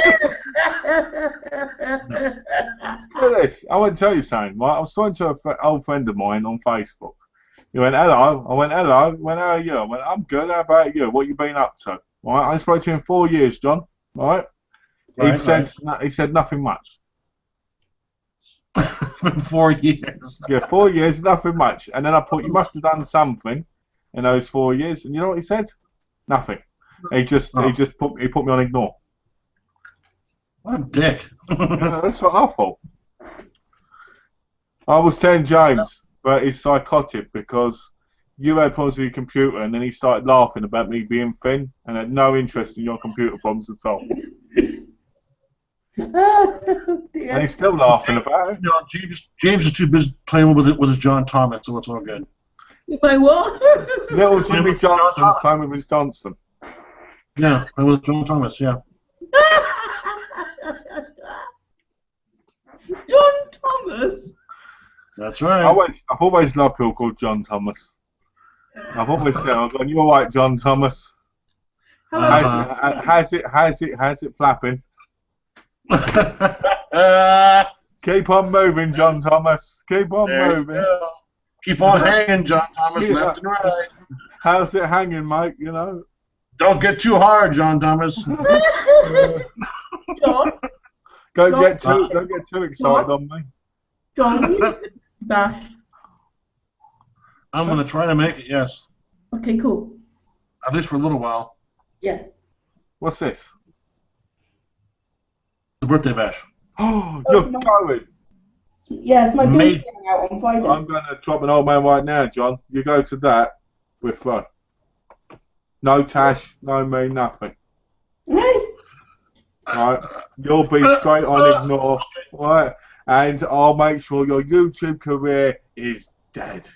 at this. I want to tell you something, right? I was talking to an old friend of mine on Facebook. He went, hello. I went, hello. He went, how are you? I went, I'm good. How about you? What you been up to? Right? I spoke to him 4 years, John. Right? He said nothing much.
It's been 4 years.
Yeah, 4 years, nothing much. And then I thought, you must have done something in those 4 years. And you know what he said? Nothing. He put me on ignore.
What a dick.
Yeah, that's what I thought. I was telling James, but he's psychotic because you had problems with your computer and then he started laughing about me being thin and had no interest in your computer problems at all. And he's still laughing about it.
No, James is too busy playing with his John Thomas, so it's all good.
Wait, what?
Little Jimmy Johnson's playing with his Johnson.
Yeah, playing with John Thomas, yeah.
John Thomas?
That's right.
I've always loved people called John Thomas. I've always said, I've gone, you're right, John Thomas. Has it flapping? Keep on moving, John Thomas. Keep on moving.
Keep on hanging, John Thomas,
Yeah.
left and right.
How's it hanging, mate? You know.
Don't get too hard, John Thomas.
John?
Don't get too excited on me.
John? Bash.
I'm going to try to make it, yes.
Okay, cool.
At least for a little while.
Yeah.
What's this?
The birthday bash.
Oh, you're going.
Yeah, it's my
Mate.
birthday out on Friday.
I'm going to drop an old man right now, John. You go to that with no Tash, no me, nothing. Right? You'll be straight on ignore. Right? And I'll make sure your YouTube career is dead.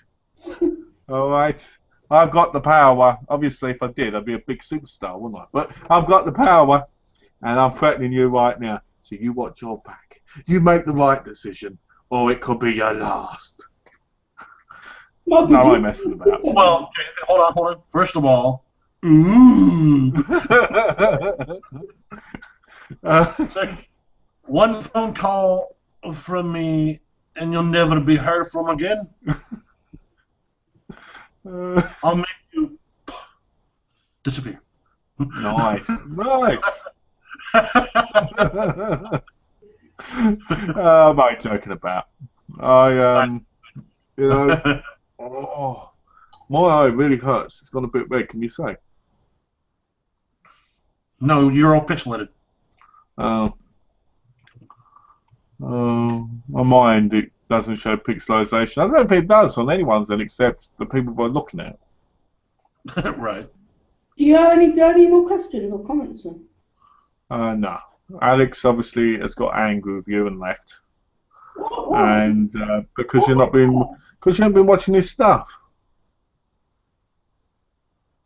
Alright? I've got the power. Obviously, if I did, I'd be a big superstar, wouldn't I? But I've got the power, and I'm threatening you right now. So you watch your back. You make the right decision, or it could be your last. No, I'm messing about.
Well, okay, hold on. First of all, ooh. So, one phone call from me, and you'll never be heard from again. I'll make you disappear.
Nice. Nice. I'm only joking about. You know, my eye really hurts. It's gone a bit red. Can you say?
No, you're all pixelated.
My mind, it doesn't show pixelization. I don't think it does on anyone's end except the people who are looking at it.
Right.
Do you have any more questions or comments?
No. Alex obviously has got angry with you and left.
What?
And because you haven't been watching his stuff.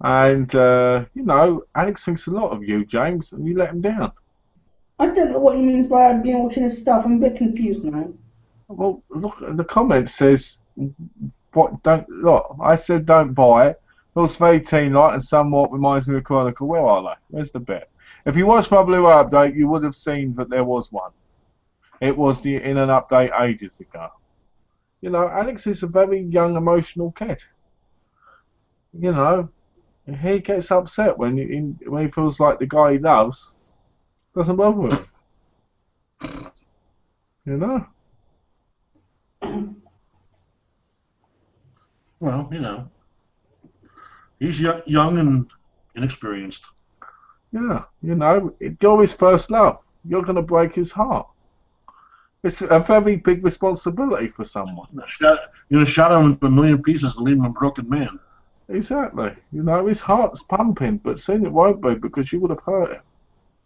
And you know, Alex thinks a lot of you, James, and you let him down.
I don't know what he means by being watching his stuff. I'm a bit confused now.
Well, look, the comment says, I said don't buy it. Looks very teen-like and somewhat reminds me of Chronicle. Where are they? Where's the bit? If you watched my Blu-ray update, you would have seen that there was one. It was in an update ages ago. You know, Alex is a very young, emotional kid. You know, he gets upset when he feels like the guy he loves doesn't bother with him. You know?
Well, you know, he's young and inexperienced.
Yeah, you know, you're his first love. You're going to break his heart. It's a very big responsibility for someone.
You're gonna shatter him into a million pieces and leave him a broken man.
Exactly. You know, his heart's pumping, but soon it won't be because you would have hurt him.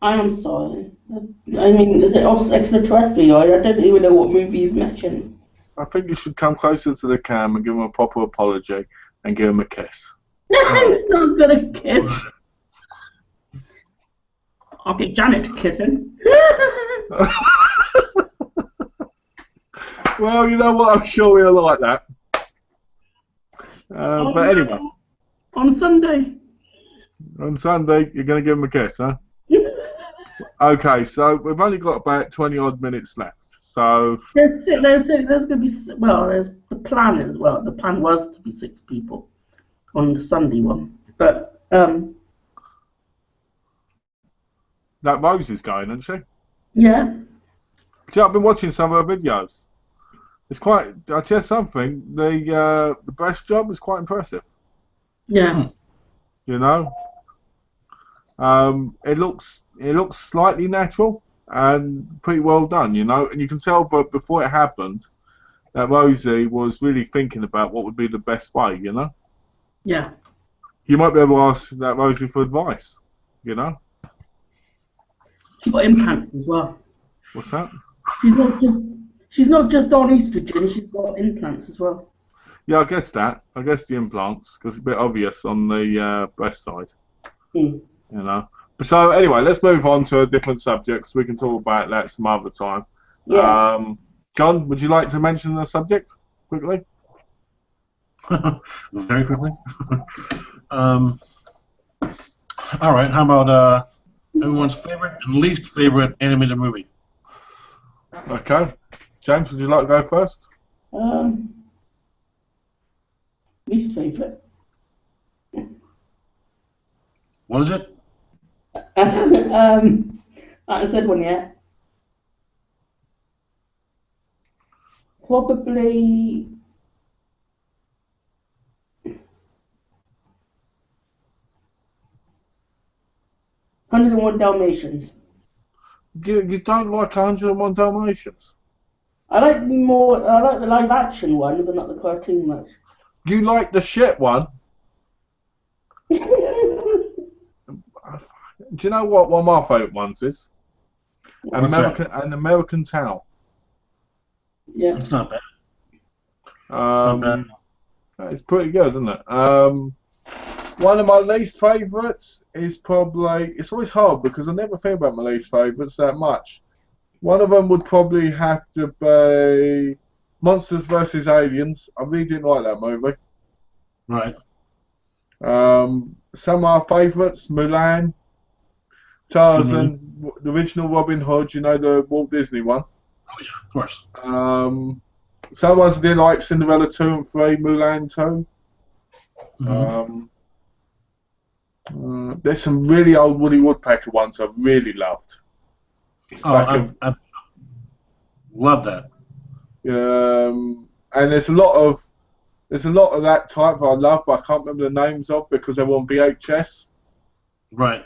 I am sorry. I mean, is it also extraterrestrial? I don't even know what movie he's mentioned.
I think you should come closer to the cam and give him a proper apology and give him a kiss.
I'm not gonna kiss. I'll get Janet to kiss him.
Well, you know what? I'm sure he'll like that. But anyway,
On Sunday.
on Sunday, you're going to give him a kiss, huh? Okay, so we've only got about 20 odd minutes left. So
There's going to be, well, there's the plan as well. The plan was to be 6 people on the Sunday one. But,
that Rose is going, isn't she?
yeah.
See, I've been watching some of her videos. It's quite, I'll tell you something, the breast job is quite impressive.
Yeah.
You know? It looks slightly natural and pretty well done, you know? And you can tell but before it happened that Rosie was really thinking about what would be the best way, you know?
Yeah.
You might be able to ask that Rosie for advice, you know?
She got implants as well.
What's that?
She's not just on estrogen, she's got implants as well.
Yeah, I guess that. I guess the implants, because it's a bit obvious on the breast side.
Mm.
You know. But so anyway, let's move on to a different subject, 'cause we can talk about that some other time.
Yeah.
John, would you like to mention the subject quickly?
Very quickly. All right. How about everyone's favorite and least favorite animated movie?
Okay. James, would you like to go first?
Least favourite.
What is it?
I haven't said one yet. Probably 101 Dalmatians.
You don't like 101 Dalmatians?
I like the live action one, but not the cartoon much.
You like the shit one? Do you know what one of my favourite ones is? An American Towel.
Yeah.
It's not bad. Not bad.
It's pretty good, isn't it? One of my least favourites is probably... It's always hard because I never think about my least favourites that much. One of them would probably have to be Monsters vs. Aliens. I really didn't like that movie.
Right.
Some of our favourites, Mulan, Tarzan, the original Robin Hood, you know, the Walt Disney one.
Oh, yeah, of course.
Some ones I did like Cinderella 2 and 3, Mulan 2. There's some really old Woody Woodpecker ones I've really loved.
Oh, I love that.
And there's a lot of that type that I love, but I can't remember the names of because they were on VHS.
Right.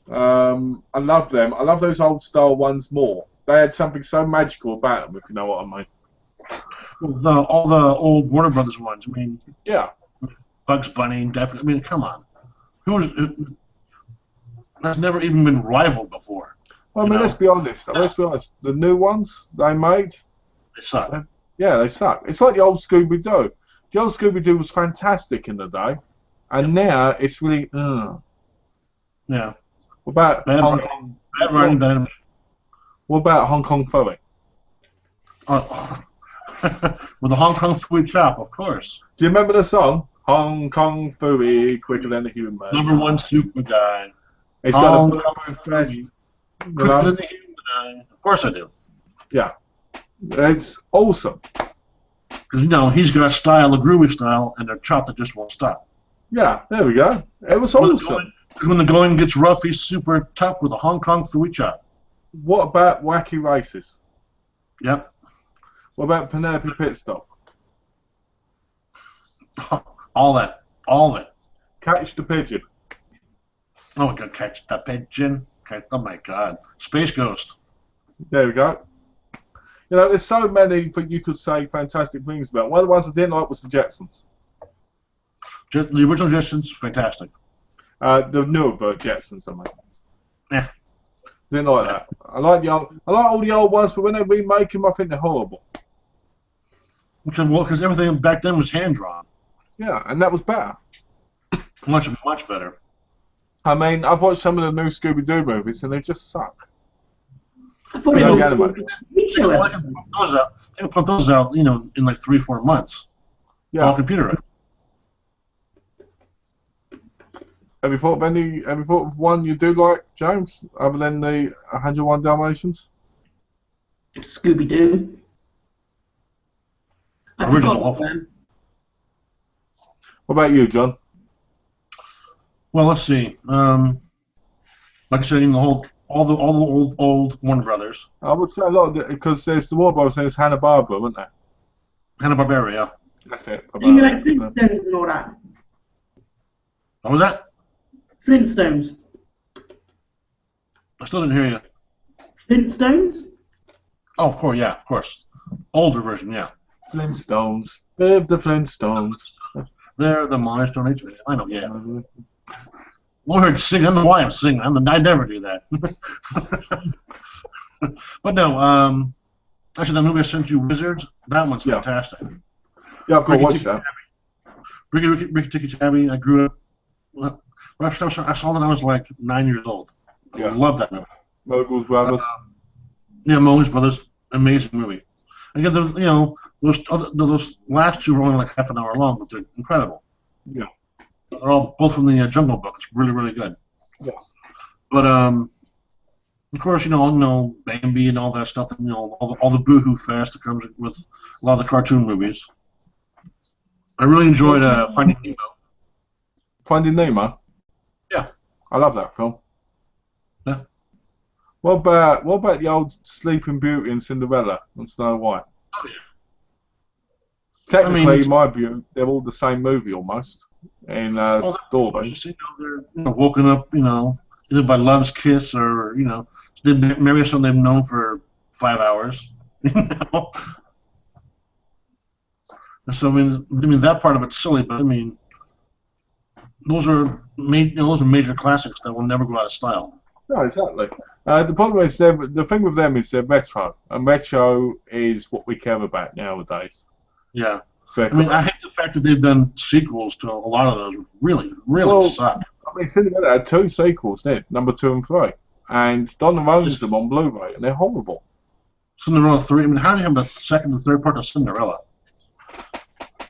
I love them. I love those old style ones more. They had something so magical about them, if you know what I mean.
Well, all the old Warner Brothers ones. I mean,
Yeah.
Bugs Bunny, definitely. I mean, come on. That's never even been rivaled before.
Well, I mean, let's be honest. Let's be honest. The new ones they made,
They suck.
yeah, they suck. It's like the old Scooby-Doo. The old Scooby-Doo was fantastic in the day, and now it's really.
Yeah.
What about
Bad
Hong
writing.
Kong?
Bad writing, bad animation.
What about Hong Kong Philly?
With the Hong Kong food shop, of course.
Do you remember the song? Hong Kong Philly, quicker than a human.
#1 super guy.
It's got
Hong
a bulletproof vest. You
Quicker
know?
than the human guy. Of course I do.
Yeah, it's awesome.
Because, you know, he's got style, a groovy style, and a chop that just won't stop.
Yeah, there we go. It was awesome.
When the going gets rough, he's super tough with a Hong Kong food chop.
What about Wacky Races?
Yep.
What about Penelope Pitstop?
All that. All of it.
Catch the Pigeon.
Oh, I got catch that pigeon. Oh my God, Space Ghost.
There we go. You know, there's so many that you could say fantastic things about. One of the ones I didn't like was the Jetsons.
The original Jetsons, fantastic.
The newer Jetsons, I mean.
Yeah.
Didn't like that. I like all the old ones, but when they remake them, I think they're horrible.
Because everything back then was hand drawn.
Yeah, and that was better.
Much better.
I mean, I've watched some of the new Scooby-Doo movies, and they just suck.
I thought
Yeah,
it
yeah,
was ridiculous.
They can put those out, in like 3-4 months. It's all
Yeah.
computerized.
Have you thought of one you do like, James, other than the 101 Dalmatians?
Scooby-Doo. I
Original,
forgot
hopefully.
them.
What about you, John?
Well, let's see. Like I said, all the old Warner Brothers,
I would say a lot of because there's the Warner Brothers and there's Hanna-Barbera, isn't there?
Hanna-Barbera. Yeah.
That's it.
Do you like Flintstones and all that?
What was that?
Flintstones.
I still didn't hear you.
Flintstones?
Oh, of course, yeah, of course. Older version, yeah.
Flintstones. Live the Flintstones.
They're the Modern Stone Age video. I know, yeah. Lord, sing. I don't know why I'm singing. I never do that. But no, actually, the movie I sent you, Wizards, that one's
Yeah.
fantastic.
Yeah, I've got to watch that.
Ricky Tikki Tavi, I grew up. Well, I saw that when I was like 9 years old. I
Yeah.
love that movie.
Mogul's Brothers.
Yeah, Moe's Brothers, amazing movie. Again, those last two were only like half an hour long, but they're incredible.
Yeah.
They're all both from the Jungle Book. It's really, really good.
Yeah.
But of course, Bambi and all that stuff. All the Boohoo Fest that comes with a lot of the cartoon movies. I really enjoyed Finding Nemo.
Finding Nemo.
Yeah.
I love that film.
Yeah.
What about the old Sleeping Beauty and Cinderella and Snow White?
Oh yeah.
Technically, in my view, they're all the same movie almost in story.
They're woken up, either by love's kiss or they marry someone they've known for 5 hours. So I mean that part of it's silly, but I mean those are major classics that will never go out of style.
No, exactly. The problem is the thing with them is they're retro, and retro is what we care about nowadays.
Yeah. I mean, I hate the fact that they've done sequels to a lot of those. Really, really suck.
I mean, Cinderella had 2 sequels, did number 2 and 3, and Donna owns them on Blu-ray, and they're horrible.
Cinderella 3. I mean, how do you have the second and third part of Cinderella?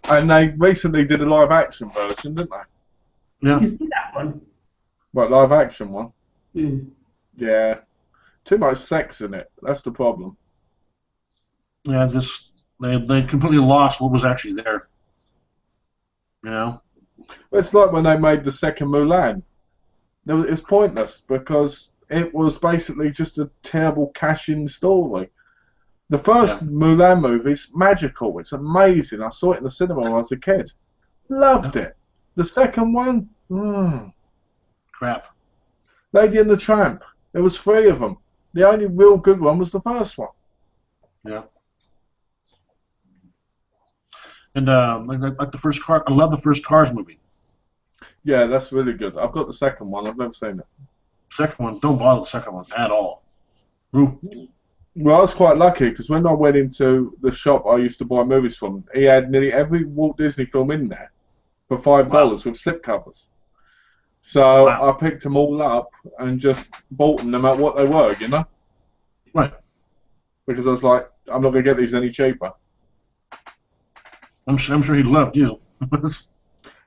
And they recently did a live-action version, didn't they?
Yeah.
You see that one?
Right, live-action one.
Mm.
Yeah. Too much sex in it. That's the problem.
Yeah, they completely lost what was actually there.
It's like when they made the second Mulan. It's pointless because it was basically just a terrible cash-in story. The first Mulan movie's magical. It's amazing. I saw it in the cinema when I was a kid. Loved it. The second one,
Crap.
Lady and the Tramp. There was 3 of them. The only real good one was the first one.
Yeah. And like the first car, I love the first Cars movie.
Yeah, that's really good. I've got the second one. I've never seen it.
Second one, don't bother the second one at all. Ooh.
Well, I was quite lucky because when I went into the shop I used to buy movies from, he had nearly every Walt Disney film in there for $5 with slipcovers. So I picked them all up and just bought them no matter what they were,
Right.
Because I was like, I'm not going to get these any cheaper.
I'm sure he loved you.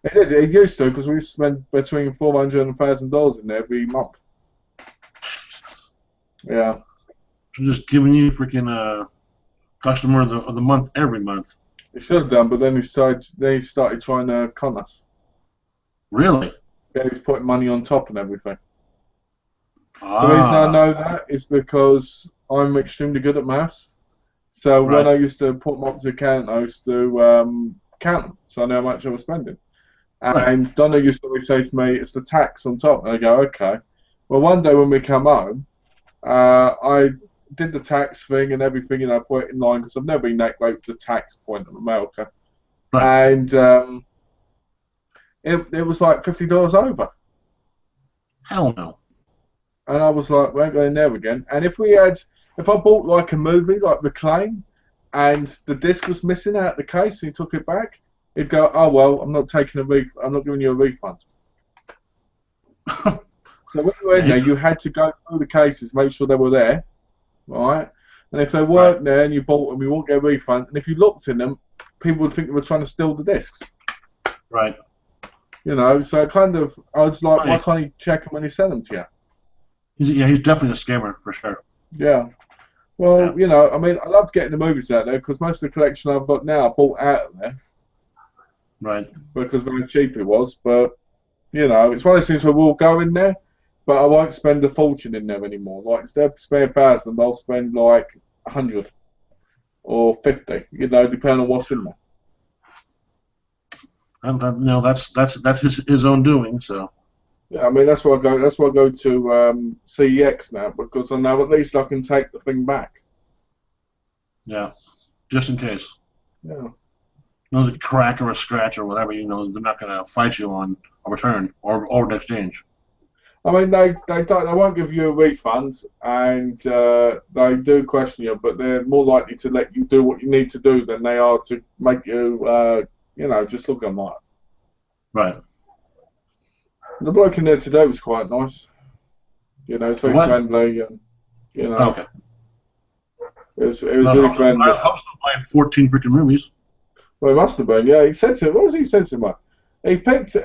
It used to because we spent between $400 and $1,000 in there every month. Yeah.
Just giving you freaking customer of the month every month.
He should have done, but then he started trying to con us.
Really?
Yeah, he was putting money on top and everything.
Ah.
The reason I know that is because I'm extremely good at maths. So when I used to put them up to account, I used to count them, so I know how much I was spending. And Donna used to always say to me, "It's the tax on top." And I go, "Okay." Well, one day when we come home, I did the tax thing and everything, and I put it in line because I've never been that great with the tax point of America.
Right.
And it was like $50 over.
Hell no.
And I was like, we ain't going there again. And if I bought like a movie like McLean, and the disc was missing out of the case, and he took it back, he'd go, "Oh well, I'm not giving you a refund." So when you were in there, you had to go through the cases, make sure they were there, right? And if they weren't there and you bought them, you won't get a refund. And if you looked in them, people would think you were trying to steal the discs.
Right.
You know, so I was like, why can't you check them when he sent them to you?
He's definitely a scammer for sure.
Yeah. Well, you know, I mean, I loved getting the movies out there because most of the collection I've got now I bought out of there.
Right.
Because of how cheap it was. But, you know, it's one of those things where we'll go in there, but I won't spend a fortune in there anymore. Like, instead of spending 1,000, I'll spend like 100 or 50, you know, depending on what's in there.
And that's his own doing. So.
Yeah, I mean that's why I go. That's why I go to CEX now because I know at least I can take the thing back.
Yeah, just in case.
Yeah.
There's a crack or a scratch or whatever, you know, they're not going to fight you on a return or an exchange.
I mean, they won't give you a refund, and they do question you, but they're more likely to let you do what you need to do than they are to make you, you know, just look at them like.
Right.
The bloke in there today was quite nice. You know, it's very friendly, and you know,
okay.
It was really friendly.
I was still buying 14 freaking movies.
Well, it must have been, yeah. He said to him, what was he said to him? He looked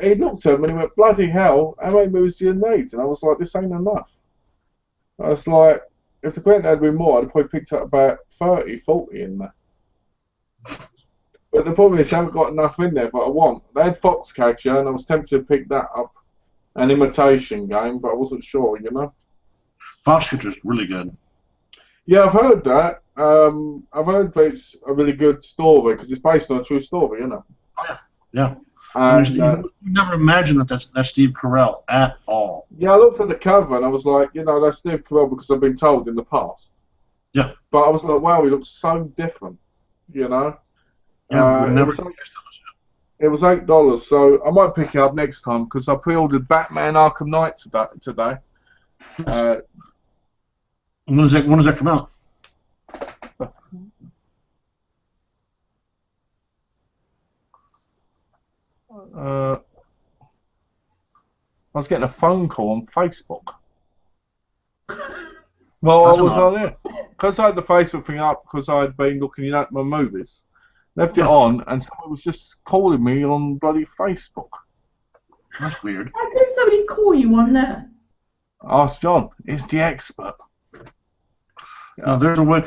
at him and he went, "Bloody hell, how many movies do you need?" And I was like, "This ain't enough." I was like, if the Quentin had been more, I'd probably picked up about 30, 40 in there. But the problem is, I haven't got enough in there that I want. They had Foxcatcher, and I was tempted to pick that up. An imitation game, but I wasn't sure, you know.
Foxcatcher's really good.
Yeah, I've heard that. I've heard that it's a really good story because it's based on a true story, you know.
Oh, yeah.
And,
you never imagine that's Steve Carell at all.
Yeah, I looked at the cover and I was like, you know, that's Steve Carell because I've been told in the past.
Yeah.
But I was like, wow, he looks so different, you know.
Yeah,
it was $8, so I might pick it up next time because I pre-ordered Batman Arkham Knight today.
When does that come out?
I was getting a phone call on Facebook. Well, I was on it because I had the Facebook thing up because I'd been looking at my movies. Left it on, and someone was just calling me on bloody Facebook.
That's weird.
How can somebody call you on there?
Ask John. He's the expert.
Yeah. Now, there's a way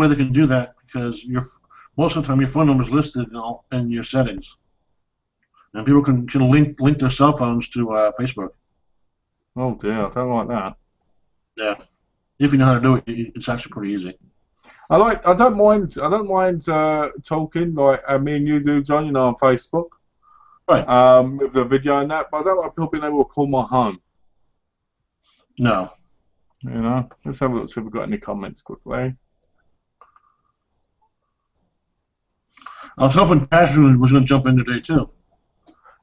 they can do that because most of the time your phone number is listed in your settings, and people can link their cell phones to Facebook.
Oh dear, I don't like that.
Yeah, if you know how to do it, it's actually pretty easy.
I don't mind talking like me and you do, John. You know, on Facebook.
Right.
With the video and that, but I don't like people being able to call my home.
No.
You know, let's have a look see if we've got any comments quickly.
I was hoping Pastor was going to jump in today too.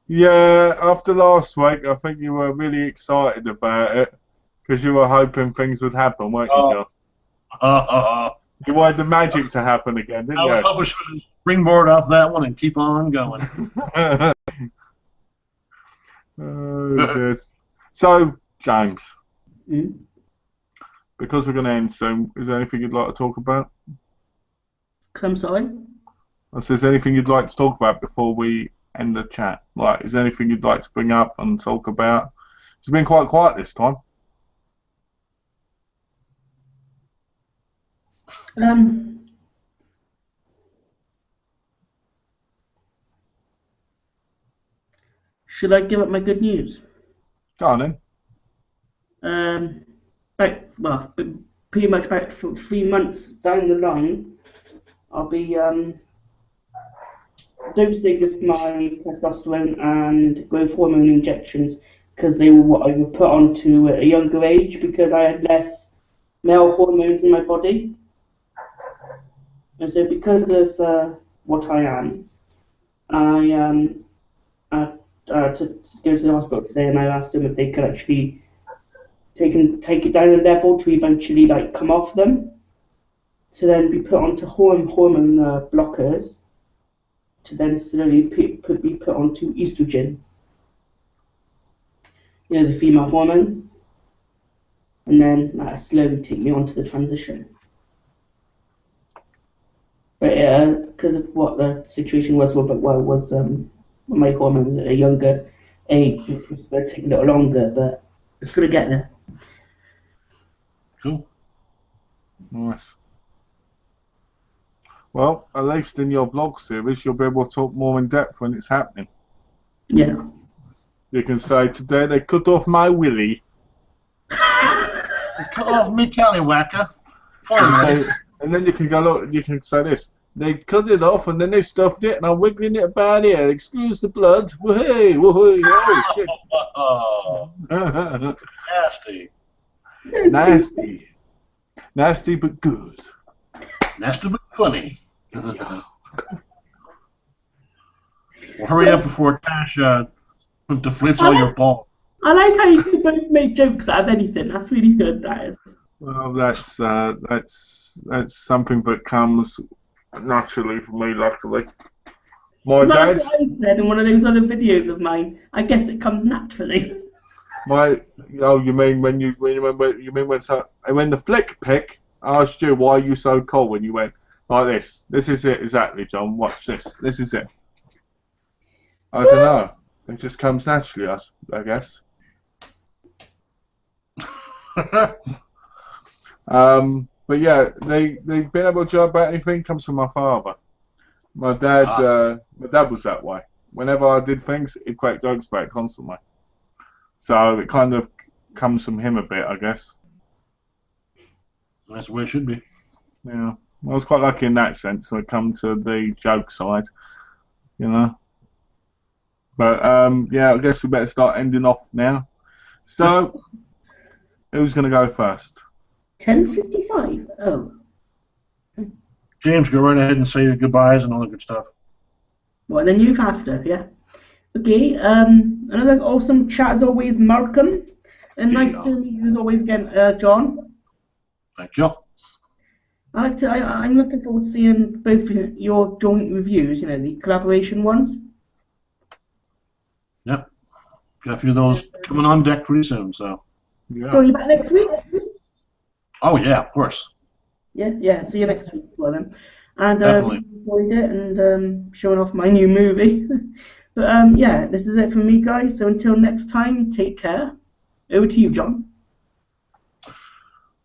Yeah, after last week, I think you were really excited about it because you were hoping things would happen, weren't you, John? You wanted the magic to happen again, didn't you?
I was hoping she would springboard off that one and keep on going.
So, James, because we're going to end soon, is there anything you'd like to talk about?
I'm sorry?
Is there anything you'd like to talk about before we end the chat? Like, is there anything you'd like to bring up and talk about? It's been quite quiet this time.
Should I give up my good news?
Go on
then. Pretty much about 3 months down the line, I'll be dosing of my testosterone and growth hormone injections because they were what I would put onto at a younger age because I had less male hormones in my body. And so because of what I am, I to go to the hospital today and I asked them if they could actually take it down a level to eventually like come off them, to then be put onto hormone blockers, to then slowly be put onto estrogen, you know, the female hormone, and then slowly take me onto the transition. But because of what the situation was with my hormones at a younger age, it's going to take a little longer, but it's going to get there.
Cool.
Nice. Well, at least in your vlog series, you'll be able to talk more in depth when it's happening.
Yeah.
You can say, today they cut off my willy.
Cut off me callywhacker. Finally.
And then you can go, look, you can say this. They cut it off and then they stuffed it and I'm wiggling it about here. Excuse the blood. Woohoo, woohoo, oh shit.
Oh, nasty.
Nasty. Nasty but good.
Nasty but funny. Well, hurry up before Tash deflates all your balls.
I like how you can both make jokes out of anything. That's really good, that is.
Well, that's something that comes naturally for me, luckily. My
That's
dad,
what I said in one of those other videos of mine. I guess it comes naturally.
you mean when the flick pick asked you why are you so cold when you went like this? This is it exactly, John. Watch this. This is it. I don't know. It just comes naturally, I guess. But yeah, they've been able to joke about anything comes from my father. My dad was that way. Whenever I did things, he'd crack jokes about it constantly. So it kind of comes from him a bit, I guess.
That's the way it should be.
Yeah, I was quite lucky in that sense when it comes to the joke side, you know. But yeah, I guess we better start ending off now. So, who's going to go first?
10:55. Oh.
James, go right ahead and say your goodbyes and all that good stuff.
Well, then you after, yeah. Okay. Another awesome chat as always, Malcolm. And nice to meet you as always again, John.
Thank you.
I'm looking forward to seeing both your joint reviews. You know, the collaboration ones.
Yep. Got a few of those coming on deck pretty soon. So.
Yeah.
Join you back next week.
Oh yeah, of course.
Yeah. See you next week for them. And
Definitely.
enjoyed it and showing off my new movie. But yeah, this is it from me, guys. So until next time, take care. Over to you, John.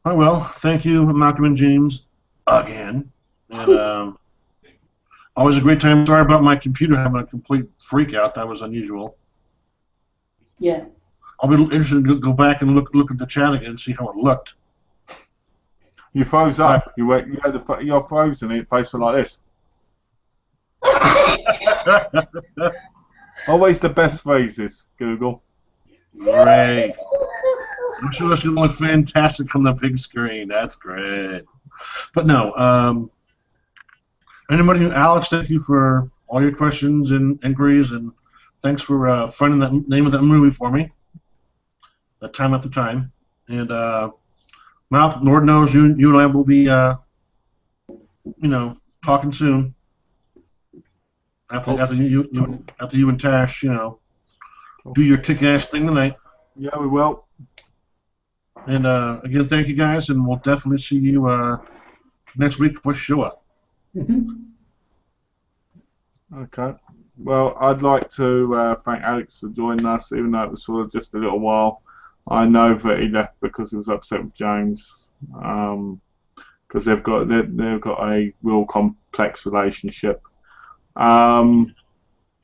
Oh well, thank you, Malcolm and James, again. And always a great time. Sorry about my computer having a complete freak out. That was unusual.
Yeah.
I'll be interested to go back and look at the chat again and see how it looked.
You froze up. You're frozen. It face like this. Always the best phrases, Google.
Great. I'm sure that's going to look fantastic on the big screen. That's great. But no, anybody, Alex, thank you for all your questions and inquiries, and thanks for finding that name of that movie for me. That time after time. And Malcolm, Lord knows you and I will be, talking soon. After you and Tash, do your kick-ass thing tonight.
Yeah, we will.
And again, thank you guys, and we'll definitely see you next week for sure.
Okay. Well, I'd like to thank Alex for joining us, even though it was sort of just a little while. I know that he left because he was upset with James, because they've got a real complex relationship.
Love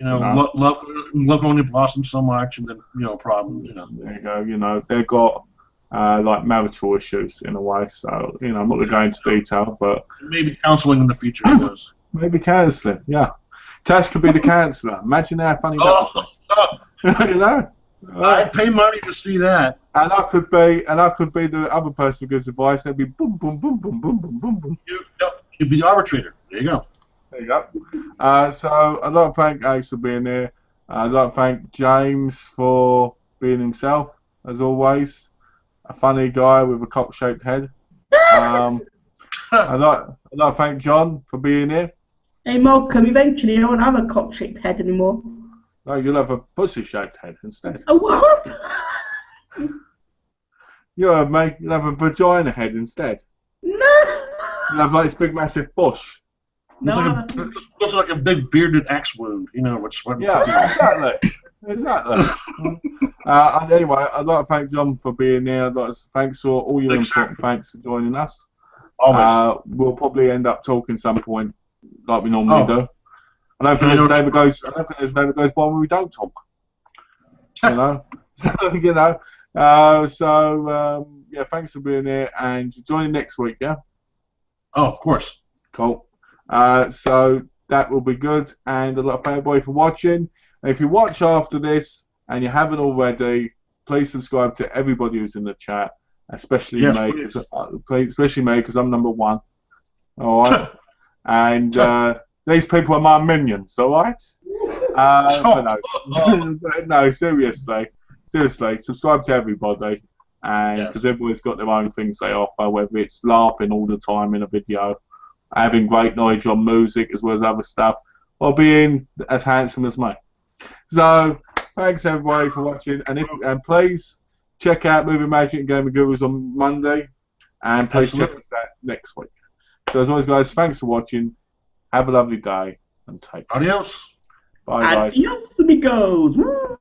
only blossoms so much, and then problems.
There you go. They've got like marital issues in a way. So I'm not going to go into detail, but
maybe counseling in the future. Does.
Maybe counseling, yeah. Tash could be the counsellor. Imagine how funny that would be. You know?
I'd pay money to see that.
And I could be the other person who gives advice. And it'd be boom, boom, boom, boom, boom, boom, boom, boom.
You'd be the arbitrator. There you go.
There you go. So I'd like to thank Alex for being here. I'd like to thank James for being himself, as always. A funny guy with a cock-shaped head. I'd like to thank John for being here.
Hey Malcolm, eventually I won't have a cock-shaped head anymore.
No, you'll have a pussy-shaped head instead.
A what?
You'll have a vagina head instead.
No.
You'll have like this big massive bush.
No.
Looks like a big bearded axe wound, you know, which what
Yeah, exactly. And anyway, I'd like to thank John for being here. I'd like to thanks for all your input. Thanks for joining us.
Always.
We'll probably end up talking some point, like we normally do. I don't think there's a day that goes by when we don't talk. You know, yeah. Thanks for being here, and join next week. Yeah.
Oh, of course.
Cool. So that will be good, and I'd like to thank everybody for watching. And if you watch after this and you haven't already, please subscribe to everybody who's in the chat, especially me, especially me, because I'm number one. All right. And these people are my minions. All right. But no, seriously, subscribe to everybody, and because everybody's got their own things they offer, whether it's laughing all the time in a video, having great knowledge on music as well as other stuff, or being as handsome as me. So, thanks everybody for watching, and please check out Movie Magic and Gaming Gurus on Monday, and please check us out next week. So as always, guys, thanks for watching. Have a lovely day, and take care.
Adios.
Bye, guys.
Adios, amigos. Woo.